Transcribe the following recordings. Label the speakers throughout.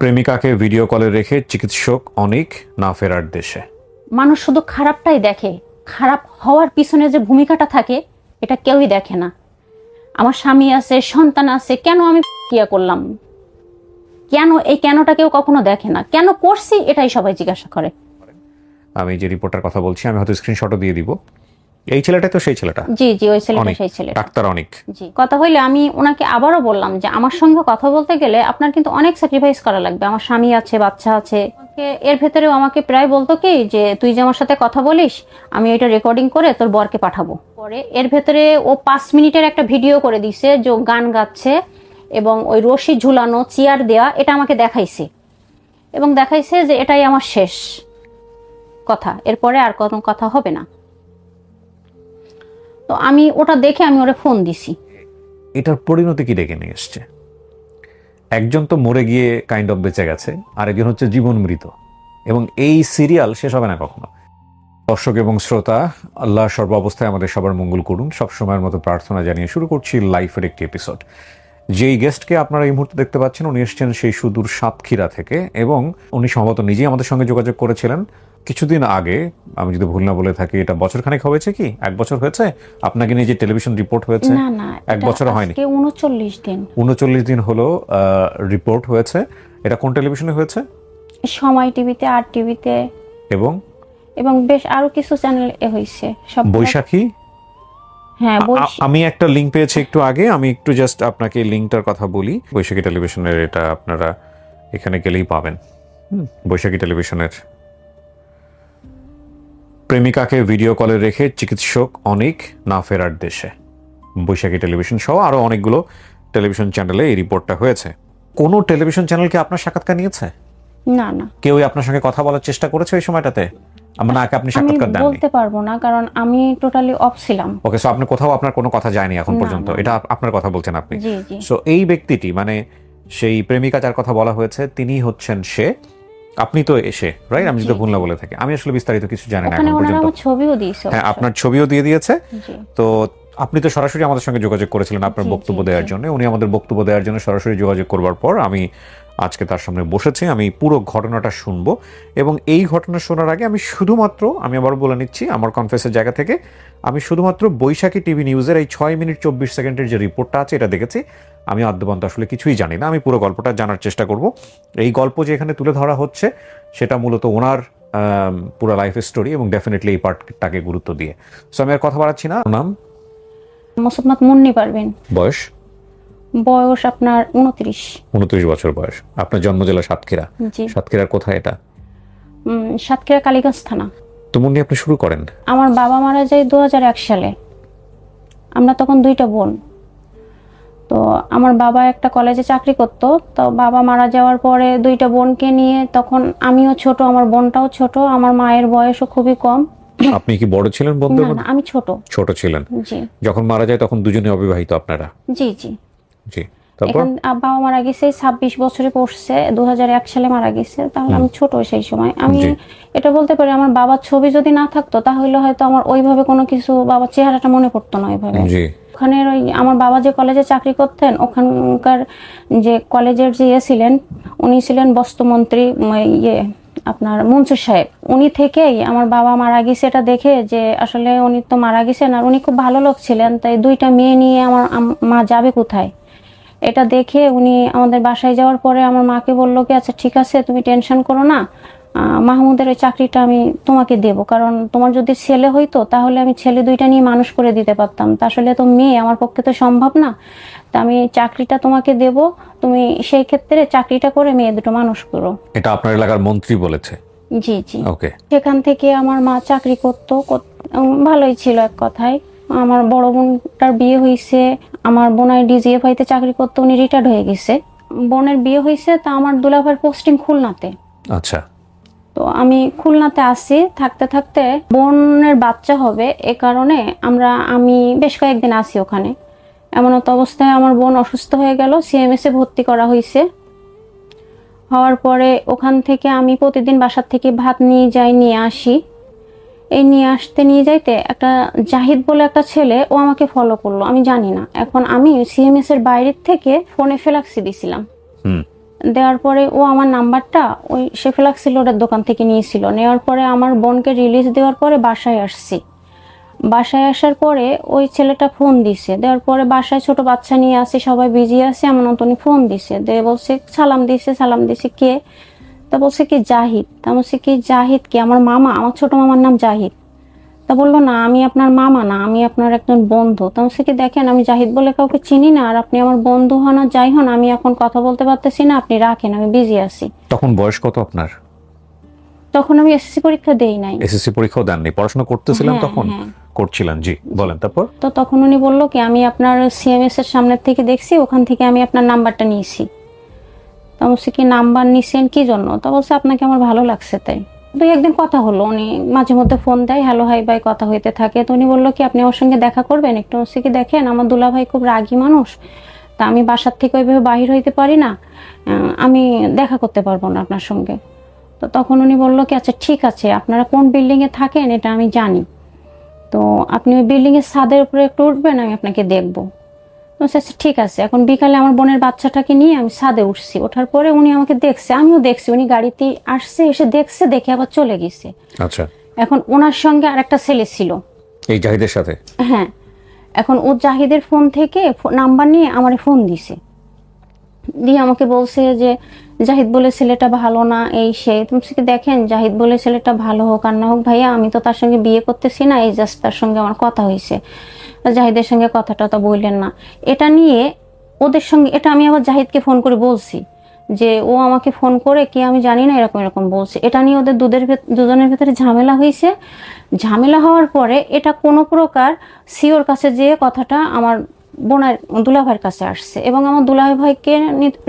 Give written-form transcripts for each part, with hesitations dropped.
Speaker 1: প্রেমিকাকে ভিডিও কলে রেখে চিকিৎসক অনিক না ফেরার দেশে।
Speaker 2: মানুষ শুধু খারাপটাই দেখে, খারাপ হওয়ার পিছনে যে ভূমিকাটা থাকে এটা কেউই দেখে না। আমার স্বামী আছে, সন্তান আছে, কেন আমি কিয়া করলাম, কেন এই কেনটা কেউ কখনো দেখে না, কেন করছি এটাই সবাই জিজ্ঞাসা করে।
Speaker 1: আমি যে রিপোর্টার কথা বলছি আমি হয়তো স্ক্রিনশটও দিয়ে দিব। এই ছেলেটাই তো সেই ছেলেটা?
Speaker 2: জি জি, ওই ছেলেটা সেই ছেলে,
Speaker 1: ডাক্তার অনিক।
Speaker 2: জি, কথা হইলে আমি ওনাকে আবারও বললাম যে আমার সঙ্গে কথা বলতে গেলে আপনার কিন্তু অনেক স্যাক্রিফাইস করা লাগবে, আমার স্বামী আছে, বাচ্চা আছে। এর ভেতরেও আমাকে প্রায় বলতো কি যে তুই যে আমার সাথে কথা বলিস আমি এটা রেকর্ডিং করে তোর বরকে পাঠাবো। পরে এর ভেতরে ও 5 মিনিটের একটা ভিডিও করে দিছে যে গান গাচ্ছে এবং ওই রশি ঝুলানো, চেয়ার দেয়া, এটা আমাকে দেখাইছে এবং দেখাইছে যে এটাই আমার শেষ কথা, এরপরে আর কোনো কথা হবে না। তো আমি ওটা দেখে আমি ওরে ফোন দিছি।
Speaker 1: এটার পরিণতি কি ডেকে নিয়ে এসছে? একজন তো মরে গিয়ে কাইন্ড অফ বেঁচে গেছে, আরেকজন হচ্ছে জীবন মৃত, এবং এই সিরিয়াল শেষ হবে না কখনো। দর্শক এবং শ্রোতা, আল্লাহ সর্বাবস্থায় আমাদের সবার মঙ্গল করুন, সবসময়ের মতো প্রার্থনা জানিয়ে শুরু করছি লাইফের একটি এপিসোড। যেই গেস্টকে আপনারা এই মুহূর্তে দেখতে পাচ্ছেন উনি এসছেন সেই সুদূর সাতক্ষীরা থেকে, এবং উনি সম্ভবত নিজেই আমাদের সঙ্গে যোগাযোগ করেছিলেন কিছুদিন আগে। আমি যদি ভুল না বলে থাকি, এটা বছরখানেক হয়েছে, কি 1 বছর হয়েছে আপনাকে নিয়ে যে টেলিভিশন রিপোর্ট হয়েছে?
Speaker 2: না না,
Speaker 1: 1 বছর হয়নি,
Speaker 2: 39
Speaker 1: দিন হলো রিপোর্ট হয়েছে। এটা কোন টেলিভিশনে হয়েছে?
Speaker 2: সময় টিভিতে, আর টিভিতে,
Speaker 1: এবং
Speaker 2: এবং বেশ আরো কিছু চ্যানেলে হয়েছে। সব
Speaker 1: বৈশাখী,
Speaker 2: হ্যাঁ,
Speaker 1: আমি একটা লিংক পেয়েছি একটু আগে, আমি একটু জাস্ট আপনাকে লিংকটার কথা বলি। বৈশাখী টেলিভিশনের, এটা আপনারা এখানে গেলেই পাবেন। বৈশাখী টেলিভিশনের প্রেমিকাকে ভিডিও কলে রেখে চিকিৎসক অনিক না ফেরার দেশে। বৈশাখী টেলিভিশন সহ আরো অনেকগুলো টেলিভিশন চ্যানেলে এই রিপোর্টটা হয়েছে। কোনো টেলিভিশন চ্যানেল কি আপনার সাক্ষাৎকার নিয়েছে?
Speaker 2: না না,
Speaker 1: কেউই আপনার সঙ্গে কথা বলার চেষ্টা করেছে ওই সময়টাতে? আমরা নাকি আপনি সাক্ষাৎকার দেননি?
Speaker 2: বলতে পারবো না, কারণ আমি টোটালি অফ ছিলাম।
Speaker 1: ওকে, সো আপনি কোথাও আপনার কোনো কথা যায়নি এখন পর্যন্ত? এটা আপনার কথা বলছেন আপনি?
Speaker 2: জি জি।
Speaker 1: সো এই ব্যক্তিটি, মানে সেই প্রেমিকা যার কথা বলা হয়েছে, তিনি হচ্ছেন সে। আপনি তো এসে রাইট, আমি যদি ভুল না বলে থাকি। আমি আসলে বিস্তারিত কিছু জানি না এখন পর্যন্ত।
Speaker 2: আমার ছবিও দিয়েছে।
Speaker 1: হ্যাঁ, আপনার ছবিও দিয়ে দিয়েছে। তো আপনি তো সরাসরি আমাদের সঙ্গে যোগাযোগ করেছিলেন আপনার বক্তব্য দেওয়ার জন্য। উনি আমাদের বক্তব্য দেওয়ার জন্য সরাসরি যোগাযোগ করবার পর আমি আজকে তার সামনে বসেছি। আমি পুরো ঘটনাটা শুনবো, এবং এই ঘটনা শোনার আগে আমি আবার বলে নিচ্ছি আমার কনফেসের জায়গা থেকে, আমি শুধুমাত্র বৈশাখী টিভি নিউজের এই 6 মিনিট 24 সেকেন্ডের যে রিপোর্টটা আছে এটা দেখেছি। আমি আদ্যবন্ত আসলে কিছুই জানি না। আমি পুরো গল্পটা জানার চেষ্টা করব। এই গল্প যে এখানে তুলে ধরা হচ্ছে সেটা মূলত ওনার পুরো লাইফ স্টোরি, এবং ডেফিনেটলি এই পার্টটাকে গুরুত্ব দিয়ে। সো আমি আর কথা বাড়াচ্ছি না। নাম?
Speaker 2: মোসাম্মদ মুন্নি পারভীন।
Speaker 1: বয়স?
Speaker 2: বয়স আপনার 29
Speaker 1: বছর বয়স। আপনার জন্ম জেলা সাতক্ষীরা?
Speaker 2: জি।
Speaker 1: সাতক্ষীরার কোথায় এটা?
Speaker 2: সাতক্ষীরা কালীগঞ্জ থানা।
Speaker 1: তো মুন্নি, আপনি শুরু করেন।
Speaker 2: আমার বাবা মারা যায় 2001 সালে। আমরা তখন 2টা বোন। তো আমার বাবা একটা কলেজে চাকরি করতো। তো বাবা মারা যাওয়ার পরে 2টা বোনকে নিয়ে, তখন আমিও ছোট, আমার বোনটাও ছোট, আমার মায়ের বয়সও খুবই কম।
Speaker 1: আপনি কি বড় ছিলেন বন্ধুর মধ্যে?
Speaker 2: না, আমি ছোট
Speaker 1: ছিলেন।
Speaker 2: জি।
Speaker 1: যখন মারা যায় তখন দুজনে অবিবাহিত আপনারা?
Speaker 2: জি জি
Speaker 1: জি। তারপর
Speaker 2: বাবা মারা গেছে 26 বছরে পড়ছে, 2001 সালে মারা গেছে। তাহলে আমি ছোট সেই সময়। আমি এটা বলতে পারি, আমার বাবার ছবি যদি না থাকতো তাহলে হয়তো আমার ওইভাবে কোনো কিছু, বাবার চেহারাটা মনে পড়তো না ওইভাবে। ওখানে আমার বাবা যে কলেজে চাকরি করতেন, ওখানকার যে কলেজের যে ছিলেন, উনি ছিলেন বস্ত্রমন্ত্রী, আপনার মনসুর সাহেব। উনি থেকেই আমার বাবা মারা গেছে এটা দেখে, যে আসলে উনি তো মারা গেছেন আর উনি খুব ভালো লোক ছিলেন, তাই 2টা মেয়ে নিয়ে আমার মা যাবে কোথায়, এটা দেখে উনি আমাদের বাসায় যাওয়ার পরে আমার মাকে বললো কি, আচ্ছা ঠিক আছে, তুমি টেনশন করো না, মাহমুদের ওই চাকরিটা আমি তোমাকে দেব, কারণ তোমার যদি ছেলে হইতো তাহলে আমি ছেলে 2টা নিয়ে মানুষ করে দিতে পারতাম, তা আসলে তো মেয়ে, আমার পক্ষে তো সম্ভব না, তা আমি চাকরিটা তোমাকে দেব, তুমি সেই ক্ষেত্রে চাকরিটা করে মেয়ে 2টো মানুষ করো।
Speaker 1: এটা আপনার এলাকার মন্ত্রী বলেছে?
Speaker 2: জি জি।
Speaker 1: ওকে।
Speaker 2: সেখান থেকে আমার মা চাকরি করতো, ভালোই ছিল এক কথায়। আমার বড় বোনটার বিয়ে হয়েছে, আমার বোনাই ডিজিএফআইতে চাকরি করতো, উনি রিটায়ার্ড হয়ে গেছে। বোনের বিয়ে হয়েছে, তা আমার দুলাভাইয়ের পোস্টিং খুলনাতে।
Speaker 1: আচ্ছা।
Speaker 2: তো আমি খুলনাতে আসি, থাকতে থাকতে বোনের বাচ্চা হবে, এ কারণে আমি বেশ কয়েকদিন আসি ওখানে। এমন তো অবস্থায় আমার বোন অসুস্থ হয়ে গেল, সিএমএস এ ভর্তি করা হয়েছে। হওয়ার পরে ওখান থেকে আমি প্রতিদিন বাসার থেকে ভাত নিয়ে আসি। এই নিয়ে যাইতে একটা জাহিদ বলে একটা ছেলে, ও আমাকে ফলো করলো, আমি জানি না। এখন আমি সিএমএস এর বাইরের থেকে ফোনে ফ্ল্যাক্সি দিছিলাম, দেওয়ার পরে ও আমার নাম্বারটা ওই সেফলাক্সিলোডের দোকান থেকে নিয়েছিল। নেওয়ার পরে আমার বোনকে রিলিজ দেওয়ার পরে বাসায় আসছি। বাসায় আসার পরে ওই ছেলেটা ফোন দিছে, দেওয়ার পরে বাসায় ছোট বাচ্চা নিয়ে আসি, সবাই বিজি আছে, এমন উনি ফোন দিছে, দিয়ে বলছে সালাম দিছে কে? তা বলছে কি জাহিদ। তা বলছে কি জাহিদ কি? আমার মামা, আমার ছোট মামার নাম জাহিদ। তা বললো না আমি আপনার মামা না, আমি আপনার একজন বন্ধু। তা বলছে কি দেখেন আমি জাহিদ বলে কাউকে চিনি না, আর আপনি আমার বন্ধু হন আর যাই হন, আমি এখন কথা বলতে পারতেছি না, আপনি রাখেন, আমি বিজি আছি।
Speaker 1: তখন বয়স কত আপনার?
Speaker 2: তখন আমি এসএসসি পরীক্ষা দেই নাই।
Speaker 1: এসএসসি পরীক্ষাও দেননি, পড়াশোনা করতেছিলেন
Speaker 2: হ্যাঁ,
Speaker 1: তখন?
Speaker 2: হ্যাঁ।
Speaker 1: করছিলেন, জি বলেন তারপর।
Speaker 2: তো তখন উনি বললো কি আমি আপনার সিএমএস এর সামনের থেকে দেখছি, ওখান থেকে আমি আপনার নাম্বারটা নিয়েছি। তা বলছে কি নাম্বার নিছেন কি জন্য? তা বলছে আপনাকে আমার ভালো লাগছে তাই। দুই একদিন কথা হলো, উনি মাঝে মধ্যে ফোন দেয়, হ্যালো হাই বাই কথা হইতে থাকে। তো উনি বললো কি আপনি আমার সঙ্গে দেখা করবেন একটু? বলছে কি দেখেন আমার দুলাভাই খুব রাগী মানুষ, তা আমি বাসার থেকে ওইভাবে বাহির হইতে পারি না, আমি দেখা করতে পারবো না আপনার সঙ্গে। তো তখন উনি বললো কি আচ্ছা ঠিক আছে, আপনারা কোন বিল্ডিং এ থাকেন এটা আমি জানি, তো আপনি ওই বিল্ডিং এর ছাদের উপরে একটু উঠবেন, আমি আপনাকে দেখবো। আচ্ছা ঠিক আছে। এখন বিকালে আমার বোনের বাচ্চাটাকে নিয়ে আমি ছাদে উঠছি, ওঠার পরে উনি আমাকে দেখছে, আমিও দেখছি, উনি গাড়িতে আসছে, এসে দেখছে, দেখে আবার চলে গেছে।
Speaker 1: আচ্ছা,
Speaker 2: এখন ওনার সঙ্গে আরেকটা ছেলে ছিল
Speaker 1: এই জাহিদের সাথে?
Speaker 2: হ্যাঁ। এখন ও জাহিদের ফোন থেকে নাম্বার নিয়ে আমারে ফোন দিছে, দিয়ে আমাকে বলছে যে জাহিদ বলে ছেলেটা ভালো না, এই সেই। তুমি কি দেখেন জাহিদ বলে ছেলেটা ভালো হোক আর না হোক ভাইয়া, আমি তো তার সঙ্গে বিয়ে করতেছি না, এই জাস্ট তার সঙ্গে আমার কথা হয়েছে, জাহিদের সঙ্গে কথাটা তো বললেন না। এটা নিয়ে ওদের সঙ্গে, এটা আমি আবার জাহিদকে ফোন করে বলছি যে ও আমাকে ফোন করে কি আমি জানি না এরকম এরকম বলছে। এটা নিয়ে ওদের দুজনের ভেতরে ঝামেলা হয়েছে। ঝামেলা হওয়ার পরে এটা কোনো প্রকার সিওর কাছে যেয়ে কথাটা আমার বোনের দুলাভাইয়ের কাছে আসছে, এবং আমার দুলাভাই ভাইকে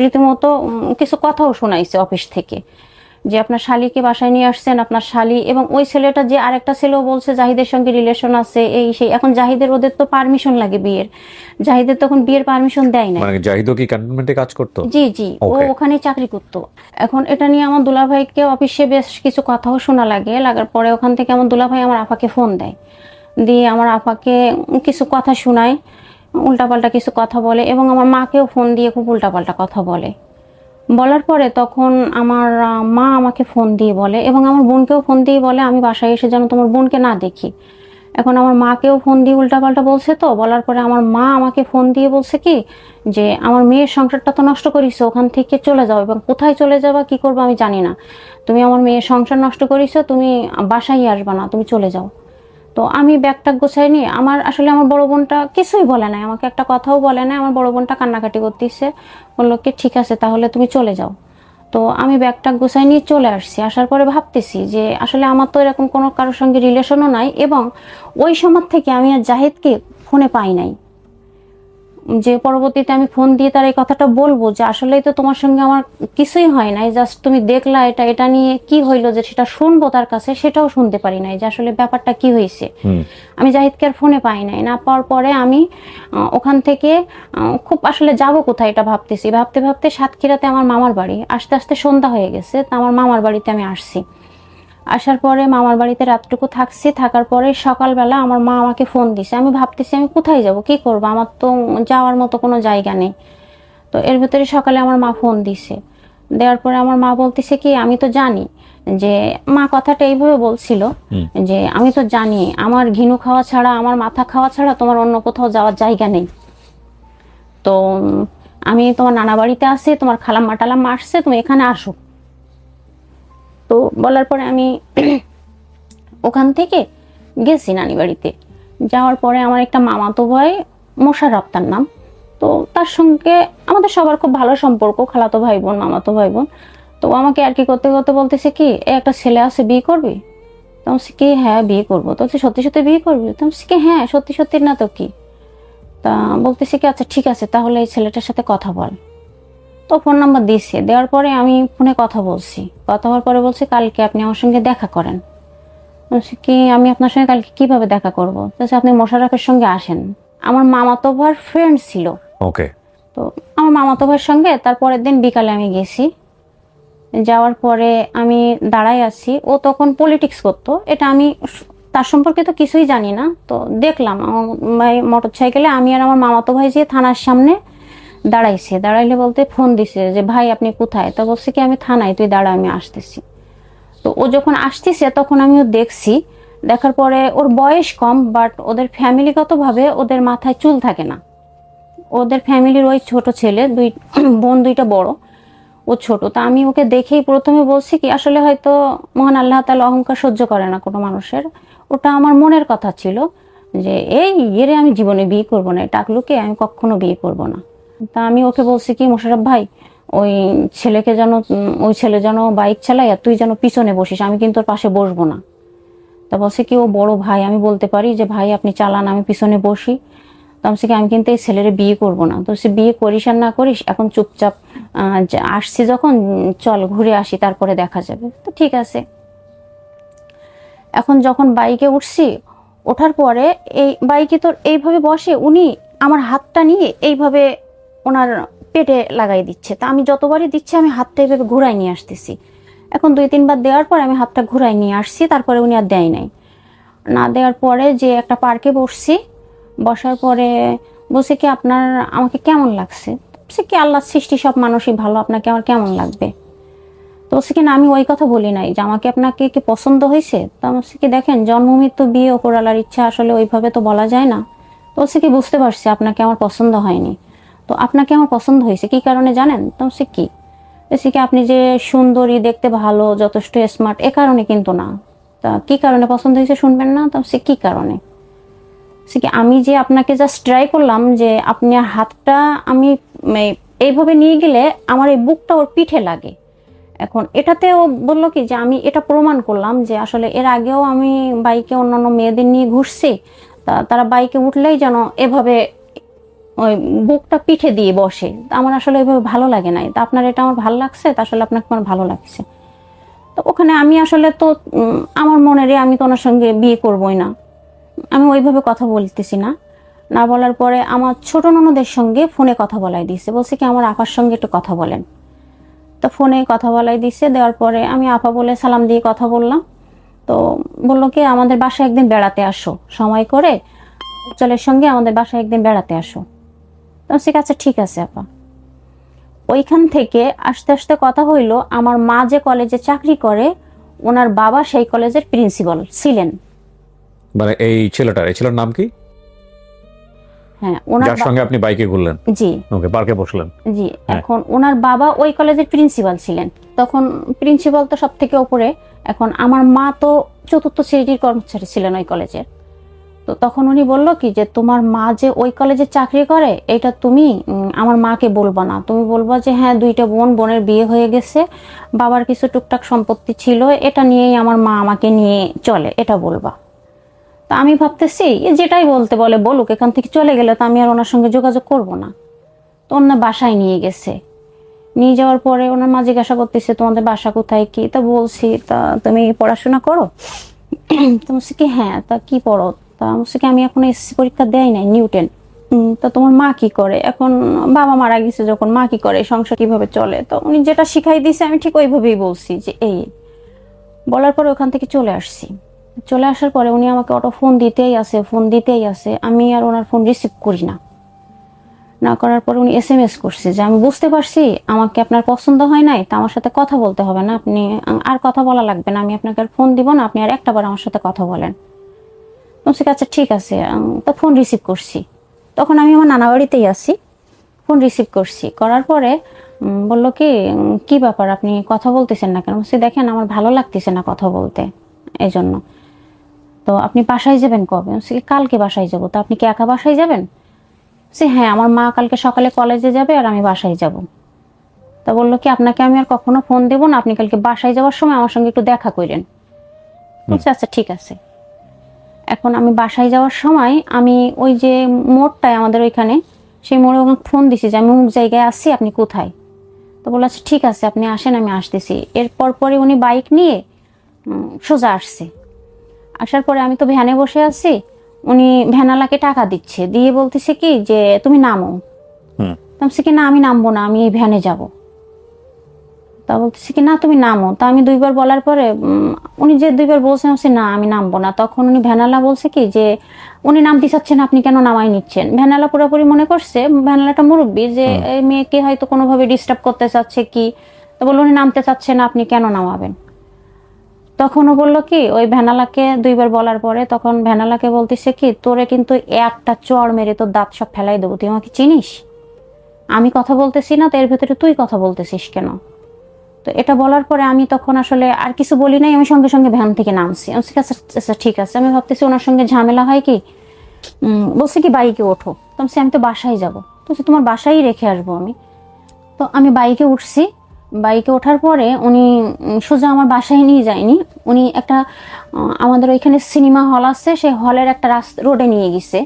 Speaker 2: রীতিমতো কিছু কথাও শোনাইছে অফিস থেকে, যে আপনার শালিকে বাসায় নিয়ে আসছেন, আপনার শালি এবং ওই ছেলেটা যে আরেকটা ছেলেও বলছে জাহিদের সঙ্গে রিলেশন আছে, এই সেই। এখন জাহিদের ওদের তো পারমিশন লাগে বিয়ের, জাহিদের তখন বিয়ের পারমিশন দেয় না।
Speaker 1: মানে জাহিদও কি ক্যান্টনমেন্টে কাজ করতো?
Speaker 2: জি জি, ও ওখানেই চাকরি করতো। এখন এটা নিয়ে আমার দুলাভাইকে অফিসে বেশ কিছু কথাও শোনা লাগার পরে ওখান থেকে আমার দুলাভাই আমার আপাকে ফোন দেয়, দিয়ে আমার আপাকে কিছু কথা শোনায়, উল্টাপাল্টা কিছু কথা বলে, এবং আমার মাকেও ফোন দিয়ে খুব উল্টাপাল্টা কথা বলে। বলার পরে তখন আমার মা আমাকে ফোন দিয়ে বলে, এবং আমার বোনকেও ফোন দিয়ে বলে আমি বাসায় এসে যেন তোমার বোনকে না দেখি। এখন আমার মাকেও ফোন দিয়ে উল্টাপাল্টা বলছে। তো বলার পরে আমার মা আমাকে ফোন দিয়ে বলছে কি যে আমার মেয়ের সংসারটা তো নষ্ট করিস, ওখান থেকে চলে যাও, এবং কোথায় চলে যাবা কি করবো আমি জানি না, তুমি আমার মেয়ের সংসার নষ্ট করিস, তুমি বাসায় আসবা না, তুমি চলে যাও। তো আমি ব্যাগটা গোছাই নিয়ে, আমার বড় বোনটা কিছুই বলে নাই, আমাকে একটা কথাও বলে নাই। আমার বড় বোনটা কান্নাকাটি করতেছে, বললো কি ঠিক আছে তাহলে তুমি চলে যাও। তো আমি ব্যাগটা গোছাই নিয়ে চলে আসছি। আসার পরে ভাবতেছি যে আসলে আমার তো এরকম কোনো কারোর সঙ্গে রিলেশনও নাই, এবং ওই সময় থেকে আমি আর জাহিদকে ফোনে পাই নাই, যে পরবর্তীতে আমি ফোন দিয়ে তার এই কথাটা বলবো যে আসলেই তো তোমার সঙ্গে আমার কিছুই হয় নাই, জাস্ট তুমি দেখলা এটা নিয়ে কি হইলো, যে সেটা শুনবো তার কাছে, সেটাও শুনতে পারি নাই যে আসলে ব্যাপারটা কি হয়েছে। আমি জাহিদকে আর ফোনে পাই নাই। না পাওয়ার পরে আমি ওখান থেকে খুব আসলে যাব কোথায় এটা ভাবতেছি, ভাবতে ভাবতে সাতক্ষীরাতে আমার মামার বাড়ি, আস্তে আস্তে সন্ধ্যা হয়ে গেছে, তা আমার মামার বাড়িতে আমি আসছি। আসার পরে মামার বাড়িতে রাতটুকু থাকছি, থাকার পরে সকালবেলা আমার মা আমাকে ফোন দিছে। আমি ভাবতেছি আমি কোথায় যাব, কি করব, আমার তো যাওয়ার মতো কোনো জায়গা নেই। তো এর ভিতরে সকালে আমার মা ফোন দিছে, দেওয়ার পরে আমার মা বলতেছে কি আমি তো জানি, যে মা কথাটা এইভাবে বলছিল যে আমি তো জানি আমার ঘিনু খাওয়া ছাড়া, আমার মাথা খাওয়া ছাড়া তোমার অন্য কোথাও যাওয়ার জায়গা নেই। তো আমি তোমার নানা বাড়িতে আছি, তোমার খালাম্মা টালাম্মা আসছে, তুমি এখানে আসো। তো বলার পরে আমি ওখান থেকে গেছি নানি বাড়িতে। যাওয়ার পরে আমার একটা মামাতো ভাই, মোশাররফ তার নাম, তো তার সঙ্গে আমাদের সবার খুব ভালো সম্পর্ক, খালাতো ভাই বোন, মামাতো ভাই বোন। তো আমাকে আর কি করতে করতে বলতেছে কি একটা ছেলে আছে, বিয়ে করবি? তো আমি কি হ্যাঁ বিয়ে করবো। তো সত্যি সত্যি বিয়ে করবি? তো আমি কি হ্যাঁ সত্যি সত্যি, না তো কি। তা বলতেছে কি আচ্ছা ঠিক আছে তাহলে এই ছেলেটার সাথে কথা বল। তো ফোন নাম্বার দিয়েছে, দেওয়ার পরে আমি ফোনে কথা বলছি, কথা হওয়ার পরে বলছে কালকে আপনি আমার সঙ্গে দেখা করেন। বলছি কি আমি আপনার সঙ্গে কালকে কিভাবে দেখা করবো? আপনি মোশাররফের সঙ্গে আসেন। আমার মামাতো ভাইয়ের ফ্রেন্ড ছিল।
Speaker 1: ওকে।
Speaker 2: তো আমার মামাতো ভাইয়ের সঙ্গে তারপরের দিন বিকালে আমি গেছি। যাওয়ার পরে আমি দাঁড়াই আছি, ও তখন পলিটিক্স করতো, এটা আমি তার সম্পর্কে তো কিছুই জানি না। তো দেখলাম আমার মোটর সাইকেলে আমি আর আমার মামাতো ভাই যে থানার সামনে দাঁড়াইছে, দাঁড়াইলে বলতে ফোন দিছে যে ভাই আপনি কোথায়? তা বলছে কি আমি থানায়, তুই দাঁড়া আমি আসতেছি। তো ও যখন আসতেছে তখন আমিও দেখছি, দেখার পরে ওর বয়স কম, বাট ওদের ফ্যামিলিগতভাবে ওদের মাথায় চুল থাকে না। ওদের ফ্যামিলির ওই ছোট ছেলে, দুই বোন দুইটা বড়, ও ছোট। তা আমি ওকে দেখেই প্রথমে বলছি কি আসলে হয়তো মহান আল্লাহ তাআলা অহংকার সহ্য করে না কোনো মানুষের, ওটা আমার মনের কথা ছিল যে এই এরে আমি জীবনে বিয়ে করব না, টাকলুকে আমি কখনো বিয়ে করব না। তা আমি ওকে বলছি কি মোশাররফ ভাই ওই ছেলেকে যেন ওই ছেলে যেন বাইক চালায় আর তুই যেন পিছনে বসিস, আমি কিন্তু ওর পাশে বসবো না। তা বলছে কি ও বড় ভাই, আমি বলতে পারি যে ভাই আপনি চালান আমি পিছনে বসি। তো আমি বলছি কি আমি কিন্তু এই ছেলের বিয়ে করব না। তো সে বিয়ে করিস আর না করিস এখন চুপচাপ আসছি যখন চল ঘুরে আসি তারপরে দেখা যাবে। তো ঠিক আছে। এখন যখন বাইকে উঠছি, ওঠার পরে এই বাইকে তোর এইভাবে বসে উনি আমার হাতটা নিয়ে এইভাবে ওনার পেটে লাগাই দিচ্ছে। তা আমি যতবারই দিচ্ছি আমি হাতটা এইভাবে ঘুরাই নিয়ে আসতেছি। এখন 2-3 বার দেওয়ার পর আমি হাতটা ঘুরাই নিয়ে আসছি, তারপরে উনি আর দেয় নাই। না দেওয়ার পরে যে একটা পার্কে বসছি, বসার পরে বলছে কি আপনার আমাকে কেমন লাগছে? বলছে কি আল্লাহর সৃষ্টি সব মানুষই ভালো, আপনাকে আমার কেমন লাগবে? তো বলছে কি না আমি ওই কথা বলি নাই যে আমাকে আপনাকে কি পছন্দ হয়েছে। তো আমি বলছি কি দেখেন জন্ম মৃত্যু বিয়ে ওপরওয়ালার ইচ্ছা, আসলে ওইভাবে তো বলা যায় না। তো বলছে কি বুঝতে পারছি আপনাকে আমার পছন্দ হয়নি, তো আপনাকে আমার পছন্দ হয়েছে কি কারণে জানেন? তো বলছে কি? বলছে কি আপনি যে সুন্দরী, দেখতে ভালো, যথেষ্ট স্মার্ট, এ কারণে কিন্তু না। তা কি কারণে পছন্দ হয়েছে শুনবেন না? তো বলছে কি কারণে? বলছে কি আমি যে আপনাকে জাস্ট ট্রাই করলাম যে আপনার হাতটা আমি এইভাবে নিয়ে গেলে আমার এই বুকটা ওর পিঠে লাগে। এখন এটাতেও বললো কি যে আমি এটা প্রমাণ করলাম যে আসলে এর আগেও আমি বাইকে অন্যান্য মেয়েদের নিয়ে ঘুরছি, তারা বাইকে উঠলেই যেন এভাবে ওই বুকটা পিঠে দিয়ে বসে। তা আমার আসলে এভাবে ভালো লাগে নাই, তা আপনার এটা আমার ভালো লাগছে, তা আসলে আপনাকে আমার ভালো লাগছে। তো ওখানে আমি আসলে তো আমার মনেরই আমি তো ওনার সঙ্গে বিয়ে করবোই না, আমি ওইভাবে কথা বলতেছি না। না বলার পরে আমার ছোট ননদের সঙ্গে ফোনে কথা বলাই দিছে, বলছে কি আমার আপার সঙ্গে একটু কথা বলেন। তো ফোনে কথা বলাই দিছে, দেওয়ার পরে আমি আপা বলে সালাম দিয়ে কথা বললাম। তো বললো কি আমাদের বাসায় একদিন বেড়াতে আসো, সময় করে উজ্জ্বলের সঙ্গে আমাদের বাসায় একদিন বেড়াতে আসো। তো বলছি আচ্ছা ঠিক আছে আপা। ওইখান থেকে আস্তে আস্তে কথা হইলো, আমার মা যে কলেজে চাকরি করে ওনার বাবা সেই কলেজের প্রিন্সিপাল ছিলেন।
Speaker 1: মানে এই ছেলেটার নাম কি?
Speaker 2: হ্যাঁ ওনার
Speaker 1: যার সঙ্গে আপনি বাইকে ঘুরলেন?
Speaker 2: জি
Speaker 1: ওকে, পার্কে বসলেন?
Speaker 2: জি। এখন ওনার বাবা ওই কলেজের প্রিন্সিপাল ছিলেন, তখন প্রিন্সিপাল তো সব থেকে ওপরে। এখন আমার মা তো 4র্থ শ্রেণীর কর্মচারী ছিলেন ওই কলেজের। তো তখন উনি বলল কি যে তোমার মা যে ওই কলেজে চাকরি করে এটা তুমি আমার মাকে বলবা না, তুমি বলবা যে হ্যাঁ 2টা বোন, বোনের বিয়ে হয়ে গেছে, বাবার কিছু টুকটাক সম্পত্তি ছিল, এটা নিয়েই আমার মা আমাকে নিয়ে চলে, এটা বলবা। তা আমি ভাবতেছি যেটাই বলতে বলে বলুক, এখান থেকে চলে গেলে তো আমি আর ওনার সঙ্গে যোগাযোগ করব না। তো ওনার বাসায় নিয়ে গেছে, নিয়ে যাওয়ার পরে ওনার মা জিজ্ঞাসা করতেছে তোমাদের বাসা কোথায় কি? তা বলছি তা তুমি পড়াশোনা করো? তো বলছি কি হ্যাঁ। তা কি পড়ো? তা বলছি কি আমি এখন এসএসসি পরীক্ষা দেয় নাই, নিউটেন। তা তোমার মা কি করে? এখন বাবা মারা গেছে যখন মা কি করে, সংসার কিভাবে চলে? তো উনি যেটা শিখাই দিয়েছে আমি ঠিক ওইভাবেই বলছি যে এই। বলার পরে ওখান থেকে চলে আসছি। চলে আসার পরে উনি আমাকে অটো ফোন দিতেই আছে, আমি আর ওনার ফোন রিসিভ করি না। না করার পর উনি SMS করছে যে আমি বুঝতে পারছি আমাকে আপনার পছন্দ হয় নাই, তা আমার সাথে কথা বলতে হবে না, আপনি আর কথা বলা লাগবে না, আমি আপনাকে আর ফোন দিব না, আপনি আর একটাবার আমার সাথে কথা বলেন। বলছি আচ্ছা ঠিক আছে। তো ফোন রিসিভ করছি, তখন আমি আমার নানা বাড়িতেই আছি। ফোন রিসিভ করছি, করার পরে বললো কি কি ব্যাপার আপনি কথা বলতেছেন না কেন? বলছি দেখেন আমার ভালো লাগতেছে না কথা বলতে, এই জন্য। তো আপনি বাসায় যাবেন কবে? বলছি কালকে বাসায় যাবো। তো আপনি কি একা বাসায় যাবেন? বলছি হ্যাঁ আমার মা কালকে সকালে কলেজে যাবে আর আমি বাসায় যাব। তা বললো কি আপনাকে আমি আর কখনো ফোন দেবো না, আপনি কালকে বাসায় যাওয়ার সময় আমার সঙ্গে একটু দেখা করেন। বলছি আচ্ছা ঠিক আছে। এখন আমি বাসায় যাওয়ার সময় আমি ওই যে মোড়টায় আমাদের ওইখানে, সেই মোড়ে ফোন দিছি যে আমি অমুক জায়গায় আসছি, আপনি কোথায়? তো বললো আচ্ছা ঠিক আছে আপনি আসেন, আমি আসতেছি। এরপর পরে উনি বাইক নিয়ে সোজা আসছে। আসার পরে আমি তো ভ্যানে বসে আছি, উনি ভ্যানালাকে টাকা দিচ্ছে, দিয়ে বলতেছে কি যে তুমি নামো। বলছি কি না আমি নামবো না, আমি এই ভ্যানে যাব। তা বলতেছি কি না তুমি নামো। তা আমি 2বার বলার পরে উনি যে 2বার বলছেন বলছি না আমি নামবো না। তখন উনি ভ্যানালা বলছে কি যে উনি নামতে চাচ্ছেন, আপনি কেন নামাই নিচ্ছেন। ভ্যানালা পুরোপুরি মনে করছে ভ্যানালাটা মুরব্বী, যে এই মেয়েকে হয়তো কোনোভাবে ডিস্টার্ব করতে চাচ্ছে কি। তো বললো উনি নামতে চাচ্ছে না, আপনি কেন নামাবেন। তখন ও বললো কি ওই ভ্যানালাকে 2বার বলার পরে তখন ভ্যানালাকে বলতেছে কি তোরে কিন্তু একটা চড় মেরে তোর দাঁত সব ফেলাই দেবো, তুই আমাকে চিনিস, আমি কথা বলতেছি না তো এর ভেতরে তুই কথা বলতেছিস কেন। তো এটা বলার পরে আমি তখন আসলে আর কিছু বলি নাই, আমি সঙ্গে সঙ্গে ভ্যান থেকে নামছি। আমি বলছি, আচ্ছা আচ্ছা ঠিক আছে। আমি ভাবতেছি ওনার সঙ্গে ঝামেলা হয় কি। বলছে কি বাইকে ওঠো। তো আমি তো বাসায় যাবো। তো বলছে, তোমার বাসায় রেখে আসবো আমি। তো আমি বাইকে উঠছি। বাইকে ওঠার পরে উনি সোজা আমার বাসায় নিয়ে যায়নি, উনি একটা আমাদের ওইখানে সিনেমা হল আছে, সেই হলের একটা রোডে নিয়ে গেছে।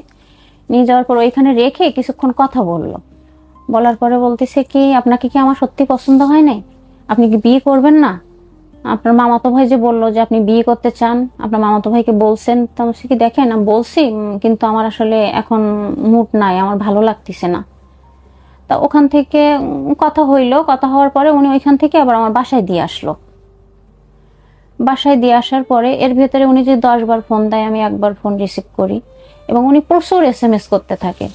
Speaker 2: নিয়ে যাওয়ার পর ওইখানে রেখে কিছুক্ষণ কথা বললো। বলার পরে বলতেছে কি আপনাকে কি আমার সত্যি পছন্দ হয় নাই, আপনি কি বিয়ে করবেন না। আপনার মামাতো ভাই যে বললো যে আপনি বিয়ে করতে চান, আপনার মামাতো ভাইকে বলছেন। তো আমি কি দেখেন আমি বলছি, কিন্তু আমার আসলে এখন মুড নাই, আমার ভালো লাগতেছে না। তা ওখান থেকে কথা হইলো। কথা হওয়ার পরে উনি ওইখান থেকে আবার আমার বাসায় দিয়ে আসলো। বাসায় দিয়ে আসার পরে এর ভেতরে উনি যে 10বার ফোন দেয়, আমি 1বার ফোন রিসিভ করি। এবং উনি প্রচুর SMS করতে থাকে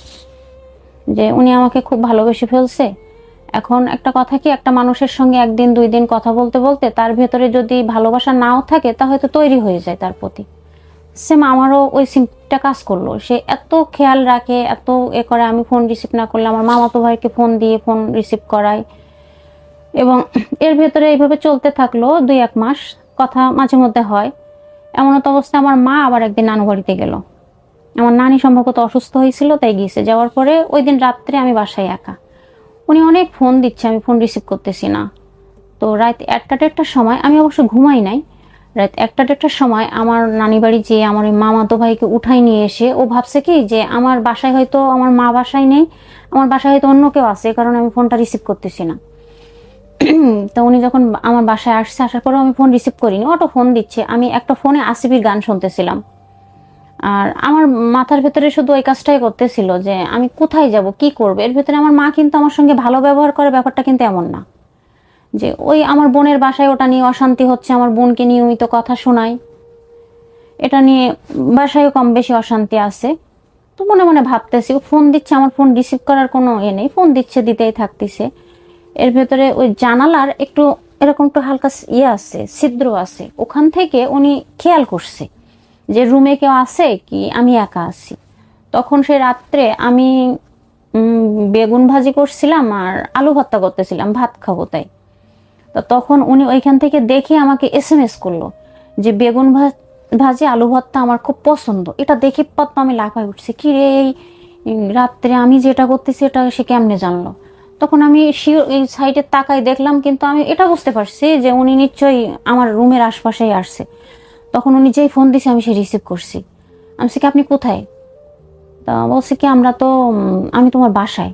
Speaker 2: যে উনি আমাকে খুব ভালোবেসে ফেলছে। এখন একটা কথা কি, একটা মানুষের সঙ্গে 1 দিন 2 দিন কথা বলতে বলতে তার ভেতরে যদি ভালোবাসা নাও থাকে তা হয়তো তৈরি হয়ে যায় তার প্রতি। সেম আমারও ওই সিমটা কাজ করলো, সে এত খেয়াল রাখে, এত করে। আমি ফোন রিসিভ না করলে আমার মামাতো ভাইকে ফোন দিয়ে ফোন রিসিভ করায়। এবং এর ভেতরে এইভাবে চলতে থাকলো 2-1 মাস। কথা মাঝে মধ্যে হয়। এমন তো অবস্থা আমার মা আবার একদিন নানু বাড়িতে গেল। আমার নানি সম্ভবত অসুস্থ হয়েছিল, তাই গিয়েছে। যাওয়ার পরে ওই দিন রাত্রে আমি বাসায় একা। উনি অনেক ফোন দিচ্ছে, আমি ফোন রিসিভ করতেছি না। তো রাত 1টা-1:30টার সময়, আমি অবশ্য ঘুমাই নাই, রাত 1টা-1:30টার সময় আমার নানি বাড়ি যেয়ে আমার ওই মামাতো ভাইকে উঠাই নিয়ে এসে ও ভাবছে কি যে আমার বাসায় হয়তো আমার মা বাসায় নেই, আমার বাসায় হয়তো অন্য কেউ আছে, কারণ আমি ফোনটা রিসিভ করতেছি না। তো উনি যখন আমার বাসায় আসছে, আসার পরেও আমি ফোন রিসিভ করিনি, অটো ফোন দিচ্ছে। আমি একটা ফোনে আসিফির গান শুনতেছিলাম। আর আমার মাথার ভেতরে শুধু ওই কাজটাই করতেছিল যে আমি কোথায় যাব, কি করবো। এর ভেতরে আমার মা কিন্তু আমার সঙ্গে ভালো ব্যবহার করে, ব্যাপারটা কিন্তু এমন না। যে ওই আমার বোনের বাসায় ওটা নিয়ে অশান্তি হচ্ছে, আমার বোনকে নিয়মিত কথা শোনায়, এটা নিয়ে বাসায় কম বেশি অশান্তি আছে। তো মনে মনে ভাবতেছি ও ফোন দিচ্ছে, আমার ফোন রিসিভ করার কোনো নেই, ফোন দিচ্ছে দিতেই থাকতেছে। এর ভেতরে ওই জানালার একটু এরকম একটু হালকা আছে, ছিদ্র আছে, ওখান থেকে উনি খেয়াল করছে যে রুমে কেউ আছে কি, আমি একা আছি। তখন সে রাত্রে আমি বেগুন ভাজি করছিলাম আর আলু ভর্তা করতেছিলাম, ভাত খাবো তাই। তো তখন উনি ওইখান থেকে দেখে আমাকে SMS করলো যে বেগুন ভাজি আলু ভর্তা আমার খুব পছন্দ। এটা দেখে পর আমি লাফায় উঠছি, কি রে এই রাত্রে আমি যেটা করতেছি এটা সে কেমনে জানলো। তখন আমি এই সাইডে তাকাই দেখলাম, কিন্তু আমি এটা বুঝতে পারছি যে উনি নিশ্চয়ই আমার রুমের আশপাশেই আসছে। তখন উনি যেই ফোন দিছে আমি সে রিসিভ করছি। আমি কি আপনি কোথায়। তা বলছে কি আমরা তো আমি তোমার বাসায়।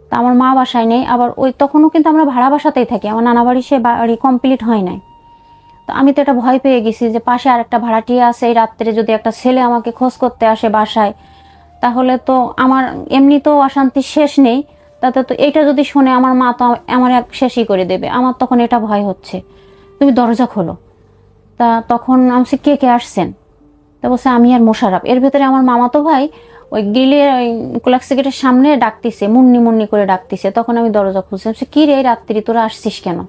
Speaker 2: তা আমার মা বাসায় নেই, আবার ওই তখনও কিন্তু আমরা ভাড়া বাসাতেই থাকি, আমার নানা বাড়ি সে বাড়ি কমপ্লিট হয় নাই। তো আমি তো এটা ভয় পেয়ে গেছি যে পাশে আরেকটা ভাড়াটিয়া আছে, এই রাত্রে যদি একটা ছেলে আমাকে খোঁজ করতে আসে বাসায়, তাহলে তো আমার এমনি তো অশান্তি শেষ নেই, তাতে তো এটা যদি শুনে আমার মা তো আমার এক শেষই করে দেবে। আমার তখন এটা ভয় হচ্ছে, তুমি দরজা খোলো। তা তখন আমি কে কে আসছেন। তা বলছে আমি আর মোশাররফ। এর ভেতরে আমার মামাতো ভাই ওই গ্রিলের ওই কোলাক্সি গেটের সামনে ডাকতেছে, মুন্নি মুন্নি করে ডাকতেছে। তখন আমি দরজা খুলছি, কি রে রাত্রি তোরা আসছিস কেন।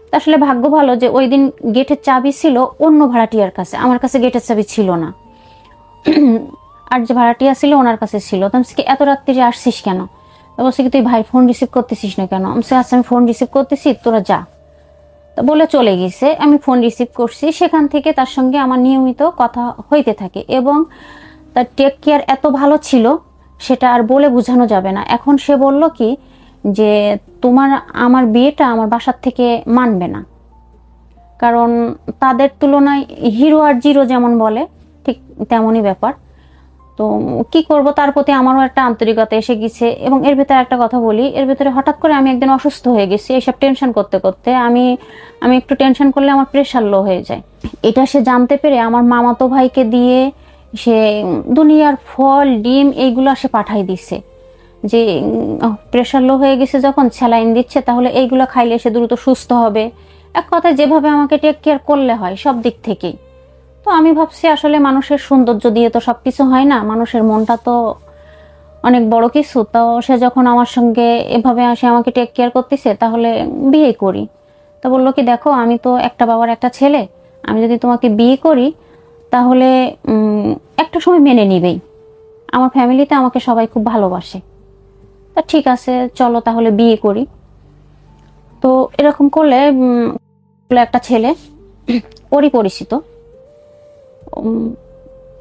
Speaker 2: তা আসলে ভাগ্য ভালো যে ওই দিন গেটের চাবি ছিল অন্য ভাড়াটিয়ার কাছে, আমার কাছে গেটের চাবি ছিল না। আর যে ভাড়াটিয়া ছিল ওনার কাছে ছিল। তো আমি এত রাত্রি আসছিস কেন। তা বলছে কি তুই ভাই ফোন রিসিভ করতেছিস না কেন। আমি আচ্ছা আমি ফোন রিসিভ করতেছি, তোরা যা। তা বলে চলে গেছে। আমি ফোন রিসিভ করছি, সেখান থেকে তার সঙ্গে আমার নিয়মিত কথা হইতে থাকে। এবং তার টেক কেয়ার এত ভালো ছিল সেটা আর বলে বোঝানো যাবে না। এখন সে বলল কি যে তোমার আমার বিয়েটা আমার বাসার থেকে মানবে না, কারণ তাদের তুলনায় হিরো আর জিরো যেমন বলে ঠিক তেমনই ব্যাপার। তো কি করব, তার প্রতি আমারও একটা আন্তরিকতা এসে গেছে। এবং এর ভেতরে একটা কথা বলি, এর ভেতরে হঠাৎ করে আমি একদিন অসুস্থ হয়ে গেছি। এইসব টেনশন করতে করতে আমি একটু টেনশন করলে আমার প্রেশার লো হয়ে যায়। এটা সে জানতে পেরে আমার মামাতো ভাইকে দিয়ে সে দুনিয়ার ফল ডিম এইগুলো সে পাঠাই দিছে যে প্রেশার লো হয়ে গেছে, যখন স্যালাইন দিচ্ছে তাহলে এইগুলো খাইলে সে দ্রুত সুস্থ হবে। এক কথায় যেভাবে আমাকে টেক কেয়ার করলে হয় সব দিক থেকেই। তো আমি ভাবছি আসলে মানুষের সৌন্দর্য দিয়ে তো সবকিছু হয় না, মানুষের মনটা তো অনেক বড় কিছু। তো সে যখন আমার সঙ্গে এভাবে আসে আমাকে টেক কেয়ার করতেছে, তাহলে বিয়ে করি। তো বললো কি, দেখো আমি তো একটা বাবার একটা ছেলে, আমি যদি তোমাকে বিয়ে করি তাহলে একটা সময় মেনে নিবেই, আমার ফ্যামিলিতে আমাকে সবাই খুব ভালোবাসে। তা ঠিক আছে, চলো তাহলে বিয়ে করি। তো এরকম করলে একটা ছেলে ওরই পরিচিত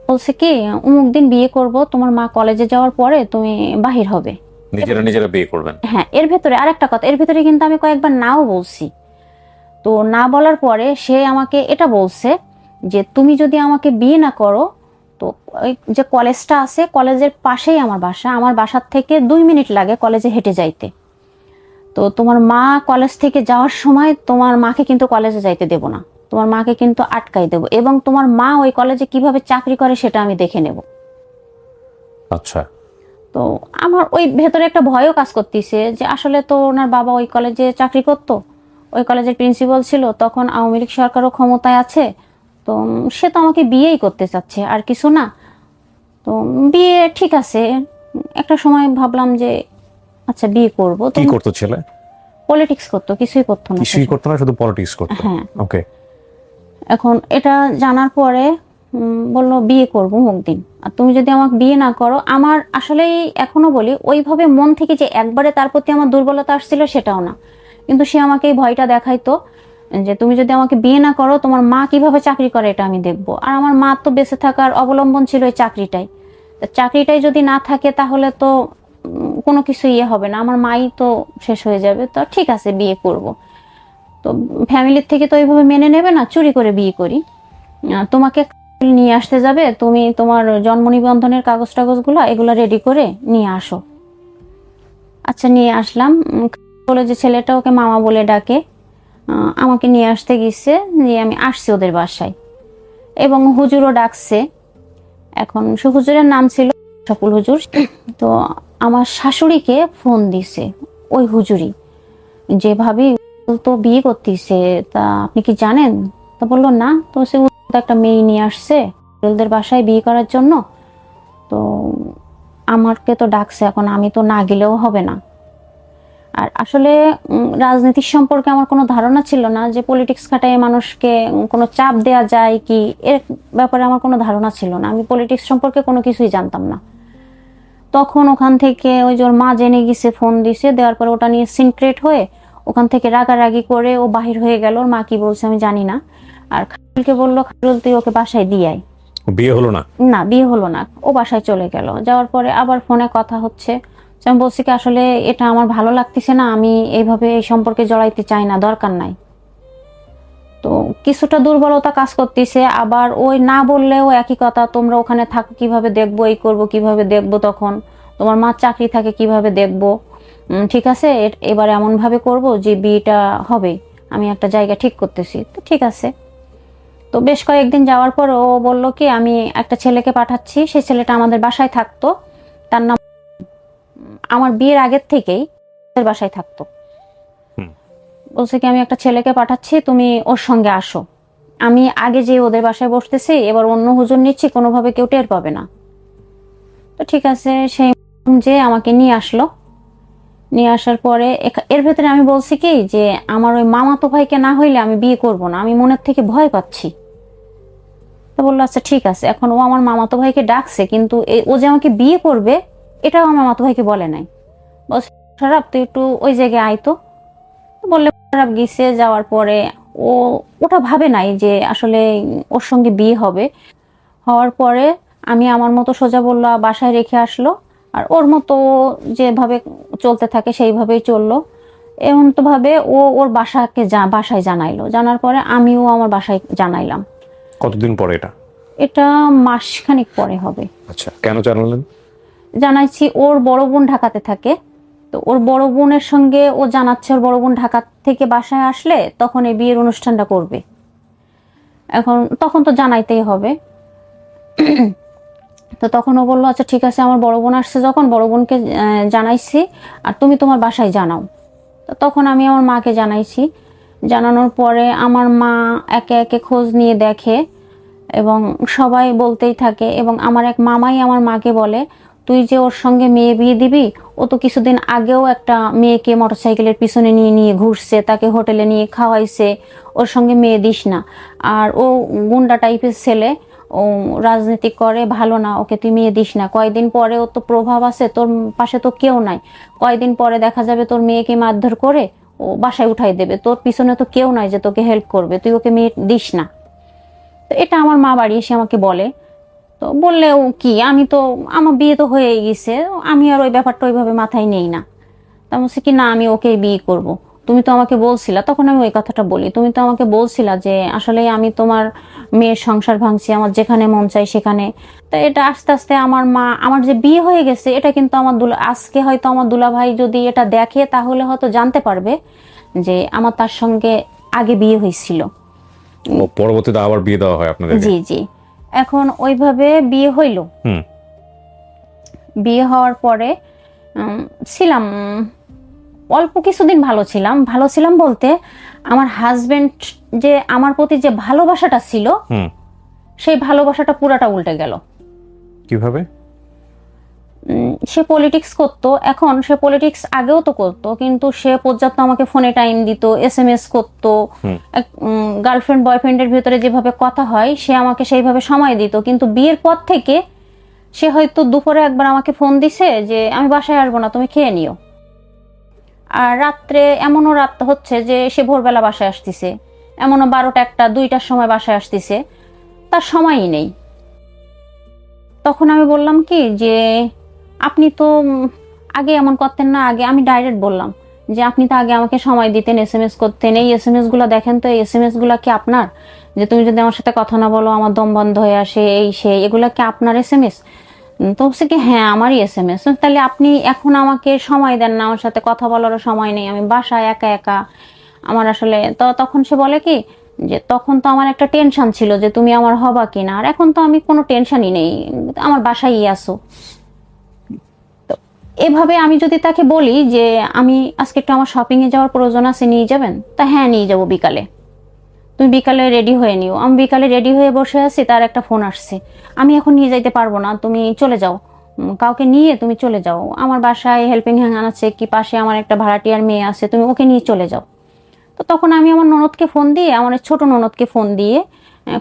Speaker 2: বলছে কি, অমুক দিন বিয়ে করব, তোমার মা কলেজে যাওয়ার পরে তুমি বাহির হবে।
Speaker 1: নিজেরা নিজেরা বিয়ে করবেন?
Speaker 2: হ্যাঁ, এর ভেতরে আরেকটা কথা, এর ভেতরে কিন্তু আমি কয়েকবার নাও বলছি। তো না বলার পরে সে আমাকে এটা বলছে যে তুমি যদি আমাকে বিয়ে না করো, তো ওই যে কলেজটা আছে, কলেজের পাশেই আমার বাসা, আমার বাসার থেকে 2 মিনিট লাগে কলেজে হেঁটে যাইতে। তো তোমার মা কলেজ থেকে যাওয়ার সময় তোমার মাকে কিন্তু কলেজে যাইতে দেব না, তোমার মাকে কিন্তু আটকাই দেব, এবং তোমার মা ওই কলেজে কিভাবে চাকরি করে সেটা আমি দেখে নেব।
Speaker 1: আচ্ছা।
Speaker 2: তো আমার ওই ভেতরে একটা ভয়ও কাজ করতেছে যে আসলে তো ওনার বাবা ওই কলেজে চাকরি করতো, ওই কলেজের প্রিন্সিপাল ছিল, তখন আওয়ামী লীগ সরকারও ক্ষমতায় আছে। তো সে তো আমাকে বিয়েই করতে চাচ্ছে, আর কিছু না। তো বিয়ে ঠিক আছে, একটা সময় ভাবলাম যে আচ্ছা বিয়ে করবো। তো
Speaker 1: কি করতো ছেলে?
Speaker 2: পলিটিক্স করতো, কিছুই করতো না।
Speaker 1: কিছুই করতো না, শুধু পলিটিক্স করতো?
Speaker 2: হ্যাঁ।
Speaker 1: ওকে।
Speaker 2: এখন এটা জানার পরে বললো বিয়ে করবো অমুক দিন, আর তুমি যদি আমাকে বিয়ে না করো, আমার আসলেই এখনো বলি ওইভাবে মন থেকে যে একবারে তার প্রতি আমার দুর্বলতা আসছিল সেটাও না, কিন্তু সে আমাকে এই ভয়টা দেখাইতো যে তুমি যদি আমাকে বিয়ে না করো তোমার মা কিভাবে চাকরি করে এটা আমি দেখবো। আর আমার মা তো বেঁচে থাকার অবলম্বন ছিল এই চাকরিটাই, চাকরিটাই যদি না থাকে তাহলে তো কোনো কিছু ইয়ে হবে না, আমার মাই তো শেষ হয়ে যাবে। তো ঠিক আছে বিয়ে করব। তো ফ্যামিলির থেকে তো এইভাবে মেনে নেবে না, চুরি করে বিয়ে করি। তোমাকে নিয়ে আসতে যাবে, তুমি তোমার জন্ম নিবন্ধনের কাগজ টাগজগুলো এগুলো রেডি করে নিয়ে আসো। আচ্ছা নিয়ে আসলাম, বলে যে ছেলেটা ওকে মামা বলে ডাকে, আমাকে নিয়ে আসতে গেছে, নিয়ে আমি আসছি ওদের বাসায়, এবং হুজুরও ডাকছে। এখন সে হুজুরের নাম ছিল সকল হুজুর। তো আমার শাশুড়িকে ফোন দিছে ওই হুজুরি, যে ভাবি তো বিয়ে করতেছে, তা আপনি কি জানেন? তা বললো না। তো সে একটা মেয়ে নিয়ে আসছে ওদের বাসায় বিয়ে করার জন্য, তো আমাকে তো ডাকছে, এখন আমি তো না গেলেও হবে না। আর আসলে রাজনীতির সম্পর্কে আমার কোনো ধারণা ছিল না, যে পলিটিক্স খাটায় মানুষকে কোনো চাপ দেয়া যায় কি, এর ব্যাপারে আমার কোনো ধারণা ছিল না। আমি পলিটিক্স সম্পর্কে কোনো কিছুই জানতাম না। তখন ওখান থেকে ওই যে ওর মা জেনে গেছে, ফোন দিছে, দেওয়ার পরে ওটা নিয়ে সিনক্রেট হয়ে ওখান থেকে রাগারাগি করে ও বাহির হয়ে গেল। ওর মা কি বলছে আমি জানি না। আর খাজুলকে বললো, খাজুল তুই ওকে বাসায় দিয়ে আয়।
Speaker 1: বিয়ে হলো না?
Speaker 2: না, বিয়ে হলো না। ও বাসায় চলে গেল। যাওয়ার পরে আবার ফোনে কথা হচ্ছে। আমি বলছি কি আসলে এটা আমার ভালো লাগতেছে না, আমি এইভাবে এই সম্পর্কে জড়াইতে চাই না, দরকার নাই। তো কিছুটা দুর্বলতা কাজ করতেছে। আবার ওই না বললেও একই কথা, তোমরা ওখানে থাকো কিভাবে দেখবো, এই করবো কিভাবে দেখবো, তখন তোমার মা চাকরি থাকে কিভাবে দেখবো। ঠিক আছে, এবার এমন ভাবে করবো যে বিয়েটা হবে, আমি একটা জায়গা ঠিক করতেছি। তো ঠিক আছে। তো বেশ কয়েকদিন যাওয়ার পর ও বলল কি আমি একটা ছেলেকে পাঠাচ্ছি, সেই ছেলেটা আমাদের বাসায় থাকতো, তার নাম আমার বিয়ের আগের থেকেই ওদের বাসায় থাকতো। বলছে কি আমি একটা ছেলেকে পাঠাচ্ছি, তুমি ওর সঙ্গে আসো। আমি আগে যে ওদের বাসায় বসতেছি, এবার অন্য হুজুর নিচ্ছি, কোনোভাবে কেউ টের পাবে না। তো ঠিক আছে, সেই যে আমাকে নিয়ে আসলো। নিয়ে আসার পরে এর ভেতরে আমি বলছি কি যে আমার ওই মামাতো ভাইকে না হইলে আমি বিয়ে করব না, আমি মনের থেকে ভয় পাচ্ছি। তো বললো আচ্ছা ঠিক আছে। এখন ও আমার মামাতো ভাইকে ডাকছে, কিন্তু ও যে আমাকে বিয়ে করবে এটাও আমার মামাতো ভাইকে বলে নাই। বলছে খারাপ তুই একটু ওই জায়গায় আইতো। বললে খারাপ গেছে। যাওয়ার পরে ওটা ভাবে নাই যে আসলে ওর সঙ্গে বিয়ে হবে। হওয়ার পরে আমি আমার মতো সোজা বললো বাসায় রেখে আসলো, আর ওর মতো যেভাবে চলতে থাকে সেইভাবেই চললো। এমন তো ভাবে ওর বাসায় জানাইলো। জানার পরে আমিও আমার বাসায় জানাইলাম।
Speaker 1: কতদিন পরে এটা?
Speaker 2: এটা মাসখানেক পরে হবে।
Speaker 1: আচ্ছা, কেন জানালেন?
Speaker 2: জানাইছি ওর বড় বোন ঢাকাতে থাকে, তো ওর বড় বোনের সঙ্গে ও জানাচ্ছে ওর বড় বোন ঢাকা থেকে বাসায় আসলে তখন এই বিয়ের অনুষ্ঠানটা করবে। এখন তখন তো জানাইতেই হবে। তো তখন ও বললো আচ্ছা ঠিক আছে, আমার বড় বোন আসছে যখন বড় বোনকে জানাইছি, আর তুমি তোমার বাসায় জানাও। তো তখন আমি আমার মাকে জানাইছি। জানানোর পরে আমার মা একে একে খোঁজ নিয়ে দেখে এবং সবাই বলতেই থাকে, এবং আমার এক মামাই আমার মাকে বলে, তুই যে ওর সঙ্গে মেয়ে বিয়ে দিবি, ও তো কিছুদিন আগেও একটা মেয়েকে মোটরসাইকেলের পিছনে নিয়ে নিয়ে ঘুরছে, তাকে হোটেলে নিয়ে খাওয়াইছে, ওর সঙ্গে মেয়ে দিস না। আর ও গুন্ডা টাইপের ছেলে, ও রাজনীতি করে, ভালো না, ওকে তুই মেয়ে দিস না। কয়দিন পরে ওর তো প্রভাব আছে, তোর পাশে তো কেউ নাই, কয়দিন পরে দেখা যাবে তোর মেয়েকে মারধর করে ও বাসায় উঠাই দেবে, তোর পিছনে তো কেউ নাই যে তোকে হেল্প করবে, তুই ওকে মেয়ে দিস না। তো এটা আমার মা বাড়ি এসে আমাকে বলে। তো বললেও কি, আমি তো, আমার বিয়ে তো হয়ে গেছে, আমি আর ওই ব্যাপারটা ওইভাবে মাথায় নেই না। তা বলছে কি না, আমি ওকে বিয়ে করব। তুমি তো আমাকে বলছিলা, তখন আমি ওই কথাটা বলি, তুমি তো আমাকে বলছিলা যে আসলে আমি তোমার মেয়ের সংসার ভাঙছি, আমার যেখানে মন চাই সেখানে। তো এটা আস্তে আস্তে আমার মা, আমার যে বিয়ে হয়ে গেছে এটা কিন্তু আমার আজকে হয়তো আমার দুলাভাই যদি এটা দেখে তাহলে হয়তো জানতে পারবে যে আমার তার সঙ্গে আগে বিয়ে হয়েছিল।
Speaker 1: ও পরবর্তীতে আবার বিয়ে দেওয়া হয় আপনাদের?
Speaker 2: জি জি। এখন ওইভাবে বিয়ে হইল। বিয়ে হওয়ার পরে ছিলাম অল্প কিছুদিন ভালো ছিলাম। ভালো ছিলাম বলতে আমার হাজবেন্ড যে আমার প্রতি যে ভালোবাসাটা ছিল, সেই ভালোবাসাটা পুরাটা উল্টে গেল।
Speaker 1: কিভাবে?
Speaker 2: সে পলিটিক্স করতো, এখন সে পলিটিক্স আগেও তো করতো, কিন্তু সে পর্যাপ্ত আমাকে ফোনে টাইম দিত, SMS করতো, গার্লফ্রেন্ড বয়ফ্রেন্ডের ভিতরে যেভাবে কথা হয় সে আমাকে সেইভাবে সময় দিত। কিন্তু বিয়ের পর থেকে সে হয়তো দুপুরে একবার আমাকে ফোন দিছে যে আমি বাসায় আসবো না, তুমি খেয়ে নিও। আর রাত্রে এমনও রাত হচ্ছে যে সে ভোরবেলা বাসায় আসতেছে, এমনও 12টা 1টা 2টার সময় বাসায় আসতেছে, তার সময়ই নেই। তখন আমি বললাম কি যে আপনি তো আগে এমন করতেন না। আগে আমি ডাইরেক্ট বললাম যে আপনি তো আগে আমাকে সময় দিতেন, SMS করতেন, এই SMS গুলো দেখেন তো, এই SMS গুলা কি আপনার? যে তুমি যদি আমার সাথে কথা না বলো আমার দম বন্ধ হয়ে আসে, এই সেই, এগুলা কি আপনার SMS? তো বলছে কি হ্যাঁ আমারই SMS। তাহলে আপনি এখন আমাকে সময় দেন না, আমার সাথে কথা বলারও সময় নেই, আমি বাসায় একা একা, আমার আসলে। তো তখন সে বলে কি যে তখন তো আমার একটা টেনশন ছিল যে তুমি আমার হবা কিনা, আর এখন তো আমি কোনো টেনশনই নেই, আমার বাসায় আসো। তো এভাবে আমি যদি তাকে বলি যে আমি আজকে একটু আমার শপিং এ যাওয়ার প্রয়োজন আছে, নিয়ে যাবেন? তা হ্যাঁ নিয়ে যাবো বিকালে, তুমি বিকালে রেডি হয়ে নিও। আমি বিকালে রেডি হয়ে বসে আছি, তার একটা ফোন আসছে, আমি এখন নিয়ে যাইতে পারবো না, তুমি চলে যাও, কাউকে নিয়ে তুমি চলে যাও, আমার বাসায় হেল্পিং হ্যান্ড আছে, কি পাশে আমার একটা ভাড়াটিয়ার মেয়ে আছে, তুমি ওকে নিয়ে চলে যাও। তো তখন আমি আমার ননদকে ফোন দিয়ে, আমার ছোট ননদকে ফোন দিয়ে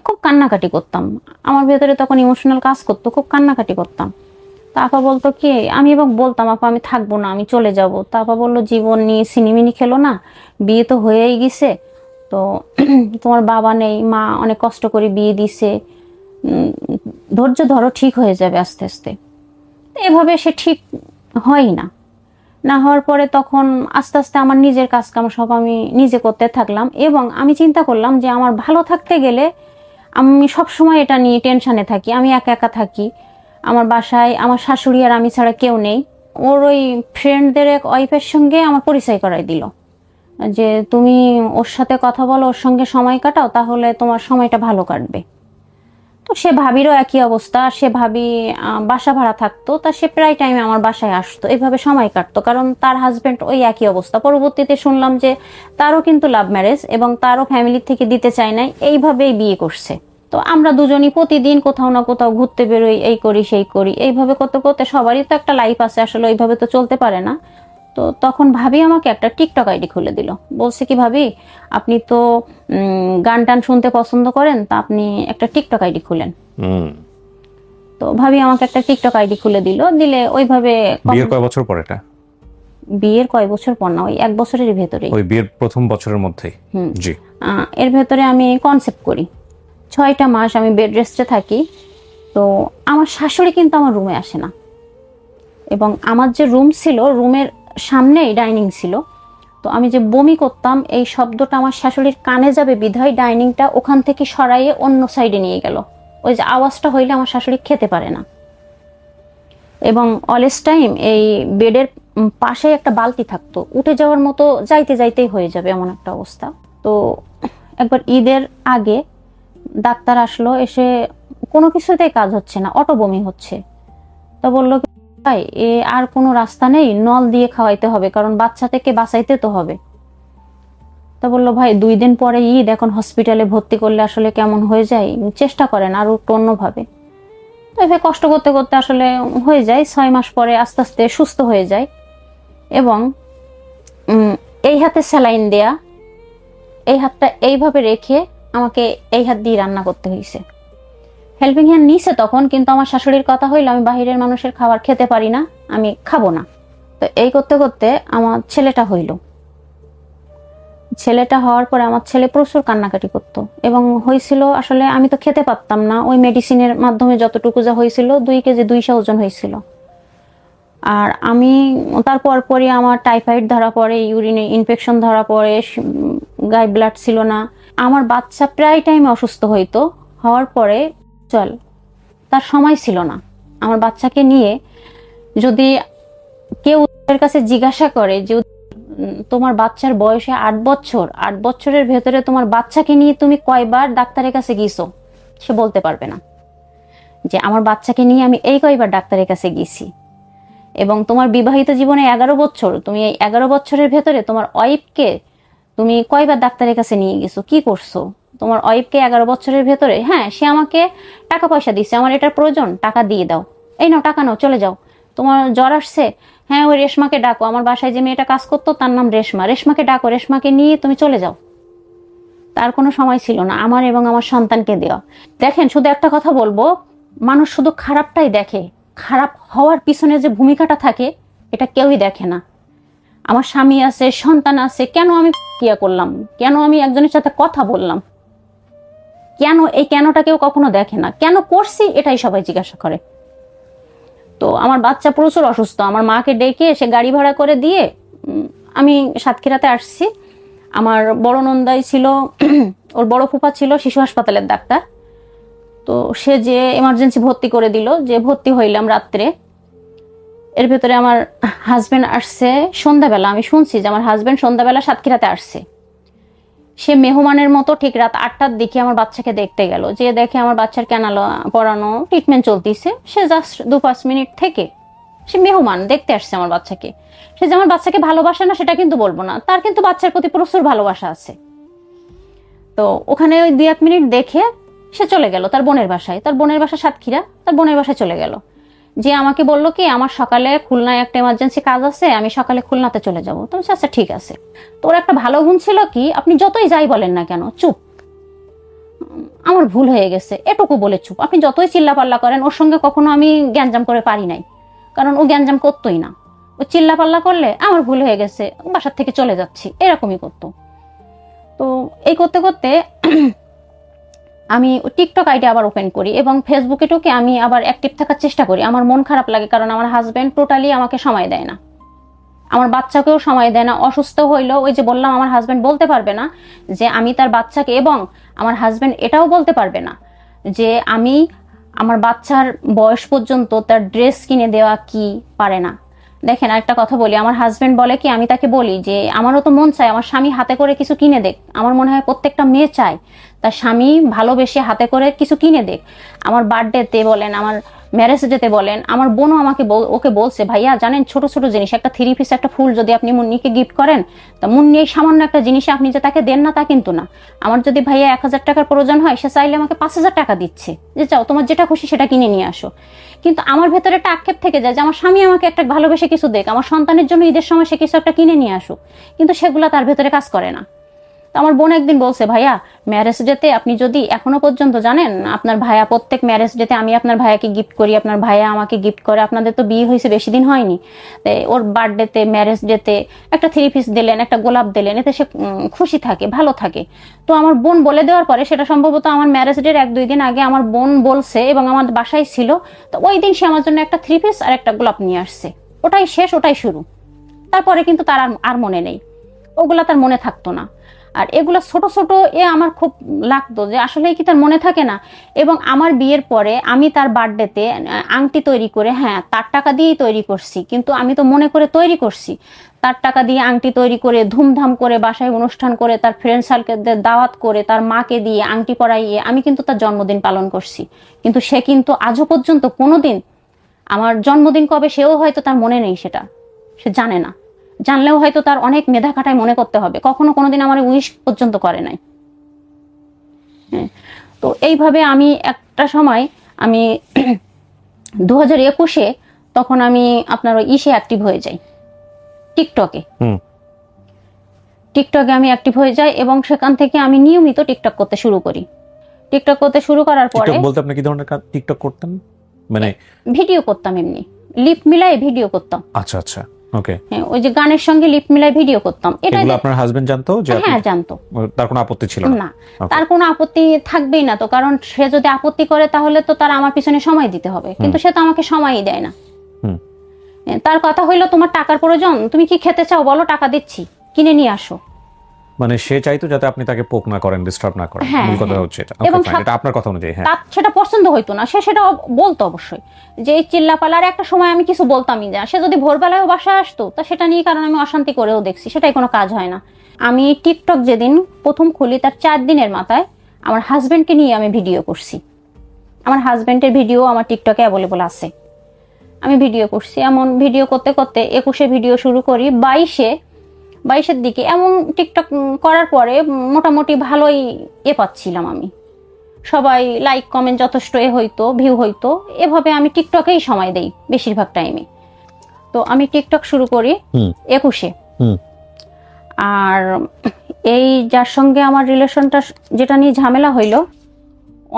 Speaker 2: খুব কান্নাকাটি করতাম। আমার ভেতরে তখন ইমোশনাল কাজ করতো, খুব কান্নাকাটি করতাম। তা আপা বলতো কি, আমি এবং বলতাম আপা আমি থাকবো না, আমি চলে যাব। তা আপা বললো জীবন নিয়ে সিনিমিনি খেলো না, বিয়ে তো হয়েই গেছে, তো তোমার বাবা নেই, মা অনেক কষ্ট করে বিয়ে দিছে, ধৈর্য ধরো, ঠিক হয়ে যাবে আস্তে আস্তে। এভাবে সে ঠিক হয় না। না হওয়ার পরে তখন আস্তে আস্তে আমার নিজের কাজকাম সব আমি নিজে করতে থাকলাম, এবং আমি চিন্তা করলাম যে আমার ভালো থাকতে গেলে আমি সব সময় এটা নিয়ে টেনশনে থাকি, আমি একা একা থাকি, আমার বাসায় আমার শাশুড়ি আর আমি ছাড়া কেউ নেই। ওর ওই ফ্রেন্ডদের এক ওয়াইফের সঙ্গে আমার পরিচয় করাই দিল যে তুমি ওর সাথে কথা বলো, ওর সঙ্গে সময় কাটাও, তাহলে তোমার সময়টা ভালো কাটবে। তো সে ভাবিরও একই অবস্থা, সে ভাবি বাসা ভাড়া থাকতো, তা সে প্রায় টাইমে আমার বাসায় আসতো, এইভাবে সময় কাটতো, কারণ তার হাজবেন্ড ওই একই অবস্থা। পরবর্তীতে শুনলাম যে তারও কিন্তু লাভ ম্যারেজ, এবং তারও ফ্যামিলি থেকে দিতে চায় নাই, এইভাবেই বিয়ে করছে। তো আমরা দুজনই প্রতিদিন কোথাও না কোথাও ঘুরতে বেরোই, এই করি সেই করি, এইভাবে করতে করতে সবারই তো একটা লাইফ আছে, আসলে ওইভাবে তো চলতে পারে না। তো তখন ভাবি আমাকে একটা টিকটক আইডি খুলে দিল, বলছে কি ভাবি আপনি তো গান টান শুনতে পছন্দ করেন, তা আপনি একটা টিকটক আইডি খুলেন। তো ভাবি আমাকে একটা টিকটক আইডি খুলে দিল, দিলে ওইভাবে।
Speaker 1: বিয়ের কয় বছর পর এটা?
Speaker 2: বিয়ের কয় বছর পর না, ওই 1 বছরের ভেতরে,
Speaker 1: ওই বিয়ের প্রথম বছরের মধ্যেই। জি।
Speaker 2: এর ভেতরে আমি কনসেপ্ট করি, 6টা মাস আমি বেড রেস্টে থাকি। তো আমার শাশুড়ি কিন্তু আমার রুমে আসে না, এবং আমার যে রুম ছিল, রুমের সামনেই ডাইনিং ছিল। তো আমি যে বমি করতাম, এই শব্দটা আমার শাশুড়ির কানে যাবে বিধায় ডাইনিংটা ওখান থেকে সরাইয়ে অন্য সাইডে নিয়ে গেল। ওই যে আওয়াজটা হইলে আমার শাশুড়ি খেতে পারে না। এবং অলওয়েজ টাইম এই বেডের পাশে একটা বালতি থাকতো, উঠে যাওয়ার মতো যাইতে যাইতেই হয়ে যাবে এমন একটা অবস্থা। তো একবার ঈদের আগে ডাক্তার আসলো, এসে কোনো কিছুতেই কাজ হচ্ছে না, অটো বমি হচ্ছে। তো বললো ভাই আর কোনো রাস্তা নেই, নল দিয়ে খাওয়াইতে হবে, কারণ বাচ্চা থেকে বাঁচাইতে তো হবে। তো বললো ভাই 2 দিন পরে ঈদ, এখন হসপিটালে ভর্তি করলে আসলে কেমন হয়ে যায়, চেষ্টা করেন আরো একটু অন্যভাবে। তো এভাবে কষ্ট করতে করতে আসলে হয়ে যায়, 6 মাস পরে আস্তে আস্তে সুস্থ হয়ে যায়। এবং এই হাতে স্যালাইন দেয়া, এই হাতটা এইভাবে রেখে আমাকে এই হাত দিয়ে রান্না করতে হয়েছে। হেল্পিং হ্যান্ড নিছে তখন, কিন্তু আমার শাশুড়ির কথা হইলো আমি বাহিরের মানুষের খাবার খেতে পারি না, আমি খাবো না। তো এই করতে করতে আমার ছেলেটা হইল। ছেলেটা হওয়ার পরে আমার ছেলে প্রচুর কান্নাকাটি করতো, এবং হয়েছিল আসলে আমি তো খেতে পারতাম না, ওই মেডিসিনের মাধ্যমে যতটুকু যা হয়েছিল 2 কেজি 200 ওজন হয়েছিল। আর আমি তারপর পরে আমার টাইফয়েড ধরা পড়ে, ইউরিনে ইনফেকশন ধরা পড়ে, গায়ে ব্লাড ছিল না। আমার বাচ্চা প্রায় টাইমে অসুস্থ হইতো। হওয়ার পরে তার সময় ছিল না। আমার বাচ্চাকে নিয়ে যদি কেউ ওদের কাছে জিজ্ঞাসা করে যে তোমার বাচ্চার বয়সে 8 বছর, 8 বছরের ভেতরে তোমার বাচ্চাকে নিয়ে তুমি কয়বার ডাক্তারের কাছে গিয়েছো, সে বলতে পারবে না যে আমার বাচ্চাকে নিয়ে আমি এই কয়বার ডাক্তারের কাছে গেছি। এবং তোমার বিবাহিত জীবনে 11 বছর, তুমি এই 11 বছরের ভেতরে তোমার ওয়াইফকে তুমি কয়বার ডাক্তারের কাছে নিয়ে গেছো, কি করছো? তোমার ওয়াইফকে 11 বছরের ভেতরে, হ্যাঁ সে আমাকে টাকা পয়সা দিচ্ছে, আমার এটার প্রয়োজন, টাকা দিয়ে দাও, এই নাও টাকা নাও, চলে যাও। তোমার জ্বর আসছে, হ্যাঁ ওই রেশমাকে ডাকো, আমার বাসায় যে মেয়েটা কাজ করতো তার নাম রেশমা, রেশমাকে ডাকো, রেশমাকে নিয়ে তুমি চলে যাও। তার কোনো সময় ছিল না আমার এবং আমার সন্তানকে দেওয়া। দেখেন, শুধু একটা কথা বলবো, মানুষ শুধু খারাপটাই দেখে, খারাপ হওয়ার পিছনে যে ভূমিকাটা থাকে এটা কেউই দেখে না। আমার স্বামী আছে, সন্তান আছে, কেন আমি কিয়া করলাম, কেন আমি একজনের সাথে কথা বললাম, কেন, এই কেনটা কেউ কখনো দেখে না। কেন করছি এটাই সবাই জিজ্ঞাসা করে। তো আমার বাচ্চা প্রচুর অসুস্থ, আমার মাকে ডেকে সে গাড়ি ভাড়া করে দিয়ে আমি সাতক্ষীরাতে আসছি। আমার বড় নন্দাই ছিল, ওর বড় ফুফা ছিল শিশু হাসপাতালের ডাক্তার। তো সে যে এমার্জেন্সি ভর্তি করে দিল, যে ভর্তি হইলাম রাত্রে। এর ভেতরে আমার হাজবেন্ড আসছে সন্ধ্যাবেলা, আমি শুনছি যে আমার হাজবেন্ড সন্ধ্যাবেলা সাতক্ষীরাতে আসছে। সে মেহমানের মতো ঠিক রাত 8টার দিকে আমার বাচ্চাকে দেখতে গেল, যে দেখে আমার বাচ্চার ক্যানাল পড়ানো ট্রিটমেন্ট চলতেছে। সে জাস্ট 2-5 মিনিট থেকে সে মেহমান দেখতে আসছে আমার বাচ্চাকে। সে যে আমার বাচ্চাকে ভালোবাসে না সেটা কিন্তু বলবো না, তার কিন্তু বাচ্চার প্রতি প্রচুর ভালোবাসা আছে। তো ওখানে ওই 2-1 মিনিট দেখে সে চলে গেল তার বোনের বাসায়, তার বোনের বাসা সাতক্ষীরা, তার বোনের বাসায় চলে গেল। যে আমাকে বললো কি আমার সকালে খুলনায় একটা এমার্জেন্সি কাজ আছে, আমি সকালে খুলনাতে চলে যাবো। তো আচ্ছা ঠিক আছে। তোর একটা ভালো গুণ ছিল কি, আপনি যতই যাই বলেন না কেন চুপ, আমার ভুল হয়ে গেছে এটুকু বলে চুপ। আপনি যতই চিল্লাপাল্লা করেন, ওর সঙ্গে কখনো আমি গ্যাঞ্জাম করে পারি নাই, কারণ ও গ্যাঞ্জাম করতোই না। ও চিল্লাপাল্লা করলে আমার ভুল হয়ে গেছে, বাসার থেকে চলে যাচ্ছি, এরকমই করতো। তো এই করতে করতে আমি টিকটক আইডি আবার ওপেন করি, এবং ফেসবুকে ঢুকে আমি আবার অ্যাক্টিভ থাকার চেষ্টা করি। আমার মন খারাপ লাগে, কারণ আমার হাজবেন্ড টোটালি আমাকে সময় দেয় না, আমার বাচ্চাকেও সময় দেয় না। অসুস্থ হইলো, ওই যে বললাম, আমার হাজবেন্ড বলতে পারবে না যে আমি তার বাচ্চাকে, এবং আমার হাজবেন্ড এটাও বলতে পারবে না যে আমি আমার বাচ্চার বয়স পর্যন্ত তার ড্রেস কিনে দেওয়া কি পারে না। দেখেন আরেকটা কথা বলি, আমার হাজবেন্ড বলে কি, আমি তাকে বলি যে আমারও তো মন চায় আমার স্বামী হাতে করে কিছু কিনে দেখ। আমার মনে হয় প্রত্যেকটা মেয়ে চায় তার স্বামী ভালোবেসে হাতে করে কিছু কিনে দেখ। আমার বার্থডেতে বলেন, আমার ম্যারেজ ডেতে বলেন, আমার বোনও আমাকে ওকে বলছে, ভাইয়া জানেন ছোট ছোট জিনিস, একটা 3 পিস একটা ফুল যদি আপনি মুন্নিকে গিফট করেন, তা মুন্নি এই সামান্য একটা জিনিসে আপনি যে তাকে দেন না তা কিন্তু না। আমার যদি ভাইয়া 1000 টাকার প্রয়োজন হয়, সে চাইলে আমাকে 5000 টাকা দিচ্ছে, যে চাও তোমার যেটা খুশি সেটা কিনে নিয়ে আসো। কিন্তু আমার ভেতরে একটা আক্ষেপ থেকে যায় যে আমার স্বামী আমাকে একটা ভালোবেসে কিছু দেখ, আমার সন্তানের জন্য ঈদের সময় সে কিছু একটা কিনে নিয়ে আসুক, কিন্তু সেগুলা তার ভেতরে কাজ করে না। তো আমার বোন একদিন বলছে, ভাইয়া ম্যারেজ ডেতে আপনি যদি এখনো পর্যন্ত জানেন, আপনার ভাইয়া প্রত্যেক ম্যারেজ ডেতে আমি আপনার ভাইয়াকে গিফট করি, আপনার ভাইয়া আমাকে গিফট করে, আপনাদের তো বিয়ে হয়েছে বেশি দিন হয়নি, ওর বার্থডেতে ম্যারেজ ডেতে একটা 3 পিস দিলেন, একটা গোলাপ দিলেন, এতে সে খুশি থাকে, ভালো থাকে। তো আমার বোন বলে দেওয়ার পরে, সেটা সম্ভবত আমার ম্যারেজ ডের 1-2 দিন আগে আমার বোন বলছে, এবং আমার বাসায় ছিল। তো ওই দিন সে আমার জন্য একটা 3 পিস আর একটা গোলাপ নিয়ে আসছে। ওটাই শেষ, ওটাই শুরু। তারপরে কিন্তু তার আর মনে নেই, ওগুলা তার মনে থাকতো না। আর এগুলো ছোট ছোট আমার খুব লাগতো যে আসলে কি তার মনে থাকে না। এবং আমার বিয়ের পরে আমি তার বার্থডেতে আংটি তৈরি করে, হ্যাঁ তার টাকা দিয়েই তৈরি করছি, কিন্তু আমি তো মনে করে তৈরি করছি, তার টাকা দিয়ে আংটি তৈরি করে ধুমধাম করে বাসায় অনুষ্ঠান করে, তার ফ্রেন্ড সার্কেলদের দাওয়াত করে, তার মাকে দিয়ে আংটি পরাইয়ে আমি কিন্তু তার জন্মদিন পালন করছি। কিন্তু সে কিন্তু আজও পর্যন্ত কোনোদিন আমার জন্মদিন কবে সেও হয়তো তার মনে নেই, সেটা সে জানে না। জানলেও হয়তো তার অনেক মেধা খাটায় মনে করতে হবে, কখনো কোনোদিন আমার উইশ পর্যন্ত করে নাই। হ্যাঁ, তো এইভাবে আমি একটা সময় আমি 2021-এ তখন আমি আপনার ওই ইসে অ্যাক্টিভ হয়ে যাই, টিকটকে। টিকটকে আমি অ্যাক্টিভ হয়ে যাই এবং সেখান থেকে আমি নিয়মিত টিকটক করতে শুরু করি। টিকটক করতে শুরু করার পরে
Speaker 1: টিকটক বলতে আপনি কি ধরনের টিকটক করতেন? মানে
Speaker 2: ভিডিও করতাম, এমনি লিপ মিলাই ভিডিও করতাম।
Speaker 1: আচ্ছা আচ্ছা, ওকে।
Speaker 2: হ্যাঁ, ওই যে গানের সঙ্গে লিপ মিলাই ভিডিও করতাম।
Speaker 1: এগুলো আপনার হাজবেন্ড জানতো যে
Speaker 2: হ্যাঁ, জানতো।
Speaker 1: তার কোনো আপত্তি ছিল
Speaker 2: না, তার কোনো আপত্তি থাকবেই না তো, কারণ সে যদি আপত্তি করে তাহলে তো তার আমার পিছনে সময় দিতে হবে, কিন্তু সে তো আমাকে সময়ই দেয় না। তার কথা হইলো তোমার টাকার প্রয়োজন, তুমি কি খেতে চাও বলো, টাকা দিচ্ছি, কিনে নিয়ে আসো।
Speaker 1: মানে সে চাইতো যাতে আপনি তাকে পোক না করেন, ডিস্টার্ব না করেন, মূল কথা হচ্ছে এটা।
Speaker 2: এবং
Speaker 1: এটা আপনার কথা অনুযায়ী। হ্যাঁ,
Speaker 2: তার সেটা পছন্দ হইতো না, সে সেটা বলতো অবশ্যই যে এই চিল্লাপালার একটা সময় আমি কিছু বলতামই না। সে যদি ভোরবেলায় বাসায় আসতো তা সেটা নিয়ে, কারণ আমি অশান্তি করেও দেখছি, সেটাই কোনো কাজ হয় না। আমি টিকটক যেদিন প্রথম খুলি তার 4 দিনের মাথায় আমার হাজবেন্ডকে নিয়ে আমি ভিডিও করছি। আমার হাজবেন্ডের ভিডিও আমার টিকটকে অ্যাভেলেবল আছে। আমি ভিডিও করছি, এমন ভিডিও করতে করতে 21-এ ভিডিও শুরু করি, 22-এর দিকে এমন টিকটক করার পরে মোটামুটি ভালোই পাচ্ছিলাম আমি। সবাই লাইক কমেন্ট যথেষ্ট হইতো, ভিউ হইতো। এভাবে আমি টিকটকেই সময় দেই বেশিরভাগ টাইমে। তো আমি টিকটক শুরু করি 21-এ। আর এই যার সঙ্গে আমার রিলেশনটা, যেটা নিয়ে ঝামেলা হইলো,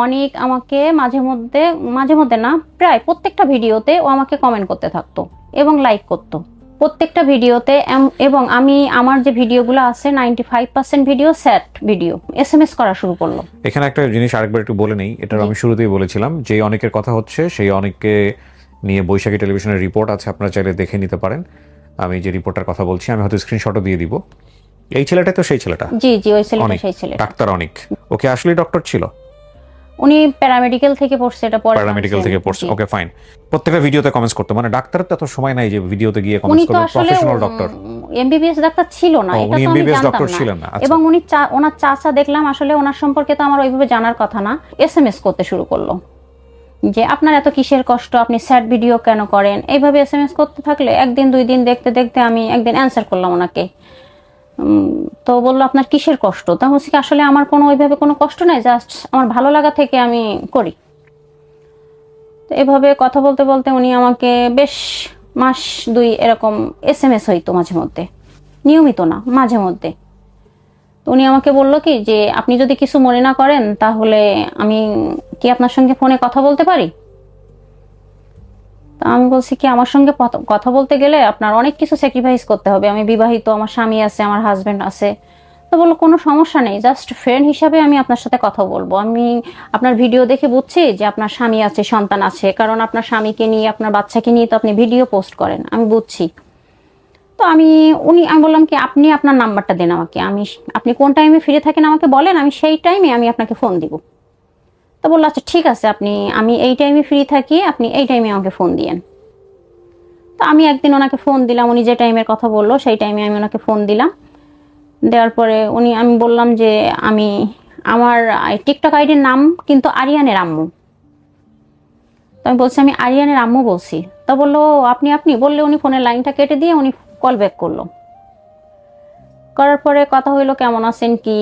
Speaker 2: অনেক আমাকে মাঝে মধ্যে না, প্রায় প্রত্যেকটা ভিডিওতে ও আমাকে কমেন্ট করতে থাকতো এবং লাইক করতো প্রত্যেকটা ভিডিওতে। এবং আমার যে ভিডিওগুলো আছে 95% ভিডিও স্যাড ভিডিও, SMS করা শুরু করলো।
Speaker 1: এখানে একটা জিনিস আরেকবার একটু বলে নেই, এটা আমি শুরুতেই বলেছিলাম যে অনেকের কথা হচ্ছে, সেই অনেককে নিয়ে বৈশাখী টেলিভিশনের রিপোর্ট আছে, আপনারা চাইলে দেখে নিতে পারেন। আমি যে রিপোর্টার কথা বলছি, আমি হয়তো স্ক্রিনশটও দিয়ে দিব। এই ছেলেটা তো সেই ছেলেটা?
Speaker 2: জি, ওই ছেলেটা সেই ছেলে।
Speaker 1: ডাক্তার অনেক, ওকে আসলে ডক্টর ছিল?
Speaker 2: উনি প্যারামেডিক্যাল থেকে পড়ছে, এটা পরে
Speaker 1: প্যারামেডিক্যাল থেকে পড়ছে, ওকে ফাইন। প্রত্যেকটা ভিডিওতে কমেন্টস করতে, মানে ডাক্তারের তো এত সময় নাই যে ভিডিওতে গিয়ে কমেন্টস করবে। প্রফেশনাল ডক্টর,
Speaker 2: MBBS ডাক্তার ছিল না, এটা তো আমি জানতাম না। এবং ওনার চাচা দেখলাম, আসলে ওনার সম্পর্কে তো আমার ওইভাবে জানার কথা না, SMS করতে শুরু করলো যে আপনার এত কিসের কষ্ট, আপনি স্যাড ভিডিও কেন করেন। এইভাবে SMS করতে থাকলে 1 দিন 2 দিন দেখতে দেখতে আমি একদিন অ্যান্সার করলাম ওনাকে। তো বললো আপনার কিসের কষ্ট? তা হচ্ছে কি, আসলে আমার কোনো ওইভাবে কোনো কষ্ট নাই, জাস্ট আমার ভালো লাগা থেকে আমি করি। তো এভাবে কথা বলতে বলতে উনি আমাকে বেশ মাস 2 এরকম SMS হইতো মাঝে মধ্যে, নিয়মিত না, মাঝে মধ্যে। তো উনি আমাকে বললো কি যে আপনি যদি কিছু মনে না করেন তাহলে আমি কি আপনার সঙ্গে ফোনে কথা বলতে পারি? তা আমি বলছি কি, আমার সঙ্গে কথা বলতে গেলে আপনার অনেক কিছু স্যাক্রিফাইস করতে হবে, আমি বিবাহিত, আমার স্বামী আছে, আমার হাজবেন্ড আছে। তো বললো কোনো সমস্যা নেই, জাস্ট ফ্রেন্ড হিসাবে আমি আপনার সাথে কথা বলবো। আমি আপনার ভিডিও দেখে বুঝছি যে আপনার স্বামী আছে, সন্তান আছে, কারণ আপনার স্বামীকে নিয়ে, আপনার বাচ্চাকে নিয়ে তো আপনি ভিডিও পোস্ট করেন, আমি বুঝছি। তো আমি বললাম কি, আপনি আপনার নাম্বারটা দেন আমাকে, আপনি কোন টাইমে ফ্রি থাকেন আমাকে বলেন, আমি সেই টাইমে আমি আপনাকে ফোন দিব। তো বললো আচ্ছা ঠিক আছে, আমি এই টাইমে ফ্রি থাকি, আপনি এই টাইমে আমাকে ফোন দিয়েন। তো আমি একদিন ওনাকে ফোন দিলাম, উনি যে টাইমের কথা বললো সেই টাইমে আমি ওনাকে ফোন দিলাম। দেওয়ার পরে আমি বললাম যে আমার টিকটক আইডির নাম কিন্তু আরিয়ানের আম্মু। তো আমি বলছি আমি আরিয়ানের আম্মু বলছি। তা বললো আপনি বললে, উনি ফোনের লাইনটা কেটে দিয়ে উনি কল ব্যাক করলো। করার পরে কথা হইলো কেমন আছেন কি,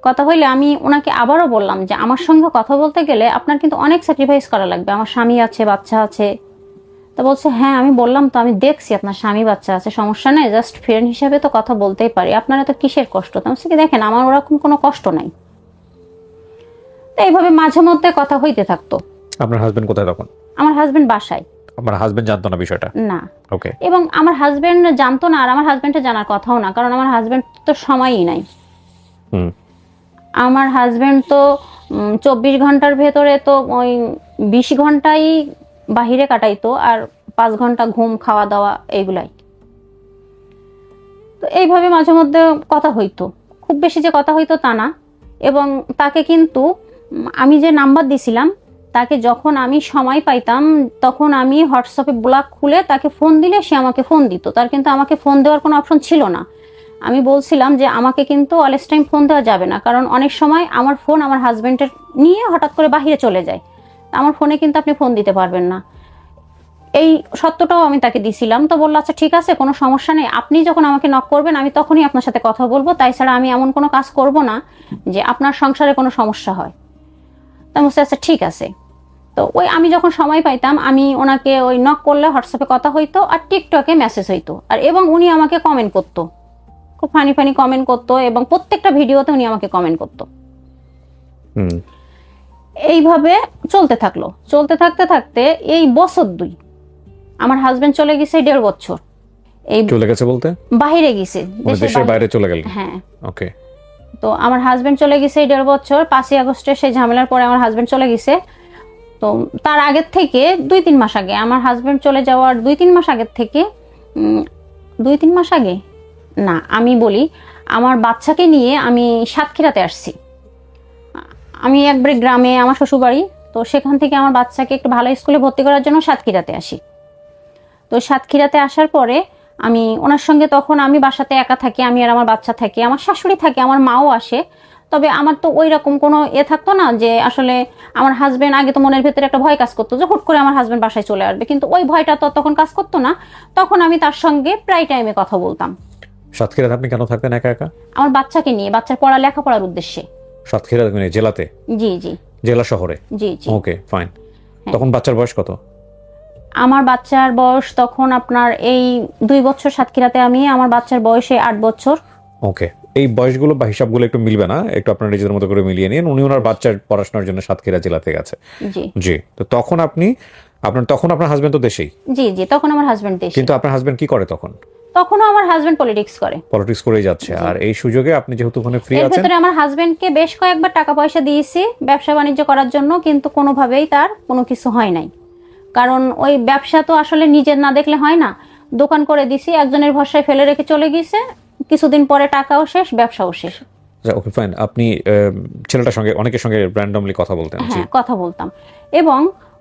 Speaker 2: কথা হইলে আমি ওনাকে আবারও বললাম যে আমার সঙ্গে কথা বলতে গেলে আপনার কিন্তু অনেক স্যাক্রিফাইস করা লাগবে, আমার স্বামী আছে, বাচ্চা আছে। তো বলছে হ্যাঁ, আমি বললাম তো, আমি দেখছি আপনার স্বামী বাচ্চা আছে, সমস্যা নেই, জাস্ট ফ্রেন্ড হিসাবে তো কথা বলতেই পারি, আপনার এত কিসের কষ্ট? তো আমি বলছি কি, দেখেন আমার ওরকম কোনো কষ্ট নাই। তো এইভাবে মাঝে মধ্যে কথা হইতে থাকতো।
Speaker 1: আপনার হাজবেন্ড কোথায় তখন?
Speaker 2: আমার হাজবেন্ড বাসায়।
Speaker 1: আমার হাজবেন্ড জানতো না বিষয়টা?
Speaker 2: না।
Speaker 1: ওকে।
Speaker 2: এবং আমার হাজবেন্ড জানতো না, আর আমার হাজবেন্ডের জানার কথাও না, কারণ আমার হাজবেন্ড তো সময়ই নাই। আমার হাজবেন্ড তো 24 ঘন্টার ভেতরে তো ওই 20 ঘন্টাই বাহিরে কাটাইতো, আর 5 ঘন্টা ঘুম, খাওয়া দাওয়া, এইগুলাই। তো এইভাবে মাঝে মধ্যে কথা হইতো, খুব বেশি যে কথা হইতো তা না। এবং তাকে কিন্তু আমি যে নাম্বার দিছিলাম, তাকে যখন আমি সময় পাইতাম তখন আমি হোয়াটসঅ্যাপে ব্লক খুলে তাকে ফোন দিলে সে আমাকে ফোন দিত। তার কিন্তু আমাকে ফোন দেওয়ার কোনো অপশন ছিল না। আমি বলছিলাম যে আমাকে কিন্তু অলস টাইম ফোন দেওয়া যাবে না, কারণ অনেক সময় আমার ফোন আমার হাজবেন্ডের নিয়ে হঠাৎ করে বাহিরে চলে যায়, আমার ফোনে কিন্তু আপনি ফোন দিতে পারবেন না। এই সত্যটাও আমি তাকে দিছিলাম। তো বললো আচ্ছা ঠিক আছে, কোনো সমস্যা নেই, আপনি যখন আমাকে নক করবেন আমি তখনই আপনার সাথে কথা বলবো, তাই ছাড়া আমি এমন কোনো কাজ করব না যে আপনার সংসারে কোনো সমস্যা হয়। তা আমি বলছি আচ্ছা ঠিক আছে। তো ওই আমি যখন সময় পাইতাম আমি ওনাকে ওই নক করলে হোয়াটসঅ্যাপে কথা হইতো আর টিকটকে মেসেজ হইতো, আর এবং উনি আমাকে কমেন্ট করতো, খুব ফানি ফানি কমেন্ট করতো, এবং প্রত্যেকটা ভিডিওতে উনি আমাকে কমেন্ট করতো। এইভাবে চলতে থাকলো। চলতে থাকতে থাকতে এই বছর 2 আমার হাজবেন্ড চলে গেছে 1.5 বছর। এই
Speaker 1: চলে গেছে বলতে
Speaker 2: বাইরে গেছে,
Speaker 1: দেশের বাইরে চলে গেল?
Speaker 2: হ্যাঁ।
Speaker 1: ওকে।
Speaker 2: তো আমার হাজবেন্ড চলে গেছে 1.5 বছর। 5ই আগস্টে সেই ঝামেলার পরে আমার হাজবেন্ড চলে গেছে। তো তার আগের থেকে 2-3 মাস আগে, আমার হাজবেন্ড চলে যাওয়ার 2-3 মাস আগের থেকে 2-3 মাস আগে না, আমি বলি আমার বাচ্চাকে নিয়ে আমি সাতক্ষীরাতে আসছি। আমি একবারে গ্রামে, আমার শ্বশুরবাড়ি, তো সেখান থেকে আমার বাচ্চাকে একটু ভালো স্কুলে ভর্তি করার জন্য সাতক্ষীরাতে আসি। তো সাতক্ষীরাতে আসার পরে আমি ওনার সঙ্গে, তখন আমি বাসাতে একা থাকি, আমি আর আমার বাচ্চা থাকি, আমার শাশুড়ি থাকে, আমার মাও আসে। তবে আমার তো ওই রকম কোনো থাকতো না যে আসলে আমার হাজবেন্ড, আগে তো মনের ভেতরে একটা ভয় কাজ করতো যে হুট করে আমার হাজবেন্ড বাসায় চলে আসবে, কিন্তু ওই ভয়টা তো তখন কাজ করতো না। তখন আমি তার সঙ্গে প্রায় টাইমে কথা বলতাম।
Speaker 1: সাতক্ষীরাতে আপনি কেন থাকতেন একা একা?
Speaker 2: আমার বাচ্চাকে নিয়ে, বাচ্চার লেখাপড়ার উদ্দেশ্যে।
Speaker 1: সাতক্ষীরা মানে জেলাতে?
Speaker 2: জি জি।
Speaker 1: জেলা শহরে?
Speaker 2: জি জি।
Speaker 1: Okay fine. তখন বাচ্চার বয়স কত?
Speaker 2: আমার বাচ্চার বয়স তখন আপনার এই 2 বছর সাতক্ষীরাতে আমি, আমার বাচ্চার বয়সে 8 বছর।
Speaker 1: ওকে। এই বয়সগুলো বা হিসাবগুলো একটু মিলবে না, একটু আপনার নিজেদের মতো করে মিলিয়ে নিন। উনি ওনার বাচ্চার পড়াশোনার জন্য সাতক্ষীরা জেলাতে গেছে।
Speaker 2: জি
Speaker 1: জি। তো তখন আপনার হাজবেন্ড তো দেশেই?
Speaker 2: জি জি, তখন আমার হাজবেন্ড দেশে।
Speaker 1: কিন্তু আপনার হাজবেন্ড কি করে তখন?
Speaker 2: তখনও আমার হাজবেন্ড পলিটিক্স করে।
Speaker 1: পলিটিক্স করেই যাচ্ছে। আর এই সুযোগে আপনি যেহেতু ওখানে ফ্রি
Speaker 2: এর
Speaker 1: আছেন,
Speaker 2: ভেতরে আমার হাজবেন্ডকে বেশ কয়েকবার টাকা পয়সা দিয়েছি ব্যবসা বাণিজ্য করার জন্য, কিন্তু কোনোভাবেই তার কোনো কিছু হয় নাই। কারণ ওই ব্যবসা তো আসলে নিজের না দেখলে হয় না। দোকান করে দিছি, একজনের ভরসায় ফেলে রেখে চলে গেছে, কিছুদিন পরে টাকাও শেষ, ব্যবসাও শেষ।
Speaker 1: Okay fine. আপনি ছেলেটার সঙ্গে, অনেকের সঙ্গে র্যান্ডমলি কথা বলতেন?
Speaker 2: হ্যাঁ, কথা বলতাম, এবং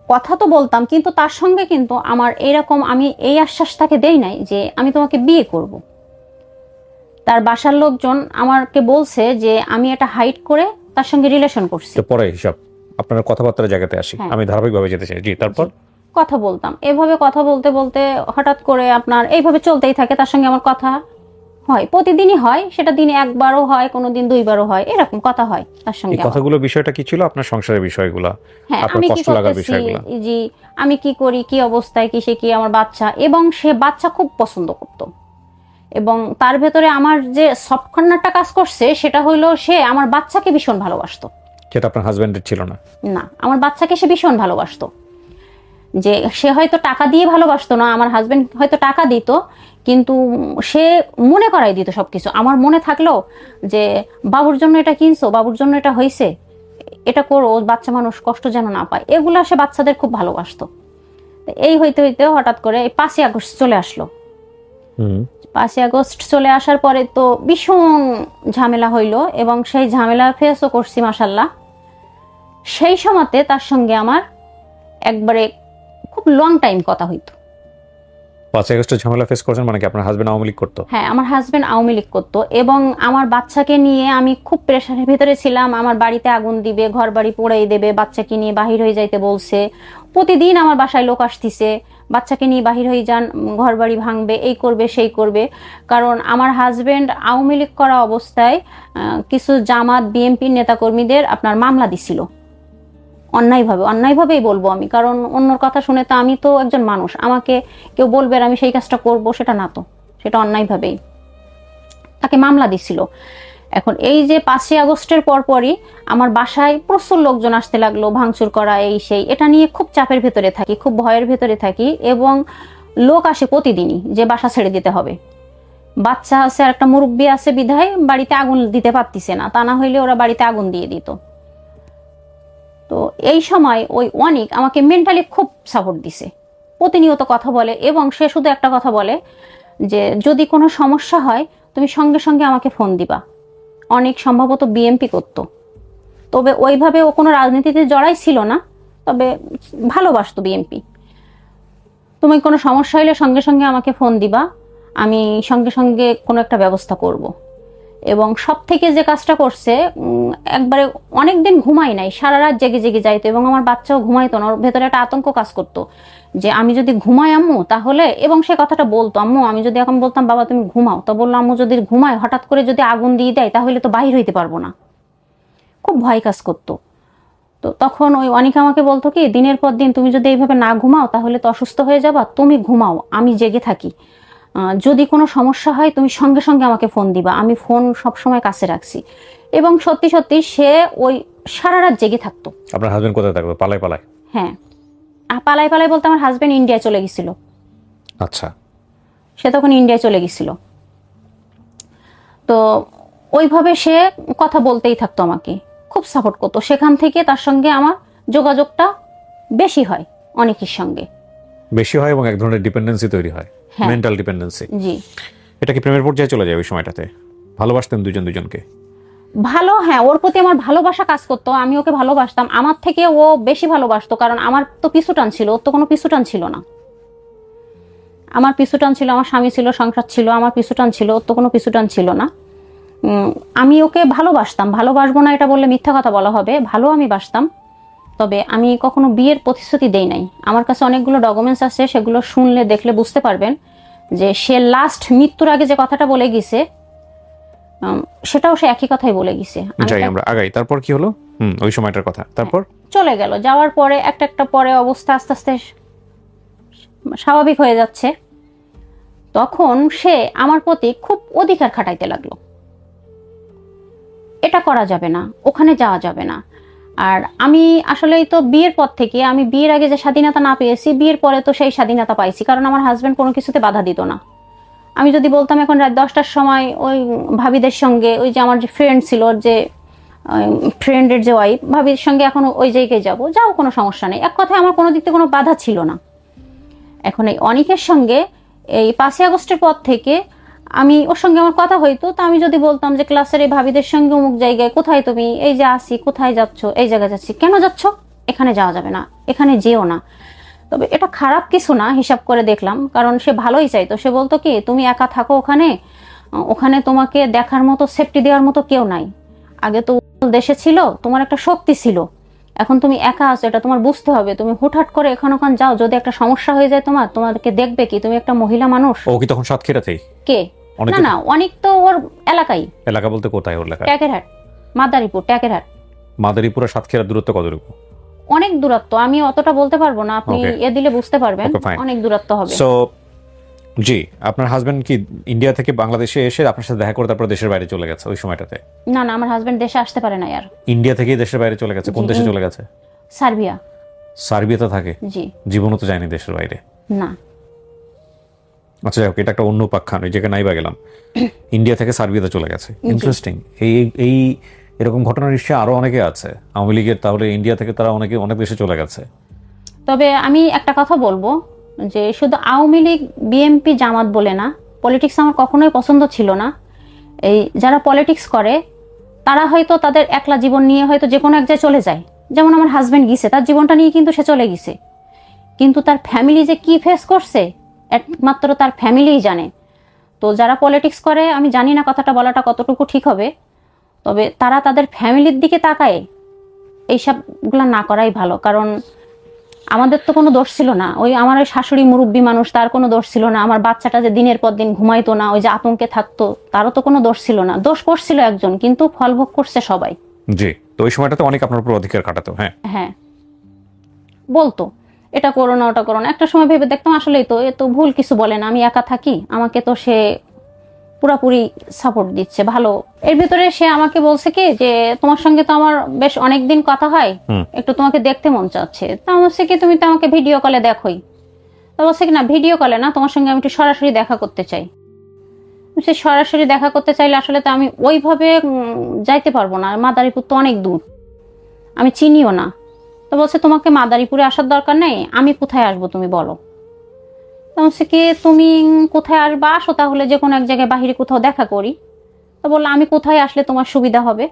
Speaker 2: কথা তো বলতাম, কিন্তু তার সঙ্গে কিন্তু আমার এইরকম, আমি এই আশ্বাস তাকে দেই নাই যে আমি তোমাকে বিয়ে করব। তার বাসার লোকজন আমাকে বলছে যে আমি এটা হাইড করে তার সঙ্গে রিলেশন করছি।
Speaker 1: তো পরে হিসাব, আপনার কথাবার্তার জায়গাতে আসি, আমি ধারাবাহিকভাবে যেতে চাই। জি, তারপর?
Speaker 2: কথা বলতাম, এভাবে কথা বলতে বলতে হঠাৎ করে আপনার এইভাবে চলতেই থাকে। তার সঙ্গে আমার কথা হয়, প্রতিদিনই হয়, সেটা দিনে একবারও হয়, কোনোদিন 2বারও হয়, এরকম কথা হয় তার সঙ্গে।
Speaker 1: এই কথাগুলো বিষয়টা কি ছিল? আপনার সংসারের বিষয়গুলো,
Speaker 2: হ্যাঁ,
Speaker 1: আপনার
Speaker 2: আমি কি
Speaker 1: কষ্ট লাগার বিষয়গুলো?
Speaker 2: জি, আমি কি করি, কি অবস্থায়, কিসে কি, আমার বাচ্চা, এবং সে বাচ্চা খুব পছন্দ করতো। এবং তার ভেতরে আমার যে সফট কর্নারটা কাজ করছে সেটা হইলো সে আমার বাচ্চাকে ভীষণ ভালোবাসতো।
Speaker 1: যেটা আপনার হাজবেন্ডের ছিল না?
Speaker 2: না, আমার বাচ্চাকে সে ভীষণ ভালোবাসতো। যে সে হয়তো টাকা দিয়ে ভালোবাসতো না, আমার হাজবেন্ড হয়তো টাকা দিত, কিন্তু সে মনে করাই দিত সবকিছু। আমার মনে থাকলো যে বাবুর জন্য এটা কিনছো, বাবুর জন্য এটা হয়েছে, এটা করো, বাচ্চা মানুষ কষ্ট যেন না পায়, এগুলা সে বাচ্চাদের খুব ভালোবাসতো। এই হইতে হইতে হঠাৎ করে 5ই আগস্ট চলে আসলো। 5ই আগস্ট চলে আসার পরে তো ভীষণ ঝামেলা হইলো, এবং সেই ঝামেলা ফেসও করছি মাশাল্লাহ। সেই সময়তে তার সঙ্গে আমার একবারে খুব লং টাইম কথা হইতো।
Speaker 1: 5ই আগস্টে ঝামেলা ফেস করছেন মানে কি আপনার হাজবেন্ড আওয়ামী লীগ করতো?
Speaker 2: হ্যাঁ, আমার হাজবেন্ড আওয়ামী লীগ করতো, এবং আমার বাচ্চাকে নিয়ে আমি খুব প্রেশারের ভেতরে ছিলাম। আমার বাড়িতে আগুন দিবে, ঘর বাড়ি পোড়াই দেবে, বাচ্চাকে নিয়ে বাহির হয়ে যাইতে বলছে। প্রতিদিন আমার বাসায় লোক আসতিছে, বাচ্চাকে নিয়ে বাহির হয়ে যান, ঘর বাড়ি ভাঙবে, এই করবে সেই করবে। কারণ আমার হাজবেন্ড আওয়ামী লীগ করা অবস্থায় কিছু জামাত বিএনপি নেতাকর্মীদের আপনার মামলা দিছিল অন্যায়ভাবেই বলবো আমি, কারণ অন্যর কথা শুনে তো, আমি তো একজন মানুষ, আমাকে কেউ বলবে আর আমি সেই কাজটা করব, সেটা না, তো সেটা অন্যায়ভাবেই তাকে মামলা দিছিল। এখন এই যে 5ই আগস্টের পরপরই আমার বাসায় প্রচুর লোকজন আসতে লাগলো, ভাঙচুর করা, এই সেই, এটা নিয়ে খুব চাপের ভেতরে থাকি, খুব ভয়ের ভেতরে থাকি, এবং লোক আসে প্রতিদিনই যে বাসা ছেড়ে দিতে হবে। বাচ্চা আছে আর একটা মুরব্বী আছে বিধায় বাড়িতে আগুন দিতে পারতিছে না, তা না হইলে ওরা বাড়িতে আগুন দিয়ে দিত। তো এই সময় ওই অনিক আমাকে মেন্টালি খুব সাপোর্ট দিছে, প্রতিনিয়ত কথা বলে, এবং সে শুধু একটা কথা বলে যে যদি কোনো সমস্যা হয় তুমি সঙ্গে সঙ্গে আমাকে ফোন দিবা। অনেক সম্ভবত বিএমপি করতো, তবে ওইভাবে ও কোনো রাজনীতিতে জড়াই ছিল না, তবে ভালোবাসতো বিএমপি। তুমি কোনো সমস্যা হলে সঙ্গে সঙ্গে আমাকে ফোন দিবা, আমি সঙ্গে সঙ্গে কোনো একটা ব্যবস্থা করব। এবং সব থেকে যে কাজটা করছে, একবারে অনেকদিন ঘুমাই নাই, সারা রাত জেগে জেগে যাইতো এবং আমার বাচ্চাও ঘুমাইতো না। ওর ভেতরে একটা আতঙ্ক কাজ করতো যে আমি যদি ঘুমাই আম্মু তাহলে, এবং সে কথাটা বলতো, আম্মু আমি যদি এখন বলতাম বাবা তুমি ঘুমাও, তো বললো আম্মু যদি ঘুমায় হঠাৎ করে যদি আগুন দিয়ে দেয় তাহলে তো বাহির হইতে পারবো না। খুব ভয় কাজ করতো। তো তখন ওই অনিকা আমাকে বলতো কি, দিনের পর দিন তুমি যদি এইভাবে না ঘুমাও তাহলে তো অসুস্থ হয়ে যাবা, তুমি ঘুমাও, আমি জেগে থাকি, যদি কোনো সমস্যা হয় তুমি সঙ্গে সঙ্গে আমাকে ফোন দিবা, আমি ফোন সবসময় কাছে রাখছি। এবং সত্যি সত্যি সে ওই সারা রাত জেগে থাকতো।
Speaker 1: আপনার হাজবেন্ড কোথায় থাকবে? পালায় পালায়?
Speaker 2: হ্যাঁ, পালায় পালায় বলতে আমার হাজবেন্ড ইন্ডিয়া চলে গেছিল।
Speaker 1: আচ্ছা।
Speaker 2: সে তখন ইন্ডিয়া চলে গেছিল। তো ওইভাবে সে কথা বলতেই থাকতো, আমাকে খুব সাপোর্ট করতো। সেখান থেকে তার সঙ্গে আমার যোগাযোগটা বেশি হয়, অনেকের সঙ্গে
Speaker 1: বেশি হয় এবং এক ধরনের ডিপেন্ডেন্সি তৈরি হয়,
Speaker 2: হ্যাঁ।
Speaker 1: Mental dependency.
Speaker 2: জি।
Speaker 1: এটা কি প্রেমের পর্যায়ে চলে যায় ওই সময়টাতে? ভালোবাসতেন দুজন দুজনকে?
Speaker 2: ভালো, হ্যাঁ, ওর প্রতি আমার ভালোবাসা কাজ করতো, আমি ওকে ভালোবাসতাম, আমার থেকে ও বেশি ভালোবাসতো, কারণ আমার তো পিছুটান ছিল, ওর তো কোনো পিছুটান ছিল না। আমার পিছুটান ছিল, আমার স্বামী ছিল, সংসার ছিল, আমার পিছুটান ছিল, ওর তো কোনো পিছুটান ছিল না। আমি ওকে ভালোবাসতাম, ভালোবাসবো না এটা বললে মিথ্যা কথা বলা হবে, ভালো আমি বাসতাম। তবে আমি কখনো বিয়ের প্রতিশ্রুতি দেই নাই। আমার কাছে অনেকগুলো ডকুমেন্টস আছে, সেগুলো শুনলে দেখলে বুঝতে পারবেন যে সে লাস্ট মৃত্যুর আগে যে কথাটা বলে গেছে, সেটাও সে একই কথাই বলে গেছে।
Speaker 1: যাই আমরা আগাই, তারপর কি হলো? ওই সময়টার কথা, তারপর
Speaker 2: চলে গেল। যাওয়ার পরে একটা একটা পরে অবস্থা আস্তে আস্তে স্বাভাবিক হয়ে যাচ্ছে। তখন সে আমার প্রতি খুব অধিকার খাটাইতে লাগলো, এটা করা যাবে না, ওখানে যাওয়া যাবে না। আর আমি আসলেই তো বিয়ের পর থেকে, আমি বিয়ের আগে যে স্বাধীনতা না পেয়েছি, বিয়ের পরে তো সেই স্বাধীনতা পাইছি, কারণ আমার হাজবেন্ড কোনো কিছুতে বাধা দিত না। আমি যদি বলতাম এখন রাত 10টার সময় ওই ভাবিদের সঙ্গে, ওই যে আমার যে ফ্রেন্ড ছিল, যে ফ্রেন্ডের যে ওয়াইফ, ভাবির সঙ্গে এখন ওই জায়গায় যাবো, যাও, কোনো সমস্যা নেই। এক কথায় আমার কোনো দিক থেকে কোনো বাধা ছিল না। এখন এই অনিকের সঙ্গে এই 5ই আগস্টের পর থেকে আমি ওর সঙ্গে আমার কথা হইতো, তো আমি যদি বলতাম যে ক্লাসের এই ভাবিদের সঙ্গে অমুক জায়গায়, কোথায় তুমি, এই যে আসি, কোথায় যাচ্ছ, এই জায়গায় যাচ্ছি, কেন যাচ্ছ, এখানে যাওয়া যাবে না, এখানে যেও না। তবে এটা খারাপ কিছু না হিসাব করে দেখলাম, কারণ সে ভালোই চাইতো। সে বলতো কি, তুমি একা থাকো ওখানে, ওখানে তোমাকে দেখার মতো, সেফটি দেওয়ার মতো কেউ নাই। আগে তো দেশে ছিল, তোমার একটা শক্তি ছিল, এখন তুমি একা আছো, এটা তোমার বুঝতে হবে। তুমি হুটহাট করে এখান ওখান যাও, যদি একটা সমস্যা হয়ে যায় তোমাকে দেখবে কি, তুমি একটা মহিলা মানুষ।
Speaker 1: ও কি তখন সাতক্ষীরাতেই?
Speaker 2: কে? না না, অনেক তো ওর এলাকায়।
Speaker 1: এলাকা বলতে কোথায় ওর এলাকা?
Speaker 2: ট্যাকেরহাট, মাদারীপুর, ট্যাকেরহাট।
Speaker 1: মাদারীপুর আর সাতক্ষীরার দূরত্ব কতটুকু?
Speaker 2: অনেক দূরত্ব, আমি অতটা বলতে পারবো না, আপনি এ দিলে বুঝতে পারবেন, অনেক দূরত্ব হবে।
Speaker 1: সো জি, আপনার হাজবেন্ড কি ইন্ডিয়া থেকে বাংলাদেশে এসে আপনার সাথে দেখা করে তারপর দেশের বাইরে চলে গেছে ওই সময়টাতে?
Speaker 2: না না, আমার হাজবেন্ড দেশে আসতে পারে না আর।
Speaker 1: ইন্ডিয়া থেকেই দেশের বাইরে চলে গেছে? কোন দেশে চলে গেছে?
Speaker 2: সার্বিয়া।
Speaker 1: সার্বিয়াতে থাকে?
Speaker 2: জি।
Speaker 1: জীবনও তো যায়নি দেশের বাইরে?
Speaker 2: না।
Speaker 1: আচ্ছা, যাই হোক, এটা একটা অন্য উপাখ্যান, ওই জায়গায় নাইবা গেলাম। ইন্ডিয়া থেকে সার্বিয়াতে চলে গেছে, ইন্টারেস্টিং। এই এই এরকম ঘটনা নিশ্চয়ই আরো অনেকে আছে আওয়ামী লীগের, তাহলে ইন্ডিয়া থেকে তারা অনেক দেশে চলে গেছে।
Speaker 2: তবে আমি একটা কথা বলবো, যে শুধু আওয়ামী লীগ, বিএনপি, জামাত বলে না, পলিটিক্স আমার কখনোই পছন্দ ছিল না। এই যারা পলিটিক্স করে তারা হয়তো তাদের একলা জীবন নিয়ে হয়তো যে কোনো এক জায়গায় চলে যায়। যেমন আমার হাজবেন্ড গিয়েছে, তার জীবনটা নিয়ে কিন্তু সে চলে গেছে, কিন্তু তার ফ্যামিলি যে কি ফেস করছে একমাত্র তার ফ্যামিলিই জানে। তো যারা পলিটিক্স করে, আমি জানি না কথাটা বলাটা কতটুকু ঠিক হবে, তবে তারা তাদের ফ্যামিলির দিকে তাকায় এইসবগুলো না করাই ভালো। কারণ আমাদের তো কোনো দোষ ছিল না, ওই আমার ওই শাশুড়ি মুরব্বী মানুষ, তার কোনো দোষ ছিল না। আমার বাচ্চাটা যে দিনের পর দিন ঘুমাইতো না, ওই যে আতঙ্কে থাকতো, তারও তো কোনো দোষ ছিল না। দোষ করছিল একজন, কিন্তু ফল ভোগ করছে সবাই।
Speaker 1: জি। তো ওই সময়টাতে অনেক আপনার উপর অধিকার খাটাতো। হ্যাঁ
Speaker 2: হ্যাঁ, বলতো এটা করো না, ওটা করো না। একটা সময় ভেবে দেখতাম আসলেই তো এ তো ভুল কিছু বলে না, আমি একা থাকি, আমাকে তো সে পুরাপুরি সাপোর্ট দিচ্ছে, ভালো। এর ভিতরে সে আমাকে বলছে কি, যে তোমার সঙ্গে তো আমার বেশ অনেকদিন কথা হয়, একটু তোমাকে দেখতে মন চাচ্ছে। তা বলছে কি, তুমি তো আমাকে ভিডিও কলে দেখোই। তো বলছে কি, না ভিডিও কলে না, তোমার সঙ্গে আমি একটু সরাসরি দেখা করতে চাই। সে সরাসরি দেখা করতে চাইলে আসলে তো আমি ওইভাবে যাইতে পারবো না, মাদারীপুর তো অনেক দূর, আমি চিনিও না। তো বলছে তোমাকে মাদারীপুরে আসার দরকার নেই, আমি কোথায় আসবো তুমি বলো। তো বলছে কি, তুমি কোথায় আসবা, আসো তাহলে যে কোনো এক জায়গায় বাহিরে কোথাও দেখা করি। তো বললো, আমি কোথায় আসলে তোমার সুবিধা হবে?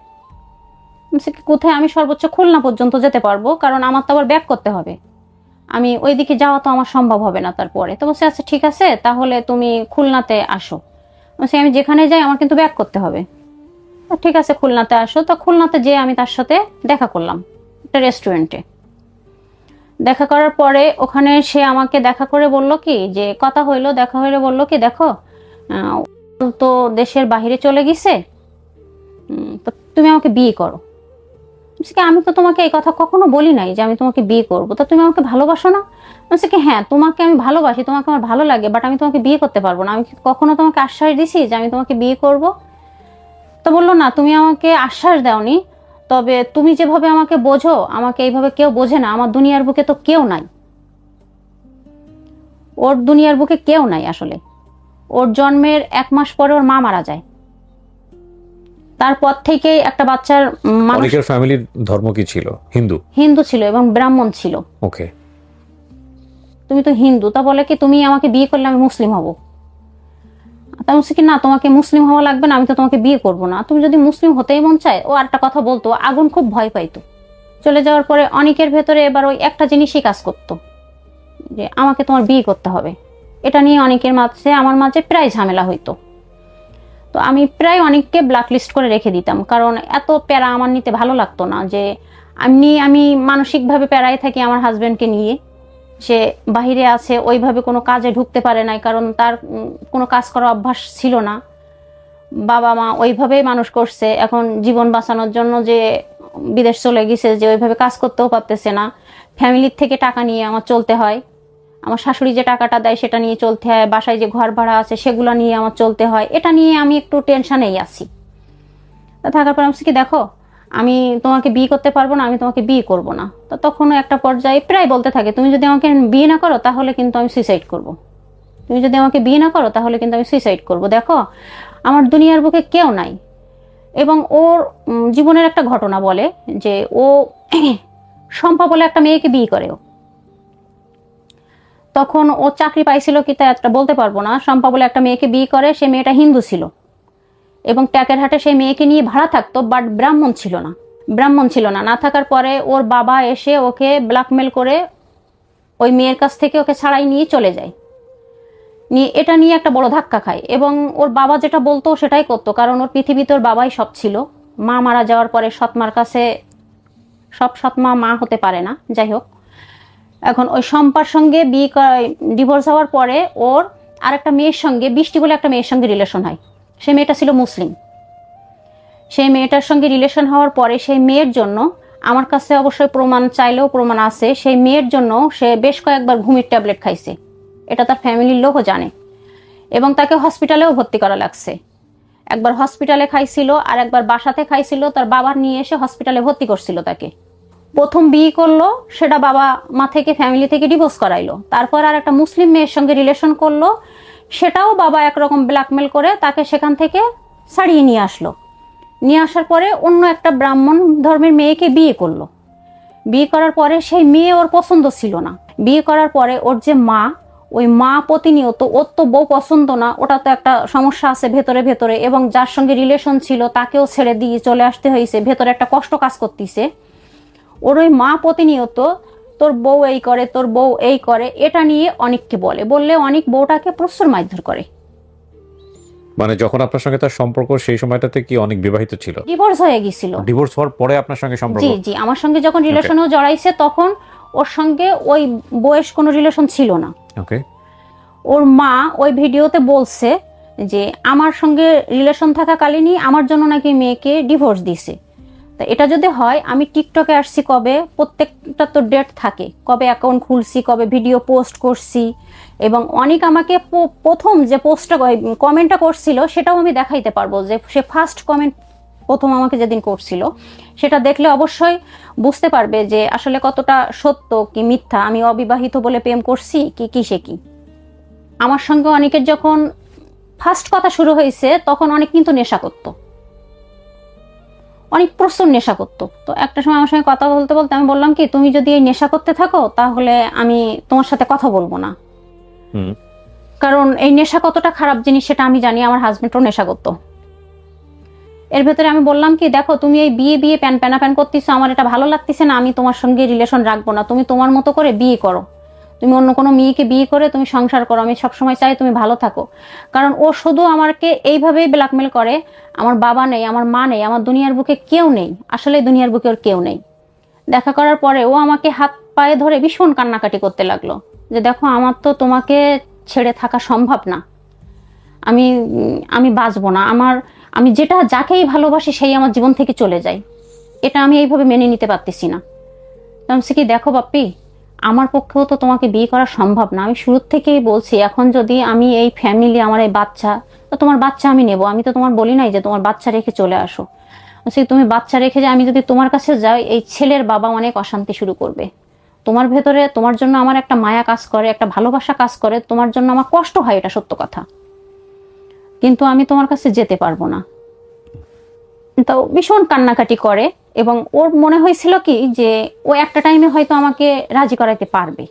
Speaker 2: বলছে কি, কোথায়, আমি সর্বোচ্চ খুলনা পর্যন্ত যেতে পারবো, কারণ আমার তো আবার ব্যাক করতে হবে, আমি ওইদিকে যাওয়া তো আমার সম্ভব হবে না তারপরে। তো বলছে আচ্ছা ঠিক আছে, তাহলে তুমি খুলনাতে আসো। বলছে আমি যেখানে যাই আমার কিন্তু ব্যাক করতে হবে। তো ঠিক আছে খুলনাতে আসো। তো খুলনাতে যেয়ে আমি তার সাথে দেখা করলাম একটা রেস্টুরেন্টে। দেখা করার পরে ওখানে সে আমাকে দেখা করে বলল কি যে কথা হইলো, দেখা হইলে বলল কি দেখো তো দেশের বাইরে চলে গেছে, তো তুমি আমাকে বিয়ে করো। বলছি কি আমি তো তোমাকে এই কথা কখনো বলি নাই যে আমি তোমাকে বিয়ে করবো, তো তুমি আমাকে ভালোবাসো না? বলছি কি হ্যাঁ তোমাকে আমি ভালোবাসি, তোমাকে আমার ভালো লাগে, বাট আমি তোমাকে বিয়ে করতে পারবো না। আমি কি কখনো তোমাকে আশ্বাস দিছি যে আমি তোমাকে বিয়ে করব? তো বললো না তুমি আমাকে আশ্বাস দাওনি, তবে তুমি যেভাবে আমাকে বোঝো আমাকে এইভাবে কেউ বোঝে না, আমার দুনিয়ার বুকে তো কেউ নাই, ওর দুনিয়ার বুকে কেউ নাই আসলে। ওর জন্মের 1 মাস পরে ওর মা মারা যায়, তারপর থেকেই একটা বাচ্চার
Speaker 1: অনেকের ফ্যামিলির ধর্ম কি ছিল? হিন্দু?
Speaker 2: হিন্দু ছিল এবং ব্রাহ্মণ ছিল।
Speaker 1: ওকে।
Speaker 2: তুমি তো হিন্দু, তা বলে কি তুমি আমাকে বিয়ে করলে আমি মুসলিম হব? তা বলছে কি না তোমাকে মুসলিম হওয়া লাগবে না, আমি তো তোমাকে বিয়ে করব না, তুমি যদি মুসলিম হতেই মন চায়। ও একটা কথা বলতো, আগুন খুব ভয় পাইতো। চলে যাওয়ার পরে অনেকের ভেতরে এবার ওই একটা জিনিসই কাজ করতো যে আমাকে তোমার বিয়ে করতে হবে। এটা নিয়ে অনেকের মাঝে আমার মাঝে প্রায় ঝামেলা হইতো। তো আমি প্রায় অনেককে ব্ল্যাকলিস্ট করে রেখে দিতাম, কারণ এত প্যারা আমার নিতে ভালো লাগতো না। যে আমি মানসিকভাবে প্যারায় থাকি আমার হাজবেন্ডকে নিয়ে, সে বাহিরে আছে, ওইভাবে কোনো কাজে ঢুকতে পারে নাই, কারণ তার কোনো কাজ করার অভ্যাস ছিল না। বাবা মা ওইভাবেই মানুষ করছে, এখন জীবন বাঁচানোর জন্য যে বিদেশ চলে গেছে, যে ওইভাবে কাজ করতেও পারতেছে না। ফ্যামিলির থেকে টাকা নিয়ে আমার চলতে হয়, আমার শাশুড়ি যে টাকাটা দেয় সেটা নিয়ে চলতে হয়, বাসায় যে ঘর ভাড়া আছে সেগুলো নিয়ে আমার চলতে হয়। এটা নিয়ে আমি একটু টেনশনেই আছি। থাকার পর আমি কি দেখো আমি তোমাকে বিয়ে করতে পারবো না, আমি তোমাকে বিয়ে করব না। তো তখনও একটা পর্যায়ে প্রায় বলতে থাকে তুমি যদি আমাকে বিয়ে না করো তাহলে কিন্তু আমি সুইসাইড করব, তুমি যদি আমাকে বিয়ে না করো তাহলে কিন্তু আমি সুইসাইড করব। দেখো আমার দুনিয়ার বুকে কেউ নাই। এবং ওর জীবনের একটা ঘটনা বলে যে ও শম্পা বলে একটা মেয়েকে বিয়ে করে। তখন ও চাকরি পাইছিল কি তা একটা বলতে পারবো না। শম্পা বলে একটা মেয়েকে বিয়ে করে, সে মেয়েটা হিন্দু ছিল এবং ট্যাকেরহাটে সেই মেয়েকে নিয়ে ভাড়া থাকতো, বাট ব্রাহ্মণ ছিল না। না থাকার পরে ওর বাবা এসে ওকে ব্ল্যাকমেল করে ওই মেয়ের কাছ থেকে ওকে ছাড়াই নিয়ে চলে যায়। এটা নিয়ে একটা বড় ধাক্কা খায় এবং ওর বাবা যেটা বলতো সেটাই করতো, কারণ ওর পৃথিবীতে ওর বাবাই সব ছিল। মা মারা যাওয়ার পরে সৎমার কাছে সব সৎমা মা হতে পারে না, যাই হোক। এখন ওই শম্পার সঙ্গে ডিভোর্স হওয়ার পরে ওর আর একটা মেয়ের সঙ্গে, বৃষ্টি বলে একটা মেয়ের সঙ্গে রিলেশন হয়। সেই মেয়েটা ছিল মুসলিম। সেই মেয়েটার সঙ্গে রিলেশন হওয়ার পরে সেই মেয়ের জন্য, আমার কাছে অবশ্যই প্রমাণ চাইলেও প্রমাণ আছে, সেই মেয়ের জন্য সে বেশ কয়েকবার ঘুমের ট্যাবলেট খাইছে। এটা তার ফ্যামিলির লোকও জানে এবং তাকে হসপিটালেও ভর্তি করা লাগছে। একবার হসপিটালে খাইছিল আর একবার বাসাতে খাইছিল, তার বাবা নিয়ে এসে হসপিটালে ভর্তি করছিল তাকে। প্রথম বিয়ে করলো, সেটা বাবা মা থেকে ফ্যামিলি থেকে ডিভোর্স করাইলো। তারপর আর একটা মুসলিম মেয়ের সঙ্গে রিলেশন করলো, সেটাও বাবা একরকম ব্ল্যাকমেল করে তাকে সেখান থেকে ছাড়িয়ে নিয়ে আসলো। নিয়ে আসার পরে অন্য একটা ব্রাহ্মণ ধর্মের মেয়েকে বিয়ে করলো। বিয়ে করার পরে সেই মেয়ে ওর পছন্দ ছিল না। বিয়ে করার পরে ওর যে মা, ওই মা প্রতিনিয়ত, ওর তো বউ পছন্দ না, ওটা তো একটা সমস্যা আছে ভেতরে ভেতরে, এবং যার সঙ্গে রিলেশন ছিল তাকেও ছেড়ে দিয়ে চলে আসতে হয়েছে, ভেতরে একটা কষ্ট কাজ করতেছে। ওর ওই মা প্রতিনিয়ত তোর বউ এই করে, তোর বউ এই করে, এটা নিয়ে অনেককে বললে অনেক বউটাকে প্রচুর মারধর করে।
Speaker 1: মানে যখন আপনার সঙ্গে তার সম্পর্ক সেই সময়টাতে কি অনেক বিবাহিত ছিল?
Speaker 2: ডিভোর্স হয়ে গেছিল।
Speaker 1: ডিভোর্স হওয়ার পরে আপনার সঙ্গে সম্পর্ক?
Speaker 2: জি জি, আমার সঙ্গে যখন রিলেশনেও জড়াইছে তখন ওর সঙ্গে ওই বয়স কোনো রিলেশন ছিল না।
Speaker 1: ওকে।
Speaker 2: ওর মা ওই ভিডিওতে বলছে যে আমার সঙ্গে রিলেশন থাকাকালীনই আমার জন্য নাকি মেয়েকে ডিভোর্স দিছে। তা এটা যদি হয়, আমি টিকটকে আসছি কবে, প্রত্যেকটা তো ডেট থাকে, কবে অ্যাকাউন্ট খুলছি, কবে ভিডিও পোস্ট করছি, এবং অনেক আমাকে প্রথম যে পোস্টটা কমেন্টটা করছিল সেটাও আমি দেখাইতে পারবো, যে সে ফার্স্ট কমেন্ট প্রথম আমাকে যেদিন করছিল সেটা দেখলে অবশ্যই বুঝতে পারবে যে আসলে কতটা সত্য কি মিথ্যা, আমি অবিবাহিত বলে প্রেম করছি কি কিসে কি। আমার সঙ্গে অনেকের যখন ফার্স্ট কথা শুরু হয়েছে তখন অনেক কিন্তু নেশা করতো, অনেক প্রচুর নেশা করতো। তো একটা সময় আমার সঙ্গে কথা বলতে বলতে আমি বললাম কি তুমি যদি এই নেশা করতে থাকো তাহলে আমি তোমার সাথে কথা বলবো না, কারণ এই নেশা কতটা খারাপ জিনিস সেটা আমি জানি, আমার হাজবেন্ডও নেশা করতো। এর ভেতরে আমি বললাম কি দেখো তুমি এই বিয়ে প্যান করতেছো, আমার এটা ভালো লাগতেছে না, আমি তোমার সঙ্গে রিলেশন রাখবো না, তুমি তোমার মতো করে বিয়ে করো, তুমি অন্য কোনো মেয়েকে বিয়ে করে তুমি সংসার করো, আমি সবসময় চাই তুমি ভালো থাকো। কারণ ও শুধু আমাকে এইভাবেই ব্ল্যাকমেল করে। আমার বাবা নেই, আমার মা নেই, আমার দুনিয়ার বুকে কেউ নেই, আসলে দুনিয়ার বুকে ওর কেউ নেই। দেখা করার পরে ও আমাকে হাত পায়ে ধরে ভীষণ কান্নাকাটি করতে লাগলো যে দেখো আমার তো তোমাকে ছেড়ে থাকা সম্ভব না, আমি আমি বাঁচবো না, আমি যাকেই ভালোবাসি সেই আমার জীবন থেকে চলে যায়, এটা আমি এইভাবে মেনে নিতে পারতেছি না। তো আমি বলছি কি দেখো বাপ্পি, আমার পক্ষেও তো তোমাকে বিয়ে করা সম্ভব না, আমি শুরু থেকেই বলছি এখন যদি আমি এই ফ্যামিলি, আমার এই বাচ্চা, তো তোমার বাচ্চা আমি নেব, আমি তো তোমার বলি নাই যে তোমার বাচ্চা রেখে চলে আসো। বলছি তুমি বাচ্চা রেখে যে আমি যদি তোমার কাছে যাই, এই ছেলের বাবা অনেক অশান্তি শুরু করবে, তোমার ভেতরে তোমার জন্য আমার একটা মায়া কাজ করে, একটা ভালোবাসা কাজ করে, তোমার জন্য আমার কষ্ট হয়, এটা সত্য কথা, কিন্তু আমি তোমার কাছে যেতে পারবো না। তো ভীষণ কান্নাকাটি করে এবং ওর মনে হয়েছিল কি যে ও একটা টাইমে হয়তো আমাকে রাজি করাইতে পারবে,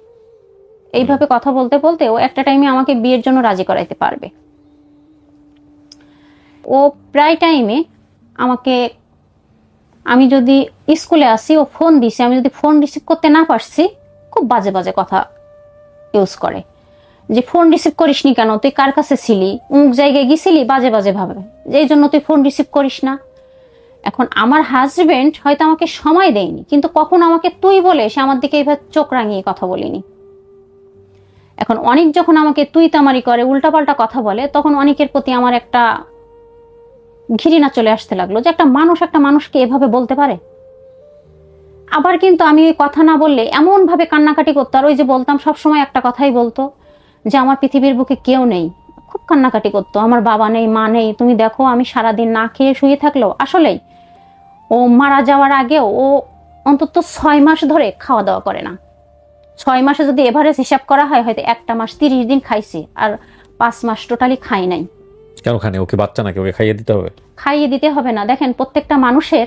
Speaker 2: এইভাবে কথা বলতে বলতে ও একটা টাইমে আমাকে বিয়ের জন্য রাজি করাইতে পারবে। ও প্রায় টাইমে আমাকে, আমি যদি স্কুলে আসি ও ফোন দিছে, আমি যদি ফোন রিসিভ করতে না পারছি, খুব বাজে বাজে কথা ইউজ করে যে ফোন রিসিভ করিসনি কেন, তুই কার কাছে ছিলি, অমুক জায়গায় গেছিলি, বাজে বাজে ভাবে যে এই জন্য তুই ফোন রিসিভ করিস না। এখন আমার হাজবেন্ড হয়তো আমাকে সময় দেয়নি, কিন্তু কখন আমাকে তুই বলে সে আমার দিকে এইভাবে চোখ রাঙিয়ে কথা বলিনি। এখন অনেক যখন আমাকে তুই তামারি করে, উল্টাপাল্টা কথা বলে, তখন অনেকের প্রতি আমার একটা ঘৃণা চলে আসতে লাগলো যে একটা মানুষকে এভাবে বলতে পারে। আবার কিন্তু আমি ওই কথা না বললে এমন ভাবে কান্নাকাটি করতো, আর ওই যে বলতাম সবসময় একটা কথাই বলতো যে আমার পৃথিবীর বুকে কেউ নেই, খুব কান্নাকাটি করতো, আমার বাবা নেই, মা নেই, তুমি দেখো আমি সারাদিন না খেয়ে শুয়ে থাকলেও, আসলেই ও মারা যাওয়ার আগেও ও অন্তত 6 মাস ধরে খাওয়া দাওয়া করে না। 6 মাসে যদি এভারেজ হিসাব করা হয়, হয়তো একটা মাস 30 দিন খাইছে, আর 5 মাস টোটালি খাই নাই।
Speaker 1: কেন খানে? ওকে বাচ্চা নাকি, ওকে খাইয়ে দিতে হবে?
Speaker 2: খাইয়ে দিতে হবে না, দেখেন প্রত্যেকটা মানুষের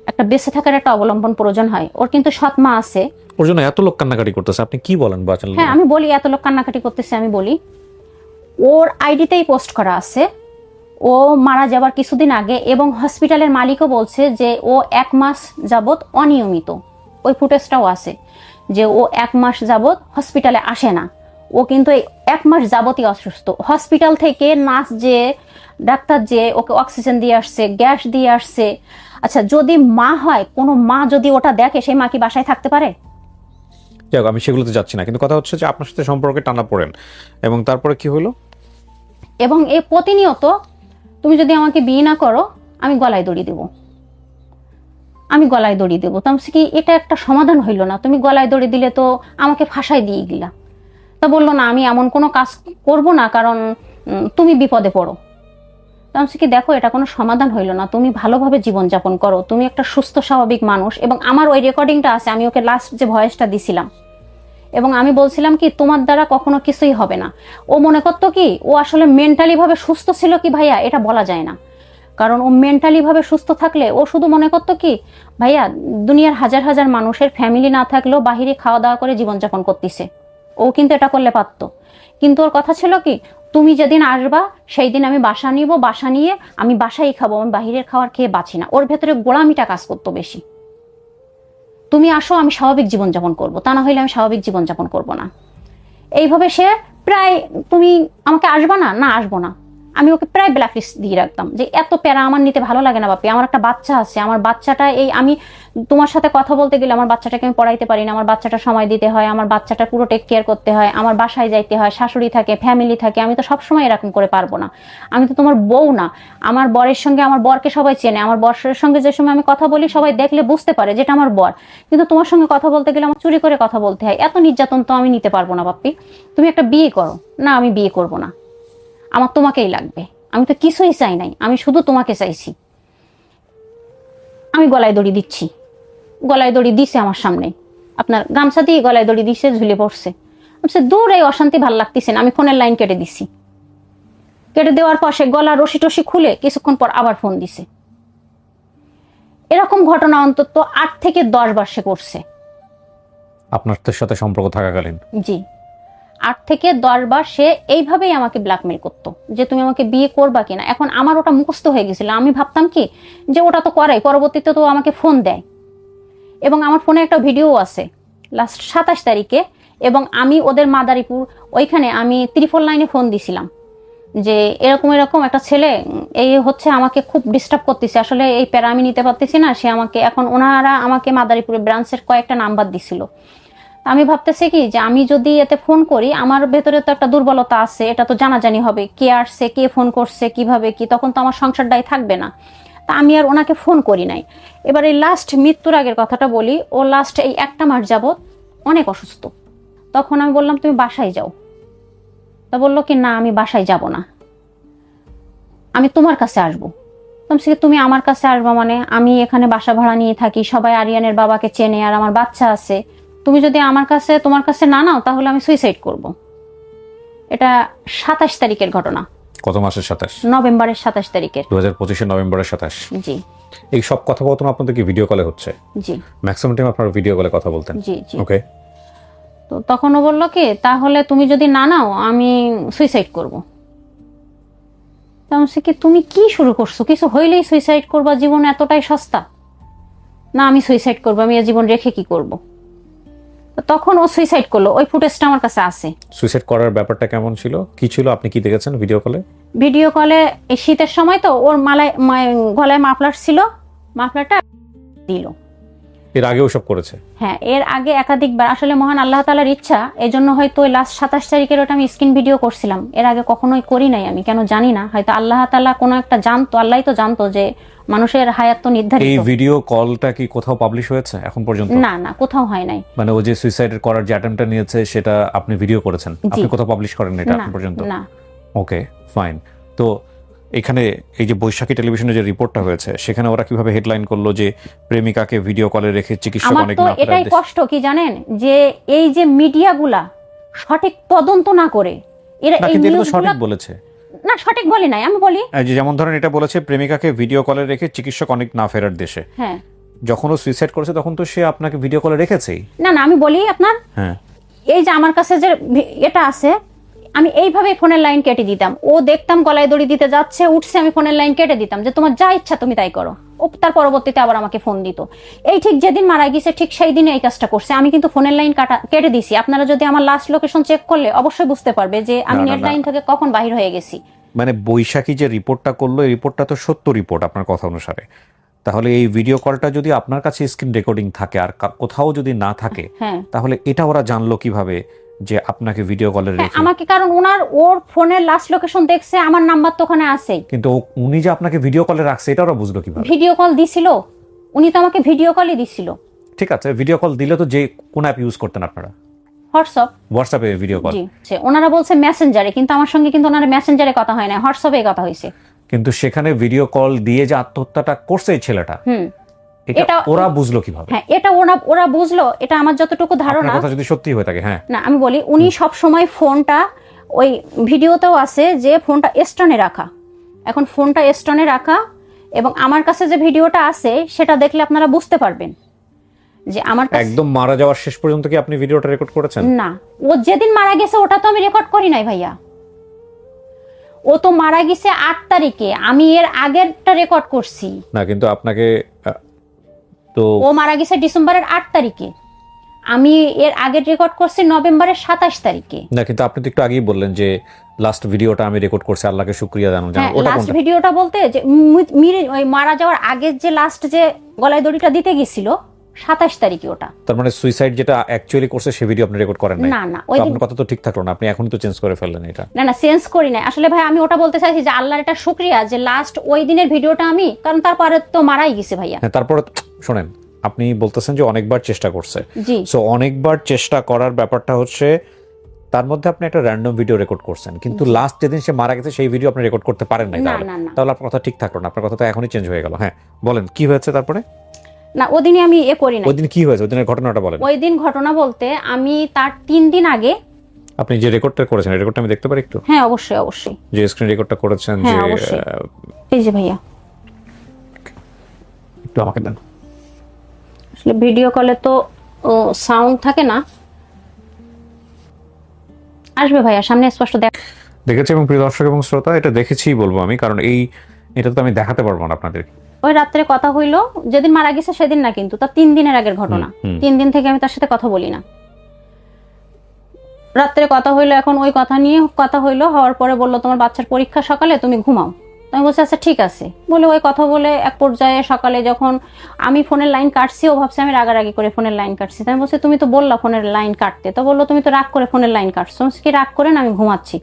Speaker 2: একটা বেঁচে থাকার একটা অবলম্বন প্রয়োজন হয়, ওর কিন্তু সৎ মা আছে।
Speaker 1: ওর জন্য এত লোক কান্নাকাটি করতেছে, আপনি কি বলেন বাচাল?
Speaker 2: হ্যাঁ আমি বলি এত লোক কান্নাকাটি করতেছে, আমি বলি ওর আইডিতেই পোস্ট করা আছে ও মারা যাবার কিছুদিন আগে, এবং হসপিটালের মালিকও বলছে যে ও 1 মাস যাবত অনিয়মিত, ওই ফুটেজটাও আছে যে ও 1 মাস যাবত হসপিটালে আসে না, ও কিন্তু এই 1 মাস যাবতই অসুস্থ। হসপিটাল থেকে নার্স যে, ডাক্তার যে ওকে অক্সিজেন দিয়ে আসছে, গ্যাস দিয়ে আসছে। আচ্ছা যদি মা হয়, কোনো মা যদি ওটা দেখে, সেই মা কি বাসায় থাকতে পারে?
Speaker 1: যাক, আমি সেগুলোতে যাচ্ছি না, কিন্তু কথা হচ্ছে যে আপনার সাথে সম্পর্কে টানা পড়েন, এবং তারপরে কি হলো?
Speaker 2: এবং এই প্রতিনিয়ত তুমি যদি আমাকে বিয়ে না করো, আমি গলায় দড়ি দেব, আমি গলায় দড়ি দেবো। তো আমি কি এটা একটা সমাধান হইল না? তুমি গলায় দড়ি দিলে তো আমাকে ফাঁসাই দিয়ে গেলা। তা বললো না আমি এমন কোনো কাজ করব না, কারণ তুমি বিপদে পড়ো। তো আমি কি দেখো এটা কোনো সমাধান হইল না, তুমি ভালোভাবে জীবনযাপন করো, তুমি একটা সুস্থ স্বাভাবিক মানুষ। এবং আমার ওই রেকর্ডিংটা আছে, আমি ওকে লাস্ট যে ভয়েসটা দিছিলাম, এবং আমি বলছিলাম কি তোমার দ্বারা কখনো কিছুই হবে না। ও মনে করতো কি ও আসলে মেন্টালি ভাবে সুস্থ ছিল কি ভাইয়া, এটা বলা যায় না, কারণ ও মেন্টালি ভাবে সুস্থ থাকলে ও শুধু মনে করতো কি ভাইয়া দুনিয়ার হাজার হাজার মানুষের ফ্যামিলি না থাকলেও বাহিরে খাওয়া দাওয়া করে জীবনযাপন করতেছে, ও কিন্তু এটা করলে পারতো। কিন্তু ওর কথা ছিল কি তুমি যেদিন আসবা সেই দিন আমি বাসা নিব, বাসা নিয়ে আমি বাসায় খাবো, আমি বাহিরের খাবার খেয়ে বাঁচি না। ওর ভেতরে গোলামিটা কাজ করতো বেশি, তুমি আসো আমি স্বাভাবিক জীবনযাপন করবো, তা না হইলে আমি স্বাভাবিক জীবনযাপন করবো না। এইভাবে সে প্রায়, তুমি আমাকে আসবা না, না আসবো না, আমি ওকে প্রায় ব্ল্যাকলিস্ট দিয়ে রাখতাম যে এত প্যারা আমার নিতে ভালো লাগে না বাপি, আমার একটা বাচ্চা আছে, আমার বাচ্চাটা এই আমি তোমার সাথে কথা বলতে গেলে আমার বাচ্চাটাকে আমি পড়াইতে পারি না, আমার বাচ্চাটা সময় দিতে হয়, আমার বাচ্চাটা পুরো টেক কেয়ার করতে হয়, আমার বাসায় যাইতে হয়, শাশুড়ি থাকে, ফ্যামিলি থাকে, আমি তো সবসময় এরকম করে পারবো না। আমি তো তোমার বউ না, আমার বরের সঙ্গে, আমার বরকে সবাই চেনে, আমার বরের সঙ্গে যে সময় আমি কথা বলি সবাই দেখলে বুঝতে পারে যেটা আমার বর, কিন্তু তোমার সঙ্গে কথা বলতে গেলে আমার চুরি করে কথা বলতে হয়, এত নির্যাতন তো আমি নিতে পারবো না বাপ্পি, তুমি একটা বিয়ে করো। না আমি বিয়ে করব না, আমার তোমাকেই লাগবে, আমি তো কিছুই চাই নাই, আমি শুধু তোমাকে চাইছি। আমি গলায় দড়ি দিচ্ছি, গলায় দড়ি দিছে আমার সামনে, আপনার গামছা দিয়ে গলায় দড়ি দিছে, ঝুলে পড়ছে। দূর এই অশান্তি ভাল লাগতেছে না, আমি ফোনের লাইন কেটে দিছি। কেটে দেওয়ার পর সে গলা রশি টসি খুলে কিছুক্ষণ পর আবার ফোন দিছে। এরকম ঘটনা অন্তত 8 থেকে 10 বার সে করছে
Speaker 1: আপনার সাথে সম্পর্ক থাকাকালীন।
Speaker 2: জি, 8 থেকে 10 বার সে এইভাবেই আমাকে ব্ল্যাকমেল করতো যে তুমি আমাকে বিয়ে করবা কিনা। এখন আমার ওটা মুখস্থ হয়ে গেছিল, আমি ভাবতাম কি যে ওটা তো করাই, পরবর্তীতে তো আমাকে ফোন দেয়। এবং আমার ফোনে একটা ভিডিও আছে, লাস্ট 27 তারিখে এবং আমি ওদের মাদারীপুর ওইখানে আমি 999 ফোন দিছিলাম যে এরকম এরকম একটা ছেলে এই হচ্ছে আমাকে খুব ডিস্টার্ব করতেছে, আসলে এই প্যারা আমি নিতে পারতেছি না, সে আমাকে এখন ওনারা আমাকে মাদারীপুরের ব্রাঞ্চের কয়েকটা নাম্বার দিছিল। আমি ভাবতেছি কি যে আমি যদি এতে ফোন করি, আমার ভেতরে তো একটা দুর্বলতা আছে, এটা তো জানাজানি হবে কে আসছে কে ফোন করছে কিভাবে কি, তখন তো আমার সংসারটাই থাকবে না। তা আমি আর ওনাকে ফোন করি নাই। এবার এই লাস্ট মৃত্যুর আগের কথাটা বলি, ও লাস্ট এই 1 মাস যাবত অনেক অসুস্থ। তখন আমি বললাম তুমি বাসায় যাও। তা বললো কি না আমি বাসায় যাব না, আমি তোমার কাছে আসবো। তুমি আমার কাছে আসবো মানে আমি এখানে বাসা ভাড়া নিয়ে থাকি, সবাই আরিয়ানের বাবাকে চেনে আর আমার বাচ্চা আছে, তুমি যদি তোমার কাছে না নাও তাহলে আমি সুইসাইড করব। এটা 27 তারিখের ঘটনা।
Speaker 1: কত মাসের 27?
Speaker 2: নভেম্বরের 27 তারিখের,
Speaker 1: 2025 নভেম্বরের 27।
Speaker 2: জি।
Speaker 1: এই সব কথোপকথন আপনাদের কি ভিডিও কলে হচ্ছে?
Speaker 2: জি।
Speaker 1: ম্যাক্সিমাম টাইম আপনারা ভিডিও কলে কথা বলতেন?
Speaker 2: জি জি।
Speaker 1: ওকে।
Speaker 2: তো তখন ও বললো কি তাহলে তুমি যদি না নাও আমি সুইসাইড করব। তখন সে কি তুমি কি শুরু করছো, কিছু হইলেই সুইসাইড করবা, জীবন এতটাই সস্তা? না আমি সুইসাইড করবো, আমি জীবন রেখে কি করব। তখন ও সুইসাইড করলো, ওই ফুটেজটা আমার কাছে আছে।
Speaker 1: সুইসাইড করার ব্যাপারটা কেমন ছিল, কি ছিল, আপনি কি দেখেছেন ভিডিও কলে?
Speaker 2: ভিডিও কলে এই শীতের সময় তো ওর গলায় মাফলার ছিল, মাফলারটা দিল।
Speaker 1: এর আগেও সব করেছে?
Speaker 2: হ্যাঁ, এর আগে একাধিকবার। আসলে মহান আল্লাহ তাআলার ইচ্ছা, এজন্য হয়তো ওই লাস্ট 27 তারিখের ওটা আমি স্ক্রিন ভিডিও করছিলাম। এর আগে কখনোই করি নাই, আমি কেন জানি না, হয়তো আল্লাহ তাআলা কোনো একটা জানতো, আল্লাহই তো জানতো যে মানুষের হায়াত তো নির্ধারিত।
Speaker 1: এই ভিডিও কলটা কি কোথাও পাবলিশ হয়েছে এখন পর্যন্ত?
Speaker 2: না না, কোথাও হয় নাই।
Speaker 1: মানে ও যে সুইসাইড করার যে অ্যাটেম্পটটা নিয়েছে সেটা আপনি ভিডিও করেছেন, আপনি কোথাও পাবলিশ করেন না এটা এখন পর্যন্ত?
Speaker 2: না।
Speaker 1: Okay fine. তো এখানে এই যে বৈশাখী টেলিভিশনে যে রিপোর্টটা হয়েছে সেখানে ওরা কিভাবে হেডলাইন করলো যে প্রেমিকাকে ভিডিও কলে রেখে চিকিৎসক
Speaker 2: আমার
Speaker 1: অনেক
Speaker 2: তো
Speaker 1: না
Speaker 2: এটাই কষ্ট কি জানেন, যে এই যে মিডিয়াগুলা সঠিক তদন্ত না করে এরা এই নিউজগুলো
Speaker 1: সঠিক বলেছে
Speaker 2: না, সঠিক বলি নাই, আমি বলি
Speaker 1: এই যে যেমন ধরেন এটা বলেছে প্রেমিকাকে ভিডিও কলে রেখে চিকিৎসক অনেক না ফেরার দেশে।
Speaker 2: হ্যাঁ,
Speaker 1: যখন ও সুইসাইড করেছে তখন তো সে আপনাকে ভিডিও কলে রেখেছেই।
Speaker 2: না না, আমি বলি আপনার,
Speaker 1: হ্যাঁ,
Speaker 2: এই যে আমার কাছে যে এটা আছে, আমি এইভাবে ফোনের লাইন কেটে দিতাম। ও দেখতাম গলায় দড়ি দিতে যাচ্ছে, উঠছে, আমি ফোনের লাইন কেটে দিতাম যে তোমার যা ইচ্ছা তুমি তাই করো। ও তার পরবর্তীতে আবার আমাকে ফোন দিত। এই ঠিক যেদিন মারা গেছে ঠিক সেই দিনে এই কাজটা করছে। আমি কিন্তু ফোনের লাইন কেটে দিছি। আপনারা যদি আমার লাস্ট লোকেশন চেক করলে অবশ্যই বুঝতে পারবে যে আমি নেট লাইন থেকে কখন বাহির হয়ে গেছি।
Speaker 1: মানে বৈশাখী যে রিপোর্টটা করলো এই রিপোর্টটা তো সত্য রিপোর্ট আপনার কথা অনুসারে। তাহলে এই ভিডিও কলটা যদি আপনার কাছে স্ক্রিন রেকর্ডিং থাকে আর কোথাও যদি না থাকে, তাহলে এটা ওরা জানলো কিভাবে যে আপনাকে ভিডিও কলে রেখে?
Speaker 2: আমাকে, কারণ ওর ফোনের লাস্ট লোকেশন দেখছে, আমার নাম্বার তো ওখানে আছে।
Speaker 1: কিন্তু উনি যে আপনাকে ভিডিও কলে রাখছে এটা ওরা বুঝলো কিভাবে?
Speaker 2: ভিডিও কল দিছিল, উনি তো আমাকে ভিডিও কলই দিছিল।
Speaker 1: ঠিক আছে, ভিডিও কল দিলে তো যে কোন অ্যাপ ইউজ করতেন আপনারা? হোয়াটসঅ্যাপে ভিডিও কল।
Speaker 2: জি, ওনারা বলছে মেসেঞ্জারে, কিন্তু আমার সঙ্গে কিন্তু ওনারা মেসেঞ্জারে কথা হয় না, হোয়াটসঅ্যাপে কথা হয়েছে।
Speaker 1: কিন্তু সেখানে ভিডিও কল দিয়ে যে আত্মহত্যাটা করছে এই ছেলেটা, এটা ওরা বুঝলো কিভাবে?
Speaker 2: হ্যাঁ, এটা ওরা বুঝলো, এটা আমার যতটুকু ধারণা।
Speaker 1: আপনার কথা যদি সত্যি হয়ে থাকে, হ্যাঁ
Speaker 2: না, আমি বলি উনি সব সময় ফোনটা, ওই ভিডিওতেও আছে যে ফোনটা স্টনে রাখা। এখন ফোনটা স্টনে রাখা, এবং আমার কাছে যে ভিডিওটা আছে সেটা দেখলে আপনারা বুঝতে পারবেন যে আমার কাছে
Speaker 1: একদম মারা যাওয়ার শেষ পর্যন্ত কি আপনি ভিডিওটা রেকর্ড করেছেন?
Speaker 2: না, ও যেদিন মারা গেছে ওটা তো আমি রেকর্ড করি নাই ভাইয়া। ও তো মারা গেছে 8 তারিখে, আমি এর আগেরটা রেকর্ড করছি।
Speaker 1: না, কিন্তু আপনাকে তো
Speaker 2: ও মারা গেছে ডিসেম্বরের 8 তারিখে, আমি এর আগের রেকর্ড করছি নভেম্বরের 27 তারিখে।
Speaker 1: না, কিন্তু আপনি তো একটু আগেই বললেন যে লাস্ট ভিডিওটা আমি রেকর্ড করছি, আল্লাহকে শুকরিয়া জানানো।
Speaker 2: ওটা লাস্ট ভিডিওটা বলতে যে ওই মারা যাওয়ার আগে যে লাস্ট যে গলায় দড়িটা দিতে গেছিল 27 তারিখে, ওটা।
Speaker 1: তার মানে সুইসাইড যেটা অ্যাকচুয়ালি করছে সেই ভিডিও আপনি রেকর্ড করেন নাই?
Speaker 2: না না,
Speaker 1: ওই আপনার কথা তো ঠিক থাকলো না, আপনি এখনই তো চেঞ্জ করে ফেললেন এটা।
Speaker 2: না না, চেঞ্জ করি না আসলে ভাই, আমি ওটা বলতে চাইছি যে আল্লাহর এটা শুকরিয়া যে লাস্ট ওই দিনের ভিডিওটা আমি, কারণ তারপরে তো মারাই গেছে ভাইয়া।
Speaker 1: হ্যাঁ, তারপরে শোনেন, আপনি বলতেছেন যে অনেকবার চেষ্টা করছে।
Speaker 2: জি।
Speaker 1: সো অনেকবার চেষ্টা করার ব্যাপারটা হচ্ছে তার মধ্যে আপনি একটা র্যান্ডম ভিডিও রেকর্ড করছেন, কিন্তু লাস্ট যেদিন সে মারা গেছে সেই ভিডিও আপনি রেকর্ড করতে পারেন নাই। তাহলে আপনার কথা ঠিক থাকলো না, আপনার কথা তো এখনই চেঞ্জ হয়ে গেল। হ্যাঁ বলেন কি হয়েছে তারপরে?
Speaker 2: না, ওদিনই আমি করি না।
Speaker 1: ওইদিন কি হয়েছে, ওইদিনের ঘটনাটা বলেন।
Speaker 2: ওই দিন ঘটনা বলতে আমি তার 3 দিন আগে
Speaker 1: আপনি যে রেকর্ডটা করেছেন, রেকর্ডটা আমি দেখতে পারি একটু?
Speaker 2: হ্যাঁ অবশ্যই অবশ্যই।
Speaker 1: যে স্ক্রিন রেকর্ডটা করেছেন যে,
Speaker 2: এই যে ভাইয়া
Speaker 1: একটু আমাকে দেন।
Speaker 2: আসলে ভিডিও কলে তো সাউন্ড থাকে না, আসবে ভাইয়া সামনে স্পষ্ট
Speaker 1: দেখেছি। এবং প্রিয় দর্শক এবং শ্রোতা, এটা দেখেছি বলবো আমি, কারণ এটা তো আমি দেখাতে পারবো না আপনাদেরকে।
Speaker 2: ওই রাত্রে কথা হইলো, যেদিন মারা গেছে সেদিন না, কিন্তু তার 3 দিনের আগের ঘটনা। 3 দিন থেকে আমি তার সাথে কথা বলি না। রাত্রে কথা হইলো, এখন ওই কথা নিয়ে কথা হইলো, হওয়ার পরে বললো তোমার বাচ্চার পরীক্ষা সকালে, তুমি ঘুমাও। আমি বলছি আচ্ছা ঠিক আছে বলে ওই কথা বলে এক পর্যায়ে সকালে যখন আমি ফোনের লাইন কাটছি, ও ভাবছে আমি রাগারাগি করে ফোনের লাইন কাটছি। আমি বলছি তুমি তো বললা ফোনের লাইন কাটতে, তো বললো তুমি তো রাগ করে ফোনের লাইন কাটছো। কি রাগ করে না, আমি ঘুমাচ্ছি।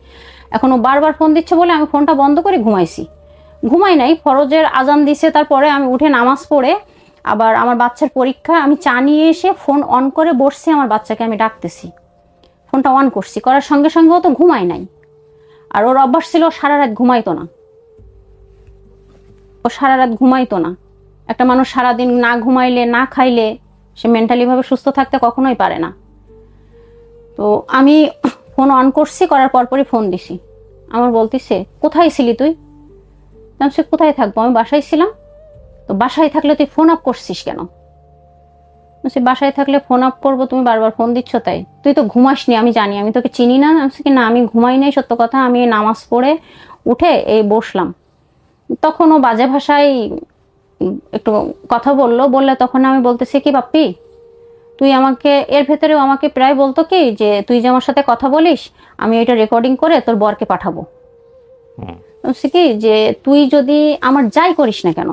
Speaker 2: এখন ও বারবার ফোন দিচ্ছে বলে আমি ফোনটা বন্ধ করে ঘুমাইছি। ঘুমাই নাই, ফরজের আজান দিছে, তারপরে আমি উঠে নামাজ পড়ে আবার আমার বাচ্চার পরীক্ষা, আমি চা নিয়ে এসে ফোন অন করে বসছি, আমার বাচ্চাকে আমি ডাকতেছি, ফোনটা অন করছি, করার সঙ্গে সঙ্গে ও তো ঘুমাই নাই। আর ওর অভ্যাস ছিল সারা রাত ঘুমাইতো না, ও সারা রাত ঘুমাইতো না। একটা মানুষ সারাদিন না ঘুমাইলে না খাইলে সে মেন্টালি ভাবে সুস্থ থাকতে কখনোই পারে না। তো আমি ফোন অন করছি, করার পরপরই ফোন দিছি। আমার বলতেছে কোথায় ছিলি তুই? সে কোথায় থাকবো, আমি বাসায় ছিলাম। তো বাসায় থাকলে তুই ফোন আপ করছিস কেন? বলছি বাসায় থাকলে ফোন আপ করবো, তুমি বারবার ফোন দিচ্ছ তাই। তুই তো ঘুমাসনি, আমি জানি, আমি তোকে চিনি না। কি না, আমি ঘুমাই নাই, সত্য কথা। আমি নামাজ পড়ে উঠে এই বসলাম। তখন ও বাজে ভাষায় একটু কথা বললে তখন আমি বলতেছি কি বাপ্পি তুই আমাকে, এর ভেতরেও আমাকে প্রায় বলতো কি যে তুই যে আমার সাথে কথা বলিস আমি এটা রেকর্ডিং করে তোর বরকে পাঠাবো। বলছি কি যে তুই যদি আমার যাই করিস না কেন,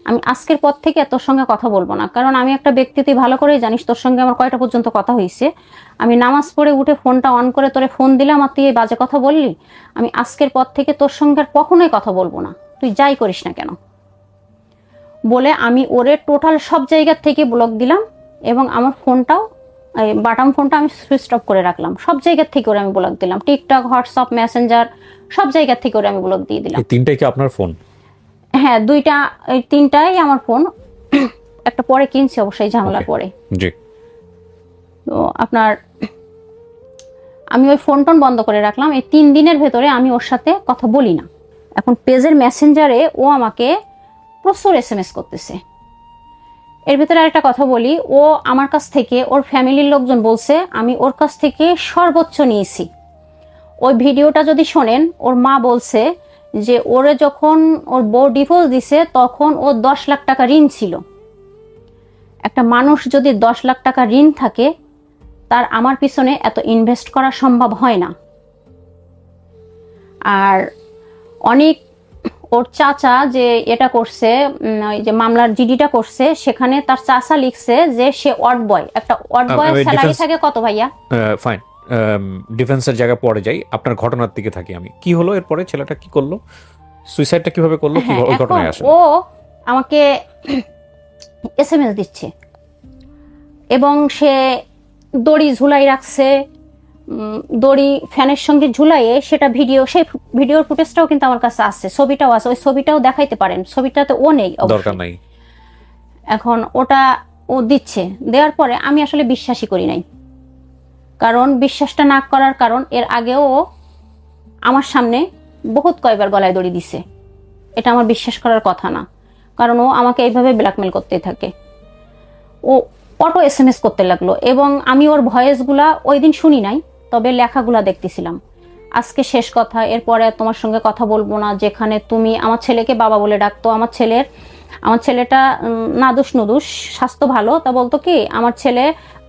Speaker 2: আমি আজকের পর থেকে তোর সঙ্গে কথা বলবো না। কারণ আমি একটা ব্যক্তি, তুই ভালো করেই জানিস তোর সঙ্গে আমার কয়টা পর্যন্ত কথা হয়েছে। আমি নামাজ পড়ে উঠে ফোনটা অন করে তোরে ফোন দিলাম আর তুই এই বাজে কথা বললি। আমি আজকের পর থেকে তোর সঙ্গে আর কখনোই কথা বলবো না, তুই যাই করিস না কেন বলে আমি ওরে টোটাল সব জায়গা থেকে ব্লক দিলাম। এবং আমার ফোনটাও, বাটাম ফোনটা আমি সুইচ অফ করে রাখলাম। সব জায়গা থেকে ওরে আমি ব্লক দিলাম, টিকটক, হোয়াটসঅ্যাপ, মেসেঞ্জার, সব জায়গা থেকে ওরে আমি ব্লক দিয়ে দিলাম।
Speaker 1: এই তিনটাই কি আপনার ফোন?
Speaker 2: হ্যাঁ, দুইটা, এই তিনটাই আমার ফোন। একটা পরে কিনছি অবশ্যই, ঝামেলার পরে।
Speaker 1: জি।
Speaker 2: তো আপনার আমি ওই ফোন টোন বন্ধ করে রাখলাম। এই 3 দিনের ভেতরে আমি ওর সাথে কথা বলি না। এখন পেজের মেসেঞ্জারে ও আমাকে প্রচুর SMS করতেছে। এর ভিতরে আরেকটা কথা বলি, ও আমার কাছ থেকে, ওর ফ্যামিলির লোকজন বলছে আমি ওর কাছ থেকে সর্বোচ্চ নিয়েছি। ওই ভিডিওটা যদি শোনেন, ওর মা বলছে যে ওরে যখন ওর বউ ডিভোর্স দিছে তখন ও 10 লাখ টাকা ঋণ ছিল। একটা মানুষ যদি 10 লাখ টাকা ঋণ থাকে, তার আমার পিছনে এত ইনভেস্ট করা সম্ভব হয় না। আর অনেক ওর চাচা যে এটা করছে, ওই যে মামলার জিডিটা করছে, সেখানে তার চাচা লিখছে যে সে ওয়ার্ড বয়। একটা ওয়ার্ড বয় স্যালারি থাকে কত ভাইয়া?
Speaker 1: ফাইন, ডিফেন্সের জায়গা পরে যাই, আপনার ঘটনার দিকে থাকি আমি। কি হলো এরপরে? ছেলেটা কি করলো? সুইসাইডটা কিভাবে করলো? কি ঘটনায় আসে?
Speaker 2: ও আমাকে SMS দিচ্ছে এবং সে দড়ি ঝুলাই রাখছে, দড়ি ফ্যানের সঙ্গে ঝুলাইয়ে সেটা ভিডিও, সেই ভিডিওর ফুটেজটাও কিন্তু আমার কাছে আছে, ছবিটাও আছে। ওই ছবিটাও দেখাইতে পারেন, ছবিটাতে ও নেই,
Speaker 1: দরকার নাই।
Speaker 2: এখন ওটা ও দিচ্ছে। দেওয়ার পরে আমি আসলে বিশ্বাসই করি নাই। কারণ বিশ্বাসটা না করার কারণ, এর আগেও আমার সামনে বহুত কয়বার গলায় দড়ি দিছে। এটা আমার বিশ্বাস করার কথা না, কারণ ও আমাকে এইভাবে ব্ল্যাকমেল করতেই থাকে। ও অটো SMS করতে লাগলো এবং আমি ওর ভয়েসগুলা ওই দিন শুনি নাই, তবে লেখাগুলা দেখতেছিলাম। আজকে শেষ কথা, এরপরে তোমার সঙ্গে কথা বলবো না। যেখানে তুমি আমার ছেলেকে বাবা বলে ডাকতো, আমার ছেলেটা নাদুস নুদুস, স্বাস্থ্য ভালো, তা বলতো কি আমার ছেলে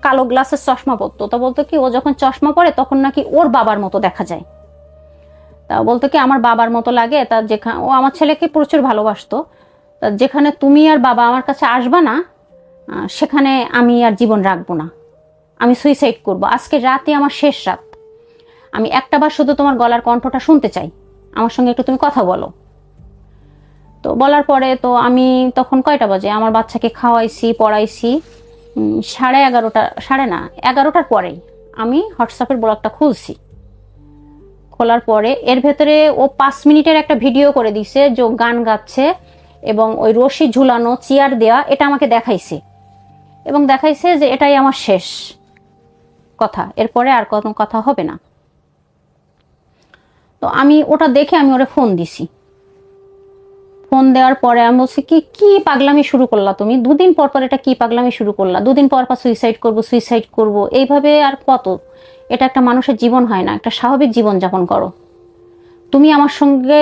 Speaker 2: কালো গ্লাসের চশমা পরতো, তা বলতো কি ও যখন চশমা পরে তখন নাকি ওর বাবার মতো দেখা যায়। তা বলতো কি আমার বাবার মতো লাগে। তা যেখানে ও আমার ছেলেকে প্রচুর ভালোবাসতো, তা যেখানে তুমি আর বাবা আমার কাছে আসবা না সেখানে আমি আর জীবন রাখবো না, আমি সুইসাইড করব। আজকে রাতে আমার শেষ রাত, আমি একটাবার শুধু তোমার গলার কণ্ঠটা শুনতে চাই, আমার সঙ্গে একটু তুমি কথা বলো। তো বলার পরে তো আমি তখন কয়টা বাজে, আমার বাচ্চাকে খাওয়াইছি, পড়াইছি, 11:30, 11:30টার পরেই আমি হোয়াটসঅ্যাপের ব্লগটা খুলছি। খোলার পরে এর ভেতরে ও 5 মিনিটের একটা ভিডিও করে দিছে, যে গান গাচ্ছে এবং ওই রশি ঝুলানো, চেয়ার দেয়া, এটা আমাকে দেখাইছে এবং দেখাইছে যে এটাই আমার শেষ কথা, এরপরে আর কোনো কথা হবে না। তো আমি ওটা দেখে আমি ওরে ফোন দিছি। ফোন দেওয়ার পরে আমি বলছি কি পাগলামি শুরু করলা তুমি? 2 দিন পর পর এটা কি পাগলামি শুরু করলা? 2 দিন পর পর সুইসাইড করব এইভাবে আর কত? এটা একটা মানুষের জীবন হয় না, একটা স্বাভাবিক জীবন যাপন করো। তুমি আমার সঙ্গে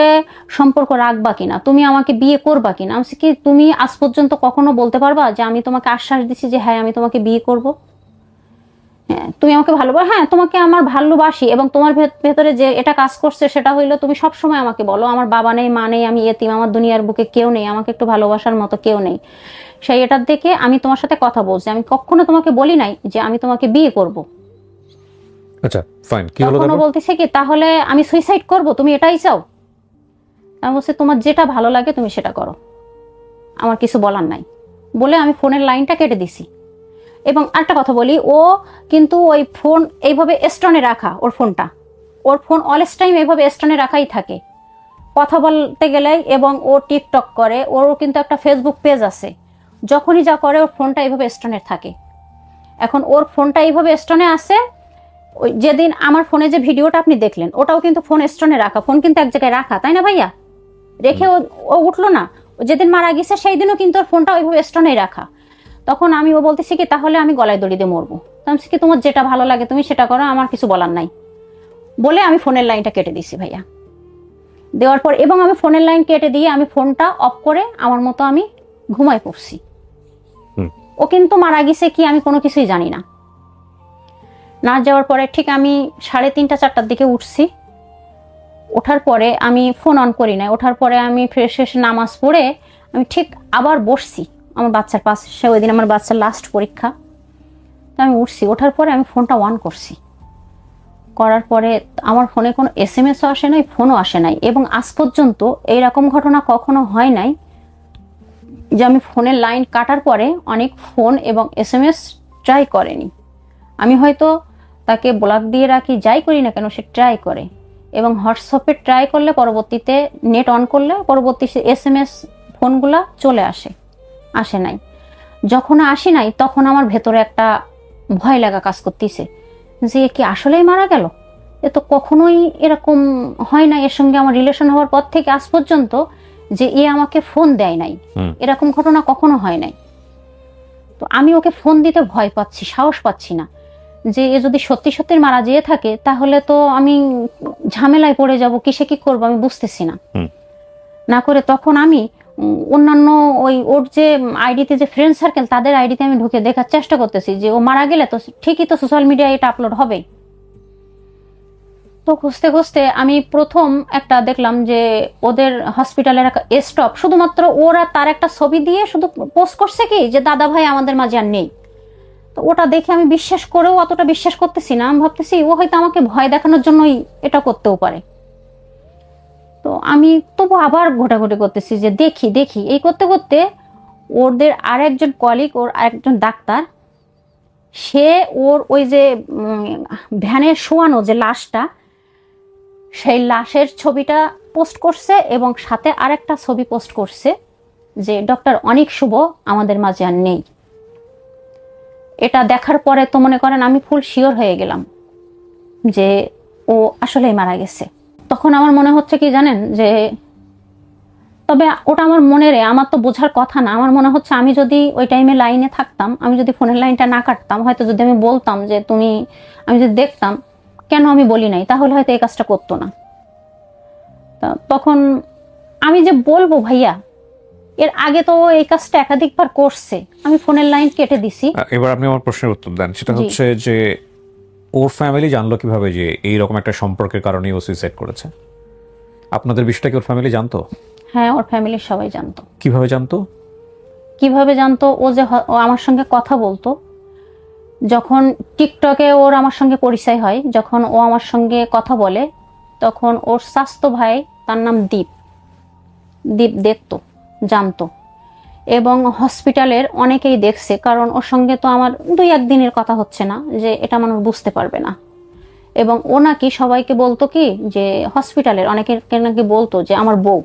Speaker 2: সম্পর্ক রাখবা কিনা, তুমি আমাকে বিয়ে করবা কিনা। আমি কি তুমি আজ পর্যন্ত কখনো বলতে পারবা যে আমি তোমাকে আশ্বাস দিছি যে হ্যাঁ আমি তোমাকে বিয়ে করব? হ্যাঁ, তুমি আমাকে ভালোবাসো, হ্যাঁ তোমাকে আমার ভালোবাসি, এবং তোমার ভেতরে যে এটা কাজ করছে সেটা হইলো তুমি সবসময় আমাকে বলো আমার বাবা নেই, মা নেই, আমি এতিম, আমার দুনিয়ার বুকে কেউ নেই, আমাকে একটু ভালোবাসার মতো কেউ নেই। সেই এটার দেখে আমি তোমার সাথে কথা বলছি, আমি কখনো তোমাকে বলি নাই যে আমি তোমাকে বিয়ে করব।
Speaker 1: আচ্ছা ফাইন, কি হলো
Speaker 2: কখনো
Speaker 1: তারপর?
Speaker 2: বলতেছে কি তাহলে আমি সুইসাইড করব, তুমি এটাই চাও? আমি বলছি তোমার যেটা ভালো লাগে তুমি সেটা করো, আমার কিছু বলার নাই, বলে আমি ফোনের লাইনটা কেটে দিছি। এবং আরেকটা কথা বলি, ও কিন্তু ওই ফোন এইভাবে স্টনে রাখা, ওর ফোন অলস টাইম এইভাবে স্টনে রাখাই থাকে কথা বলতে গেলে, এবং ও টিকটক করে, ওরও কিন্তু একটা ফেসবুক পেজ আছে, যখনই যা করে ওর ফোনটা এইভাবে স্টনে থাকে। এখন ওর ফোনটা এইভাবে স্টনে আছে, ওই যেদিন আমার ফোনে যে ভিডিওটা আপনি দেখলেন ওটাও কিন্তু ফোন স্টনে রাখা, ফোন কিন্তু এক জায়গায় রাখা, তাই না ভাইয়া? রেখে ও উঠলো না, ও যেদিন মারা গেছে সেই দিনও কিন্তু ওর ফোনটা ওইভাবে স্টনেই রাখা। তখন ও বলতেছি কি তাহলে আমি গলায় দড়ি দিয়ে মরবো। তখন কি তোমার যেটা ভালো লাগে তুমি সেটা করো, আমার কিছু বলার নাই, বলে আমি ফোনের লাইনটা কেটে দিছি ভাইয়া। দেওয়ার পর এবং আমি ফোনের লাইন কেটে দিয়ে আমি ফোনটা অফ করে আমার মতো আমি ঘুমায় পড়ছি। ও কিন্তু মারা গেছে কি আমি কোনো কিছুই জানি না। না যাওয়ার পরে ঠিক আমি 3:30 4টার দিকে উঠছি। ওঠার পরে আমি ফোন অন করি নাই, ওঠার পরে আমি ফ্রেশ এসে নামাজ পড়ে আমি ঠিক আবার বসছি আমার বাচ্চার পাশে, ওই দিন আমার বাচ্চার লাস্ট পরীক্ষা। তো আমি উঠছি, ওঠার পরে আমি ফোনটা অন করছি, করার পরে আমার ফোনে কোনো SMS-ও আসে নাই, ফোনও আসে নাই, এবং আজ পর্যন্ত এইরকম ঘটনা কখনো হয় নাই যে আমি ফোনের লাইন কাটার পরে অনেক ফোন এবং SMS ট্রাই করেনি। আমি হয়তো তাকে ব্লক দিয়ে রাখি, যাই করি না কেন সে ট্রাই করে, এবং হোয়াটসঅ্যাপে ট্রাই করলে পরবর্তীতে নেট অন করলে পরবর্তী SMS ফোনগুলা চলে আসে নাই। যখন আসি নাই তখন আমার ভেতরে একটা ভয় লাগা কাজ করতেছে যে কি আসলেই মারা গেল, এ তো কখনোই এরকম হয় না, এর সঙ্গে আমার রিলেশন হওয়ার পর থেকে আজ পর্যন্ত যে এ আমাকে ফোন দেয় নাই, এরকম ঘটনা কখনো হয় নাই। তো আমি ওকে ফোন দিতে ভয় পাচ্ছি, সাহস পাচ্ছি না, যে এ যদি সত্যি সত্যি মারা যেয়ে থাকে তাহলে তো আমি ঝামেলায় পড়ে যাব, কিসে কি করবো আমি বুঝতেছি না। না করে তখন আমি অন্যান্য ওর যে আইডিতে যে ফ্রেন্ড সার্কেল তাদের আইডিতে আমি ঢুকে দেখার চেষ্টা করতেছি যে ও মারা গেলে তো ঠিকই তো সোশ্যাল মিডিয়ায় এটা আপলোড হবে। তো খুঁজতে খুঁজতে আমি প্রথম একটা দেখলাম যে ওদের হসপিটালের একটা স্টপ, শুধুমাত্র ওরা তার একটা ছবি দিয়ে শুধু পোস্ট করছে কি যে দাদা ভাই আমাদের মাঝে আর নেই। তো ওটা দেখে আমি বিশ্বাস করেও অতটা বিশ্বাস করতেছি না, আমি ভাবতেছি ও হয়তো আমাকে ভয় দেখানোর জন্যই এটা করতেও পারে। তো আমি তবু আবার ঘোটাঘুটি করতেছি যে দেখি দেখি, এই করতে করতে ওদের আর একজন কলিগ, ওর আরেকজন ডাক্তার, সে ওর ওই যে ভ্যানে শোয়ানো যে লাশটা, সেই লাশের ছবিটা পোস্ট করছে, এবং সাথে আরেকটা ছবি পোস্ট করছে যে ডক্টর অনিক শুভ আমাদের মাঝে আর নেই। এটা দেখার পরে তো মনে করেন আমি ফুল শিওর হয়ে গেলাম যে ও আসলেই মারা গেছে। তখন আমার মনে হচ্ছে কি জানেন, যে তবে ওটা আমার আমার তো বোঝার কথা না, আমার মনে হচ্ছে আমি যদি ওই টাইমে লাইনে থাকতাম, আমি যদি ফোনের লাইনটা না কাটতাম, হয়তো যদি আমি বলতাম যে আমি যদি দেখতাম, কেন আমি বলি নাই, তাহলে হয়তো এই কাজটা করতো না। তখন আমি যে বলবো ভাইয়া, এর আগে তো এই কাজটা একাধিকবার করছে, আমি ফোনের লাইন কেটে দিছি।
Speaker 1: এবার আপনি আমার প্রশ্নের উত্তর দেন, সেটা হচ্ছে যে ওর ফ্যামিলি জানলো কিভাবে যে এইরকম একটা সম্পর্কের কারণে ও সুইসাইড করেছে? আপনাদের বিষয়টা কি ওর ফ্যামিলি জানতো?
Speaker 2: হ্যাঁ, ওর ফ্যামিলির সবাই জানতো।
Speaker 1: কিভাবে জানতো?
Speaker 2: ও যে ও আমার সঙ্গে কথা বলতো, যখন টিকটকে ওর আমার সঙ্গে পরিচয় হয়, যখন ও আমার সঙ্গে কথা বলে, তখন ওর স্বাস্থ্য ভাই, তার নাম দীপ দেখতো, জানতো, এবং হসপিটালের অনেকেই দেখছে, কারণ ওর সঙ্গে তো আমার 2-1 দিনের কথা হচ্ছে না যে এটা মানুষ বুঝতে পারবে না। এবং ও নাকি সবাইকে বলতো কি যে হসপিটালের অনেকের নাকি বলতো যে আমার বউ।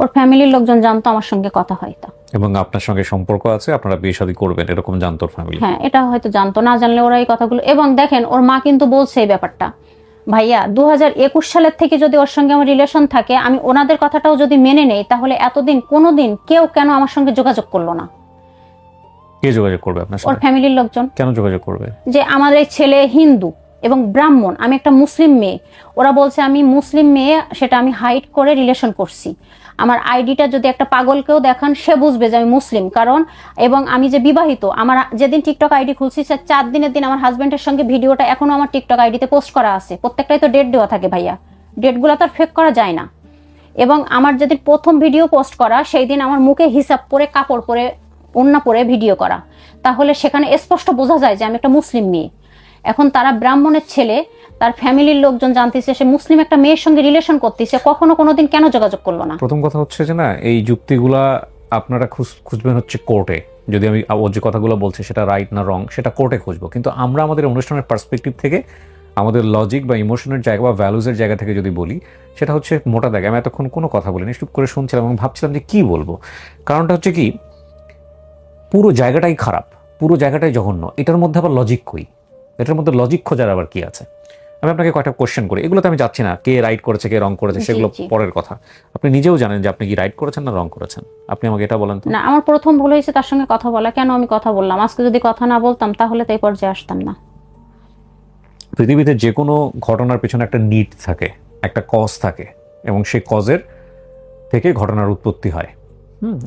Speaker 2: ওর ফ্যামিলির লোকজন জানতো আমার সঙ্গে কথা হয় তা, এবং
Speaker 1: আপনার সঙ্গে সম্পর্ক আছে, আপনারা বিয়ে শাদী করবেন, এরকম জানতো ওর ফ্যামিলি?
Speaker 2: হ্যাঁ, এটা হয়তো জানতো, না জানলে ওরা এই কথাগুলো। এবং দেখেন ওর মা কিন্তু বলছে এই ব্যাপারটা, ভাইয়া 2021 সালের থেকে যদি ওর সঙ্গে আমার রিলেশন থাকে, আমি ওনাদের কথাটাও যদি মেনে নেই, তাহলে এতদিন কোনোদিন কেউ কেন আমার সঙ্গে যোগাযোগ করলো না?
Speaker 1: কে যোগাযোগ করবে আপনার
Speaker 2: ওর
Speaker 1: সঙ্গে?
Speaker 2: ফ্যামিলির লোকজন।
Speaker 1: কেন যোগাযোগ করবে?
Speaker 2: যে আমাদের এই ছেলে হিন্দু, এবং ব্রাহ্মণ, আমি একটা মুসলিম মেয়ে, ওরা বলছে আমি মুসলিম মেয়ে, সেটা আমি হাইড করে রিলেশন করছি। আমার আইডিটা যদি একটা পাগলকেও দেখান সে বুঝবে যে আমি মুসলিম, কারণ এবং আমি যে বিবাহিত। আমার যেদিন টিকটক আইডি খুলছি সে 4 দিনের দিন আমার হাজবেন্ডের সঙ্গে ভিডিওটা এখনো আমার টিকটক আইডিতে পোস্ট করা আছে, প্রত্যেকটাই তো ডেট দেওয়া থাকে ভাইয়া, ডেটগুলো তো আর ফেক করা যায় না। এবং আমার যেদিন প্রথম ভিডিও পোস্ট করা সেই দিন আমার মুখে হিসাব পরে কাপড় পরে ওড়না পরে ভিডিও করা, তাহলে সেখানে স্পষ্ট বোঝা যায় যে আমি একটা মুসলিম মেয়ে। এখন তারা ব্রাহ্মণের ছেলে, তার ফ্যামিলির লোকজন জানতেছে সে মুসলিম একটা মেয়ের সঙ্গে রিলেশন করতেছে, কখনো কোনোদিন কেন যোগাযোগ করলো না?
Speaker 1: প্রথম কথা হচ্ছে যে না, এই যুক্তিগুলা আপনারা খুঁজবেন হচ্ছে কোর্টে। যদি আমি ও যে কথাগুলো বলছি সেটা রাইট না রং সেটা কোর্টে খুঁজবো, কিন্তু আমরা আমাদের অনুষ্ঠানের পার্সপেক্টিভ থেকে, আমাদের লজিক বা ইমোশনের জায়গা বা ভ্যালুজের জায়গা থেকে যদি বলি, সেটা হচ্ছে মোটা দাগে আমি এতক্ষণ কোনো কথা বলিনি, চুপ করে শুনছিলাম এবং ভাবছিলাম যে কি বলবো। কারণটা হচ্ছে কি, পুরো জায়গাটাই খারাপ, পুরো জায়গাটাই জঘন্য। এটার মধ্যে আবার লজিক কই? এটার মধ্যে লজিক খোঁজার আবার কি আছে? আমি আপনাকে কয়েকটা কোশ্চেন করি, এগুলোতে আমি যাচ্ছি না কে রাইট করেছে কে রং করেছে, সেগুলো পরের কথা। আপনি নিজেও জানেন যে আপনি কি রাইট করেছেন না রং করেছেন, আপনি আমাকে এটা বলেন তো।
Speaker 2: না, আমার প্রথম ভুল হয়েছে তার সঙ্গে কথা বলা। কেন আমি কথা বললাম? আজকে যদি কথা না বলতাম তাহলে তো এই পর্যায়ে আসতাম না।
Speaker 1: পৃথিবীতে যে কোনো ঘটনার পেছনে একটা নিড থাকে, একটা কজ থাকে, এবং সেই কজের থেকে ঘটনার উৎপত্তি হয়।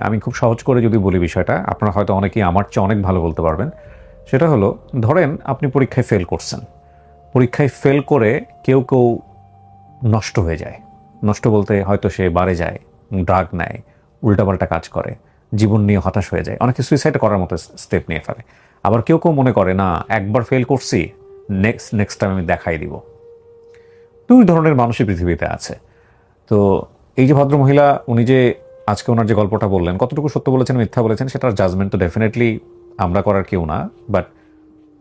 Speaker 1: আমি খুব সহজ করে যদি বলি বিষয়টা, আপনারা হয়তো অনেকেই আমার চেয়ে অনেক ভালো বলতে পারবেন। সেটা হলো, ধরেন আপনি পরীক্ষায় ফেল করছেন, পরীক্ষায় ফেল করে কেউ কেউ নষ্ট হয়ে যায়। নষ্ট বলতে হয়তো সে বারে যায়, ড্রাগ নেয়, উল্টাপাল্টা কাজ করে, জীবন নিয়ে হতাশ হয়ে যায়, অনেকে সুইসাইড করার মতো স্টেপ নিয়ে ফেলে। আবার কেউ কেউ মনে করে না, একবার ফেল করছি, নেক্সট টাইম আমি দেখাই দিব। দুই ধরনের মানুষই পৃথিবীতে আছে। তো এই যে ভদ্র মহিলা, উনি যে আজকে ওনার যে গল্পটা বললেন, কতটুকু সত্য বলেছেন মিথ্যা বলেছেন সেটার জাজমেন্ট তো ডেফিনেটলি আমরা করার কেউ না, বাট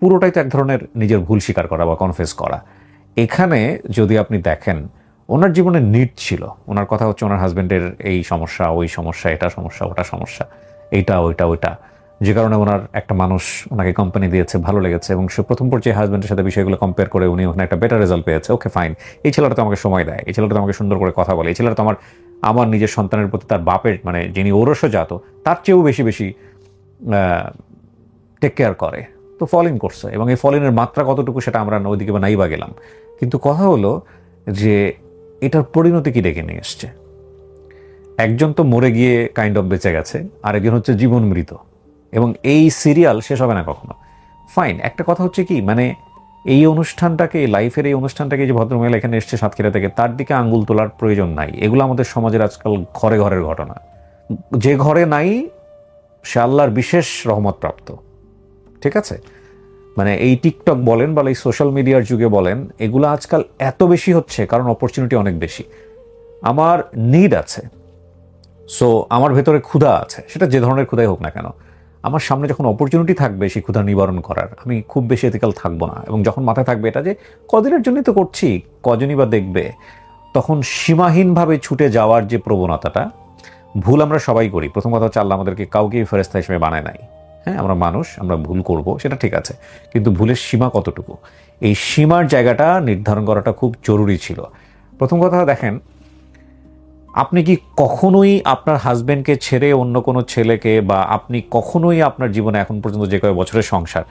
Speaker 1: পুরোটাই তো এক ধরনের নিজের ভুল স্বীকার করা বা কনফেস করা। এখানে যদি আপনি দেখেন, ওনার জীবনে নিড ছিল, ওনার কথা হচ্ছে ওনার হাজবেন্ডের এই সমস্যা ওই সমস্যা, এটা সমস্যা ওটা সমস্যা, এইটা ওইটা ওইটা, যে কারণে ওনার একটা মানুষ ওনাকে কোম্পানি দিয়েছে, ভালো লেগেছে, এবং সে প্রথম পর্যায়ে হাজবেন্ডের সাথে বিষয়গুলো কম্পেয়ার করে উনি ওখানে একটা বেটার রেজাল্ট পেয়েছে। ওকে ফাইন, এই ছেলেটা তো আমাকে সময় দেয়, এই ছেলেটা তো আমাকে সুন্দর করে কথা বলে, এই ছেলেটা তো আমার নিজের সন্তানের প্রতি তার বাপের মানে যিনি ওরসজাত তার চেয়েও বেশি বেশি টেক কেয়ার করে। তো ফল ইন করছে, এবং এই ফল ইনের মাত্রা কতটুকু সেটা আমরা ওইদিকে বা নাই বা গেলাম। কিন্তু কথা হলো যে এটার পরিণতি কি ডেকে নিয়ে এসছে। একজন তো মরে গিয়ে কাইন্ড অফ বেঁচে গেছে, আরেকজন হচ্ছে জীবন মৃত, এবং এই সিরিয়াল শেষ হবে না কখনো। ফাইন, একটা কথা হচ্ছে কি, মানে এই অনুষ্ঠানটাকে, লাইফের এই অনুষ্ঠানটাকে, যে ভদ্রমহিলা এখানে এসছে সাতক্ষীরা থেকে, তার দিকে আঙ্গুল তোলার প্রয়োজন নাই। এগুলো আমাদের সমাজের আজকাল ঘরে ঘরের ঘটনা। যে ঘরে নাই সে আল্লাহর বিশেষ রহমত প্রাপ্ত। ঠিক আছে, মানে এই টিকটক বলেন বা এই সোশ্যাল মিডিয়ার যুগে বলেন, এগুলো আজকাল এত বেশি হচ্ছে কারণ অপরচুনিটি অনেক বেশি। আমার নিড আছে, সো আমার ভেতরে ক্ষুধা আছে, সেটা যে ধরনের ক্ষুধাই হোক না কেন, আমার সামনে যখন অপরচুনিটি থাকবে সেই ক্ষুধা নিবারণ করার, আমি খুব বেশি এথিক্যাল থাকবো না। এবং যখন মাথায় থাকবে এটা যে কদিনের জন্যই তো করছি, কজনই বা দেখবে, তখন সীমাহীনভাবে ছুটে যাওয়ার যে প্রবণতাটা, ভুল আমরা সবাই করি। প্রথম কথা হচ্ছে, আল্লাহ আমাদেরকে কাউকেই ফেরেশতা হিসেবে বানায় নাই। হ্যাঁ, আমরা মানুষ, আমরা ভুল করব, সেটা ঠিক আছে, কিন্তু ভুলের সীমা কতটুকু, এই সীমার জায়গাটা নির্ধারণ করাটা খুব জরুরি ছিল। প্রথম কথা দেখেন, আপনি কি কখনোই আপনার হাজবেন্ডকে ছেড়ে অন্য কোনো ছেলেকে, বা আপনি কখনোই আপনার জীবনে এখন পর্যন্ত যে কয়েক বছরের সংসার,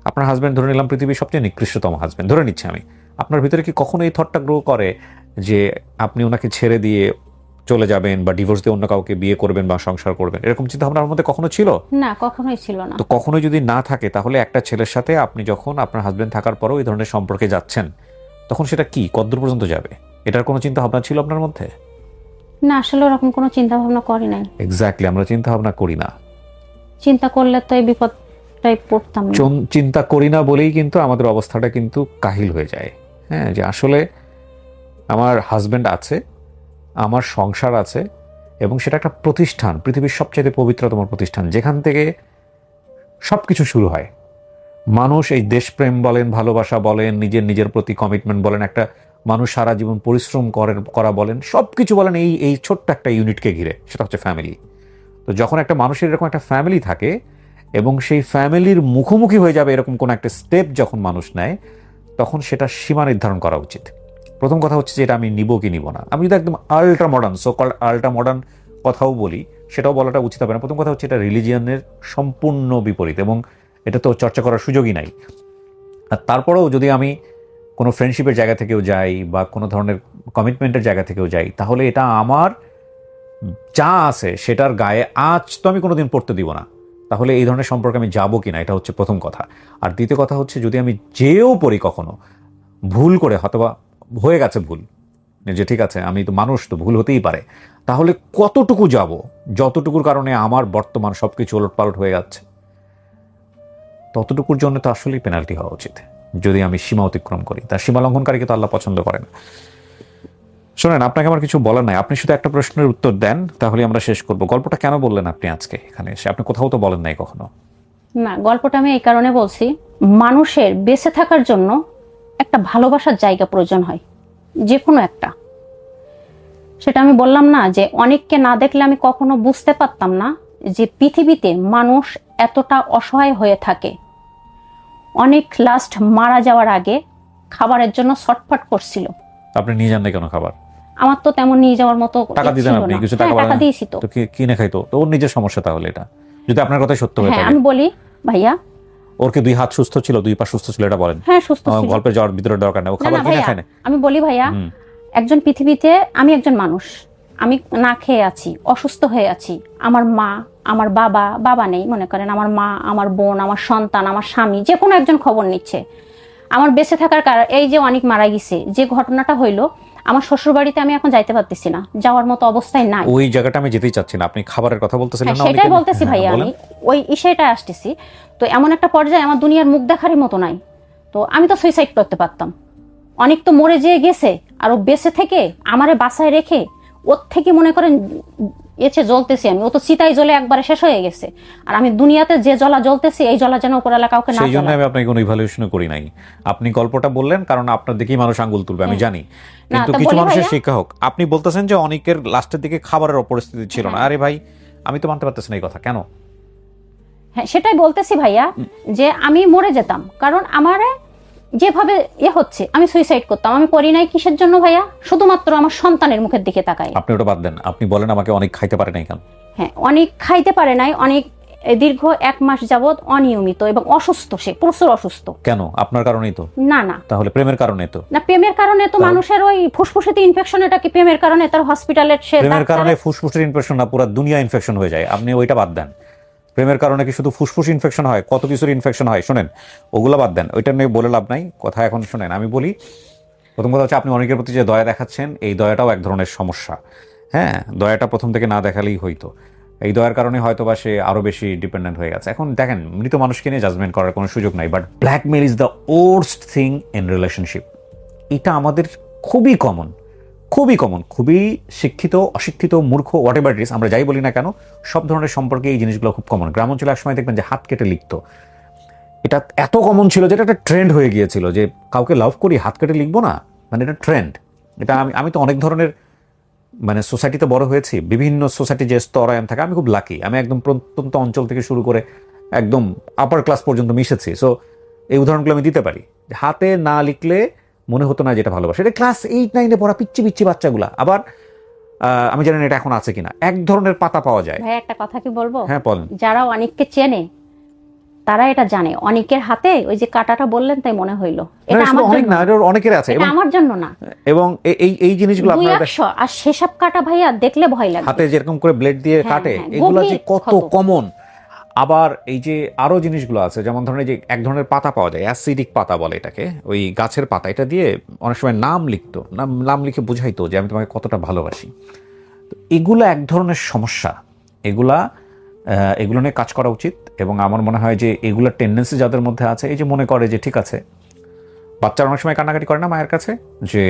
Speaker 1: আপনার হাজবেন্ড ধরে নিলাম পৃথিবীর সবচেয়ে নিকৃষ্টতম হাজবেন্ড ধরে নিচ্ছি আমি, আপনার ভিতরে কি কখনো এই থটটা গ্রো করে যে আপনি ওনাকে ছেড়ে দিয়ে চলে যাবেন, বা ডিভোর্স দিয়ে অন্য কাউকে বিয়ে করবেন বা সংসার করবেন, এরকম চিন্তা ভাবনা আমার মধ্যে কখনো ছিল?
Speaker 2: না, কখনোই ছিল না।
Speaker 1: তো কখনোই যদি না থাকে, তাহলে একটা ছেলের সাথে আপনি যখন আপনার হাজবেন্ড থাকার পরেও এই ধরনের সম্পর্কে যাচ্ছেন, তখন সেটা কি কতদূর পর্যন্ত যাবে, এটার কোনো চিন্তা ভাবনা ছিল আপনার মধ্যে?
Speaker 2: না, আসলে ওরকম কোনো চিন্তা ভাবনা করি নাই।
Speaker 1: এক্স্যাক্টলি, আমরা চিন্তা ভাবনা করি না।
Speaker 2: চিন্তা করলে তো এই বিপদটাই পড়তাম না।
Speaker 1: চিন্তা করি না বলেই কিন্তু আমাদের অবস্থাটা কিন্তু কাহিল হয়ে যায়। হ্যাঁ, যে আসলে আমার হাজবেন্ড আছে, আমার সংসার আছে, এবং সেটা একটা প্রতিষ্ঠান, পৃথিবীর সবচেয়ে পবিত্রতম প্রতিষ্ঠান, যেখান থেকে সবকিছু শুরু হয়। মানুষ এই দেশপ্রেম বলেন, ভালোবাসা বলেন, নিজের প্রতি কমিটমেন্ট বলেন, একটা মানুষ সারা জীবন পরিশ্রম করা বলেন, সবকিছু বলেন এই ছোট্ট একটা ইউনিটকে ঘিরে, সেটা হচ্ছে ফ্যামিলি। তো যখন একটা মানুষের এরকম একটা ফ্যামিলি থাকে, এবং সেই ফ্যামিলির মুখোমুখি হয়ে যাবে এরকম কোনো একটা স্টেপ যখন মানুষ নেয়, তখন সেটা সীমা নির্ধারণ করা উচিত। প্রথম কথা হচ্ছে যে এটা আমি নিব কি নিব না। আমি যদি একদম ultra modern, so called ultra modern কথাও বলি, সেটাও বলাটা উচিত হবে না। প্রথম কথা হচ্ছে এটা রিলিজিয়নের সম্পূর্ণ বিপরীত, এবং এটা তো চর্চা করার সুযোগই নাই। আর তারপরেও যদি আমি কোনো ফ্রেন্ডশিপের জায়গা থেকেও যাই বা কোনো ধরনের কমিটমেন্টের জায়গা থেকেও যাই, তাহলে এটা আমার যা আছে সেটার গায়ে আজ তো আমি কোনোদিন পড়তে দিব না। তাহলে এই ধরনের সম্পর্কে আমি যাবো কিনা, এটা হচ্ছে প্রথম কথা। আর দ্বিতীয় কথা হচ্ছে, যদি আমি যেও পড়ি কখনো ভুল করে, হয়তোবা হয়ে গেছে ভুল, যে ঠিক আছে আমি তো মানুষ, তো ভুল হতেই পারে, তাহলে কতটুকু যাব, যতটুকুর কারণে আমার বর্তমান সবকিছু ওলটপালট হয়ে যাচ্ছে, ততটুকুর জন্য তো আসলেই পেনাল্টি হওয়া উচিত। যদি আমি সীমা অতিক্রম করি, তার সীমা লঙ্ঘনকারীকে তো আল্লাহ পছন্দ করেন। শোনেন, আপনাকে আমার কিছু বলার নাই, আপনি শুধু একটা প্রশ্নের উত্তর দেন, তাহলে আমরা শেষ করব। গল্পটা কেন বললেন আপনি আজকে এখানে এসে? আপনি কোথাও তো বলেন নাই কখনো।
Speaker 2: না, গল্পটা আমি এই কারণে বলছি, মানুষের বেঁচে থাকার জন্য একটা ভালোবাসার জায়গা প্রয়োজন হয়, যে কোনো একটা। সেটা আমি বললাম না যে অনেককে না দেখলে আমি কখনো বুঝতে পারতাম না যে পৃথিবীতে মানুষ এতটা অসহায় হয়ে থাকে। অনেক লাস্ট মারা যাওয়ার আগে খাবারের জন্য ছটফট করছিল।
Speaker 1: আপনি নিয়ে যান না কেন খাবার?
Speaker 2: আমার তো তেমন নিয়ে যাওয়ার মতো
Speaker 1: টাকা দিতেন আপনি, কিছু টাকা
Speaker 2: টাকা দিয়েছি তো
Speaker 1: কিনে খাইতো, তো ওর নিজের সমস্যা। তাহলে এটা যদি আপনার কথাই সত্য হয়ে
Speaker 2: হ্যাঁ,
Speaker 1: থাকে,
Speaker 2: আমি বলি ভাইয়া,
Speaker 1: ওর কি 2 হাত সুস্থ ছিল, 2 পা সুস্থ ছিল, এটা বলেন।
Speaker 2: হ্যাঁ, সুস্থ ছিল।
Speaker 1: গল্পে যাওয়ার ভিতরে দরকার নেই, ও খাবার কিনে খায় না।
Speaker 2: আমি বলি ভাইয়া, একজন পৃথিবীতে, আমি একজন মানুষ, আমি না খেয়ে আছি, অসুস্থ হয়ে আছি। আমার মা, আমার বাবা নেই মনে করেন, আমার মা, আমার বোন, আমার সন্তান, আমার স্বামী, যে কোনো একজন খবর নিচ্ছে। আমার বেঁচে থাকার কারণ এই যে অনেক মারা গেছে, যে ঘটনাটা হইলো, আমার শ্বশুর বাড়িতে আমি এখন যাইতে পারতেছি না, যাওয়ার মতো অবস্থায় নাই।
Speaker 1: ওই জায়গাটা আমি যেতেই চাচ্ছি না। আপনি খাবারের কথা বলতেছিলেন না?
Speaker 2: সেটাই বলতেছি ভাইয়া, আমি ওই ইসেটা আসতেছি। তো এমন একটা পর্যায়ে আমার দুনিয়ার মুখ দেখারই মতো নাই। তো আমি তো সুইসাইড করতে পারতাম। অনেক তো মরে যেয়ে গেছে, আর ও বেঁচে থেকে আমারে বাসায় রেখে ওর থেকে মনে করেন এসে জ্বলতেছি আমি। ও তো চিতাই জ্বলে একবারে শেষ হয়ে গেছে, আর আমি দুনিয়াতে যে জ্বলা জ্বলতেছি, এই জ্বলা যেন উপরালা কাউকে না।
Speaker 1: সেই জন্য আমি আপনাকে কোনো ইভালুয়েশন করি নাই। আপনি গল্পটা বললেন কারণ আপনার দিকেই মানুষ আঙ্গুল তুলবে, আমি জানি। কিন্তু কিছু মানুষের শিক্ষা হোক। আপনি বলতেছেন যে অনেকের লাস্টের দিকে খাবারের পরিস্থিতি ছিল না। আরে ভাই, আমি তো মানতে পারতেছি না এই কথা। কেন?
Speaker 2: হ্যাঁ, সেটাই বলতেছি ভাইয়া, যে আমি মরে যেতাম, কারণ আমার যেভাবে হচ্ছে, আমি সুইসাইড করতাম। আমি করি নাই কিসের জন্য ভাইয়া? শুধুমাত্র আমার সন্তানের মুখের দিকে তাকাই।
Speaker 1: আপনি ওটা বাদ দেন, আপনি বলেন আমাকে অনেক খাইতে পারে নাই কেন?
Speaker 2: হ্যাঁ, অনেক খাইতে পারে নাই, অনেক দীর্ঘ 1 মাস যাবত অনিয়মিত এবং অসুস্থ, সে প্রচুর অসুস্থ।
Speaker 1: কেন? আপনার কারণেই তো?
Speaker 2: না,
Speaker 1: তাহলে প্রেমের কারণে তো?
Speaker 2: না, প্রেমের কারণে তো মানুষের ওই ফুসফুসেতে ইনফেকশন, এটা কি প্রেমের কারণে তার হসপিটালে সে?
Speaker 1: প্রেমের কারণে ফুসফুসের ইনফেকশন না, পুরো দুনিয়া ইনফেকশন হয়ে যায়। আপনি ওইটা বাদ দেন। প্রেমের কারণে কি শুধু ফুসফুস ইনফেকশন হয়? কত কিছুর ইনফেকশন হয়। শোনেন, ওগুলো বাদ দেন, ওইটা নিয়ে বলে লাভ নাই। কথা এখন শোনেন, আমি বলি। প্রথম কথা হচ্ছে, আপনি অনেকের প্রতি যে দয়া দেখাচ্ছেন, এই দয়াটাও এক ধরনের সমস্যা। হ্যাঁ, দয়াটা প্রথম থেকে না দেখালেই হইতো। এই দয়ার কারণে হয়তো বা সে আরো বেশি ডিপেন্ডেন্ট হয়ে গেছে। এখন দেখেন, মৃত মানুষকে নিয়ে জাজমেন্ট করার কোনো সুযোগ নাই, but blackmail is the worst thing in relationship. এটা আমাদের খুবই কমন, খুবই কমন। খুবই শিক্ষিত, অশিক্ষিত, মূর্খ, হোয়াট এভার ইট ইজ, আমরা যাই বলি না কেন, সব ধরনের সম্পর্কে এই জিনিসগুলো খুব কমন। গ্রাম অঞ্চলে একসময় দেখবেন যে হাত কেটে লিখতো। এটা এত কমন ছিল যে এটা একটা ট্রেন্ড হয়ে গিয়েছিল, যে কাউকে লাভ করি হাত কেটে লিখবো না, মানে এটা ট্রেন্ড। এটা আমি তো অনেক ধরনের মানে সোসাইটিতে বড় হয়েছি, বিভিন্ন সোসাইটি যে স্তরায়ন থাকে, আমি খুব লাকি। আমি একদম প্রত্যন্ত অঞ্চল থেকে শুরু করে একদম আপার ক্লাস পর্যন্ত মিশেছি। সো এই উদাহরণগুলো আমি দিতে পারি। হাতে না লিখলে মনে হতো না যেটা ভালোবাসা। এটা ক্লাস 8-9 পড়া পিচ্ছি পিচ্ছি বাচ্চাগুলা। আবার আমি জানি না এটা এখন আছে কিনা, এক ধরনের পাতা পাওয়া যায়।
Speaker 2: ভাই, একটা কথা কি বলবো?
Speaker 1: হ্যাঁ, বলেন।
Speaker 2: যারা অনেককে চেনে তারা এটা জানে, অনেকের হাতে ওই যে কাটাটা বললেন, তাই মনে হইলো এটা আমার
Speaker 1: অনেক
Speaker 2: জন্য
Speaker 1: না, এটা অনেকের আছে,
Speaker 2: এটা আমার জন্য না।
Speaker 1: এবং এই জিনিসগুলো আপনারা
Speaker 2: 200 আর সেসব কাটা ভাইয়া দেখলে ভয় লাগে।
Speaker 1: হাতে যেরকম করে ব্লেড দিয়ে কাটে, এগুলো যে কত কমন। আবার এই যে আরো জিনিসগুলো আছে, যেমন ধরনের যে এক ধরনের পাতা পাওয়া যায়, অ্যাসিডিক পাতা বলে এটাকে, ওই গাছের পাতা। এটা দিয়ে অনেক সময় নাম লিখতো, নাম লিখে বুঝাইতো যে আমি তোমাকে কতটা ভালোবাসি। তো এগুলো এক ধরনের সমস্যা। এগুলো নিয়ে কাজ করা উচিত। এবং আমার মনে হয় যে এগুলোর টেন্ডেন্সি যাদের মধ্যে আছে, এই যে মনে করে যে ঠিক আছে, বাচ্চারা অনেক সময় কান্নাকাটি করে না মায়ের কাছে, যে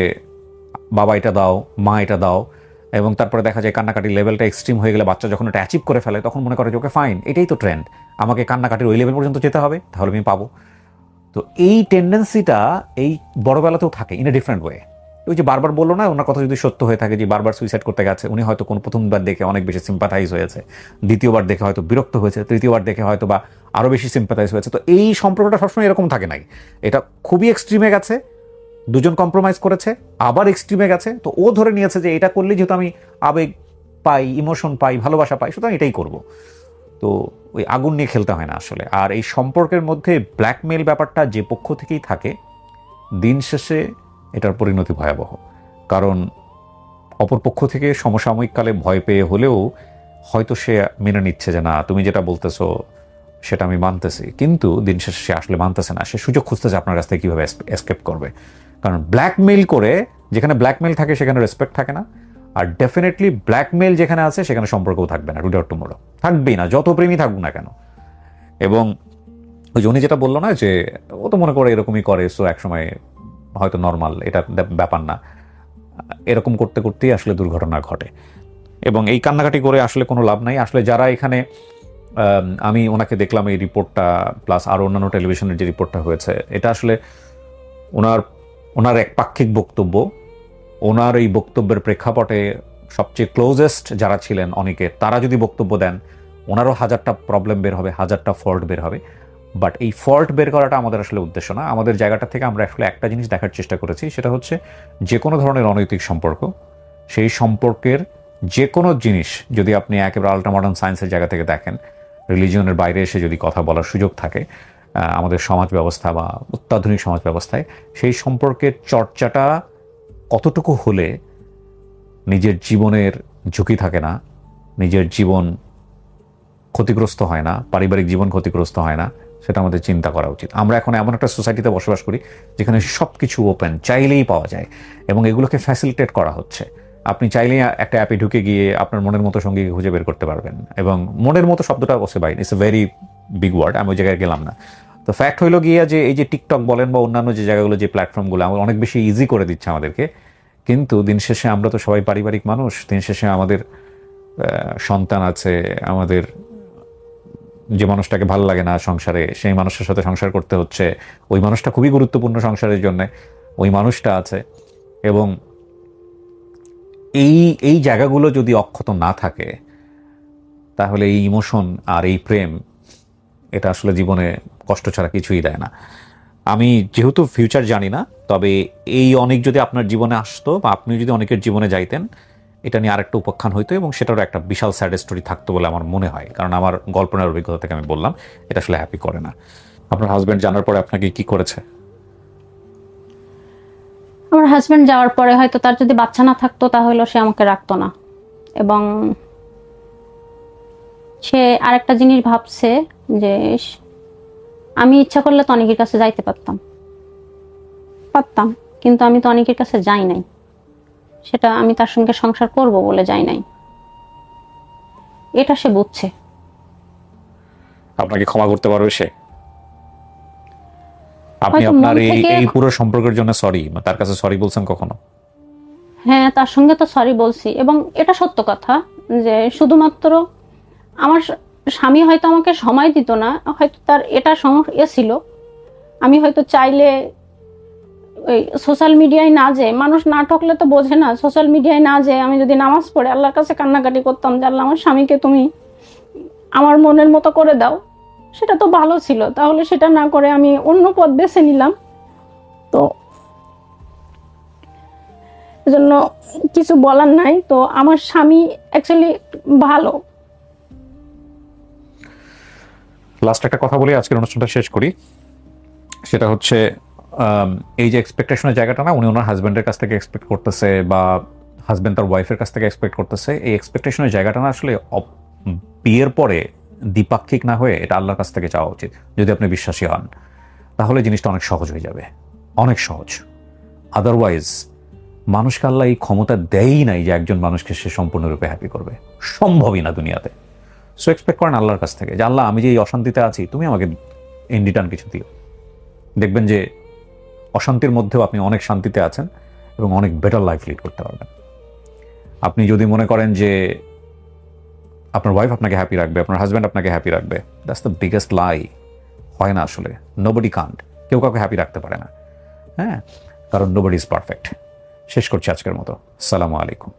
Speaker 1: বাবা এটা দাও, মা এটা দাও, এবং তারপরে দেখা যায় কান্নাকাটির লেভেলটা এক্সট্রিম হয়ে গেলে বাচ্চা যখন এটা অ্যাচিভ করে ফেলে, তখন মনে করে যে ওকে ফাইন, এটাই তো ট্রেন্ড, আমাকে কান্নাকাটির ওই লেভেল পর্যন্ত যেতে হবে, তাহলে আমি পাবো। তো এই টেন্ডেন্সিটা এই বড়বেলাতেও থাকে, ইন এ ডিফারেন্ট ওয়ে। ওই যে বারবার বললো না, ওনার কথা যদি সত্য হয়ে থাকে যে বারবার সুইসাইড করতে গেছে, উনি হয়তো কোন প্রথমবার দেখে অনেক বেশি সিম্পাথাইজ হয়েছে, দ্বিতীয়বার দেখে হয়তো বিরক্ত হয়েছে, তৃতীয়বার দেখে হয়তো বা আরো বেশি সিম্পাথাইজ হয়েছে। তো এই সম্পর্কটা সবসময় এরকম থাকে নাই, এটা খুবই এক্সট্রিমে গেছে, দুজন কম্প্রোমাইজ করেছে, আবার এক্সট্রিমে গেছে। তো ও ধরে নিয়েছে যে এটা করলে যেহেতু আমি আবেগ পাই, ইমোশন পাই, ভালোবাসা পাই, সুতরাং এটাই করব। তো ওই আগুন নিয়ে খেলতে হয় না আসলে। আর এই সম্পর্কের মধ্যে ব্ল্যাকমেল ব্যাপারটা যে পক্ষ থেকেই থাকে, দিন শেষে এটার পরিণতি ভয়াবহ। কারণ অপরপক্ষ থেকে সমসাময়িককালে ভয় পেয়ে হলেও হয়তো সে মেনে নিচ্ছে যে না তুমি যেটা বলতেছো সেটা আমি মানতেছি, কিন্তু দিন শেষে সে আসলে মানতেছে না, সে সুযোগ খুঁজতেছে আপনার কাছ থেকে কীভাবে এসকেপ করবে। কারণ ব্ল্যাকমেইল করে, যেখানে ব্ল্যাকমেইল থাকে সেখানে রেসপেক্ট থাকে না, আর ডেফিনেটলি ব্ল্যাকমেইল যেখানে আছে সেখানে সম্পর্কও থাকবে না, টুডে অর টুমরো থাকবেই না, যত প্রেমই থাকুক না কেন। এবং ওই যে উনি যেটা বললো না যে ও তো মনে করে এরকমই করে, সো একসময় হয়তো নর্মাল, এটা ব্যাপার না, এরকম করতে করতেই আসলে দুর্ঘটনা ঘটে। এবং এই কান্নাকাটি করে আসলে কোনো লাভ নাই। আসলে যারা এখানে, আমি ওনাকে দেখলাম এই রিপোর্টটা, প্লাস আরও অন্যান্য টেলিভিশনের যে রিপোর্টটা হয়েছে, এটা আসলে ওনার একপাক্ষিক বক্তব্য। ওনার এই বক্তব্যের প্রেক্ষাপটে সবচেয়ে ক্লোজেস্ট যারা ছিলেন অনেকে, তারা যদি বক্তব্য দেন, ওনারও হাজারটা প্রবলেম বের হবে, হাজারটা ফল্ট বের হবে। বাট এই ফল্ট বের করাটা আমাদের আসলে উদ্দেশ্য না। আমাদের জায়গাটা থেকে আমরা আসলে একটা জিনিস দেখার চেষ্টা করেছি, সেটা হচ্ছে যে কোনো ধরনের অনৈতিক সম্পর্ক, সেই সম্পর্কের যে কোনো জিনিস যদি আপনি একেবারে আল্ট্রা মডার্ন সায়েন্সের জায়গা থেকে দেখেন, রিলিজিয়নের বাইরে এসে যদি কথা বলার সুযোগ থাকে আমাদের সমাজ ব্যবস্থা বা অত্যাধুনিক সমাজ ব্যবস্থায়, সেই সম্পর্কের চর্চাটা কতটুকু হলে নিজের জীবনের ঝুঁকি থাকে না, নিজের জীবন ক্ষতিগ্রস্ত হয় না, পারিবারিক জীবন ক্ষতিগ্রস্ত হয় না, সেটা আমাদের চিন্তা করা উচিত। আমরা এখন এমন একটা সোসাইটিতে বসবাস করি যেখানে সব কিছু ওপেন, চাইলেই পাওয়া যায়, এবং এগুলোকে ফ্যাসিলিটেট করা হচ্ছে। আপনি চাইলেই একটা অ্যাপে ঢুকে গিয়ে আপনার মনের মতো সঙ্গীকে খুঁজে বের করতে পারবেন। এবং মনের মতো শব্দটা বসে বাইন, it's a very big word, আমি ওই জায়গায় গেলাম না। তো ফ্যাক্ট হইলো গিয়া যে এই যে টিকটক বলেন বা অন্যান্য যে জায়গাগুলো, যে প্ল্যাটফর্মগুলো আমার অনেক বেশি ইজি করে দিচ্ছে আমাদেরকে, কিন্তু দিন শেষে আমরা তো সবাই পারিবারিক মানুষ। দিন শেষে আমাদের সন্তান আছে, আমাদের যে মানুষটাকে ভালো লাগে না সংসারে, সেই মানুষের সাথে সংসার করতে হচ্ছে, ওই মানুষটা খুবই গুরুত্বপূর্ণ সংসারের জন্য, ওই মানুষটা আছে। এবং এই জায়গাগুলো যদি অক্ষত না থাকে, তাহলে এই ইমোশন আর এই প্রেম, এটা আসলে জীবনে কষ্ট ছাড়া কিছুই দেয় না। আমি যেহেতু ফিউচার জানি না, তবে এই অনেক যদি আপনার জীবনে আসতো বা আপনি যদি অনেকের জীবনে যাইতেন, এটা নিয়ে আরেকটা উপাখ্যান হইতো এবং সেটারও একটা বিশাল স্যাড স্টোরি থাকতো বলে আমার মনে হয়। কারণ আমার গল্পনার অভিজ্ঞতা থেকে আমি বললাম, এটা আসলে হ্যাপি করে না। আপনার হাজবেন্ড জানার পরে আপনাকে কি করেছে?
Speaker 2: আমার হাজবেন্ড যাওয়ার পরে হয়তো তার যদি বাচ্চা না থাকতো তাহলে সে আমাকে রাখতো না। এবং সে আরেকটা জিনিস ভাবছে যে আমি ইচ্ছা করলে তো অনেকের কাছে যাইতে পারতাম, কিন্তু আমি তো অনেকের কাছে যাই নাই, সেটা আমি তার সঙ্গে সংসার করব বলে যাই নাই, এটা সে বুঝছে।
Speaker 1: আপনাকে ক্ষমা করতে পারবে সে? আপনি
Speaker 2: হয়তো
Speaker 1: আপনার
Speaker 2: মন থেকে-
Speaker 1: এই পুরো সম্পর্কের জন্য সরি, তার কাছে সরি বলছেন কখনো?
Speaker 2: হ্যাঁ, তার সঙ্গে তো সরি বলছি, এবং এটা সত্য কথা যে শুধুমাত্র আমার স্বামী হয়তো আমাকে সময় দিত না, হয়তো তার এটা সমস্যা ছিল। আমি হয়তো চাইলে ওই সোশ্যাল মিডিয়ায় না যেয়ে, মানুষ না ঠকলে তো বোঝে না, সোশ্যাল মিডিয়ায় না যেয়ে আমি যদি নামাজ পড়ে আল্লাহর কাছে কান্নাকাটি করতাম যে আল্লাহ আমার স্বামীকে তুমি আমার মনের মতো করে দাও, সেটা তো ভালো ছিল। তাহলে সেটা না করে আমি অন্য পথ বেছে নিলাম। তো এজন্য কিছু বলার নাই। তো আমার স্বামী অ্যাকচুয়ালি ভালো।
Speaker 1: লাস্ট একটা কথা বলে আজকের অনুষ্ঠানটা শেষ করি। সেটা হচ্ছে এই যে এক্সপেকটেশনের জায়গাটা না, উনি ওনার হাজব্যান্ডের কাছ থেকে এক্সপেক্ট করতেছে বা হাজব্যান্ড তার ওয়াইফের কাছ থেকে এক্সপেক্ট করতেছে, এই এক্সপেকটেশনের জায়গাটা না আসলে বিয়ের পরে দ্বিপাক্ষিক না হয়ে এটা আল্লাহর কাছ থেকে চাওয়া উচিত। যদি আপনি বিশ্বাসী হন তাহলে জিনিসটা অনেক সহজ হয়ে যাবে, অনেক সহজ। আদারওয়াইজ মানুষকে আল্লাহ এই ক্ষমতা দেয়ই নাই যে একজন মানুষকে সে সম্পূর্ণরূপে হ্যাপি করবে, সম্ভবই না দুনিয়াতে। সো এক্সপেক্ট করেন আল্লাহর কাছ থেকে যে আল্লাহ আমি যে এই অশান্তিতে আছি, তুমি আমাকে ইন রিটার্ন কিছু দিও। দেখবেন যে অশান্তির মধ্যেও আপনি অনেক শান্তিতে আছেন এবং অনেক বেটার লাইফ লিড করতে পারবেন। আপনি যদি মনে করেন যে আপনার ওয়াইফ আপনাকে হ্যাপি রাখবে, আপনার হাজব্যান্ড আপনাকে হ্যাপি রাখবে, দ্যাটস দ্য বিগেস্ট লাই। হয় না আসলে, নোবডি কান্ট, কেউ কাউকে হ্যাপি রাখতে পারে না। হ্যাঁ, কারণ নোবডি ইজ পারফেক্ট। শেষ করছি আজকের মতো। আসসালামু আলাইকুম।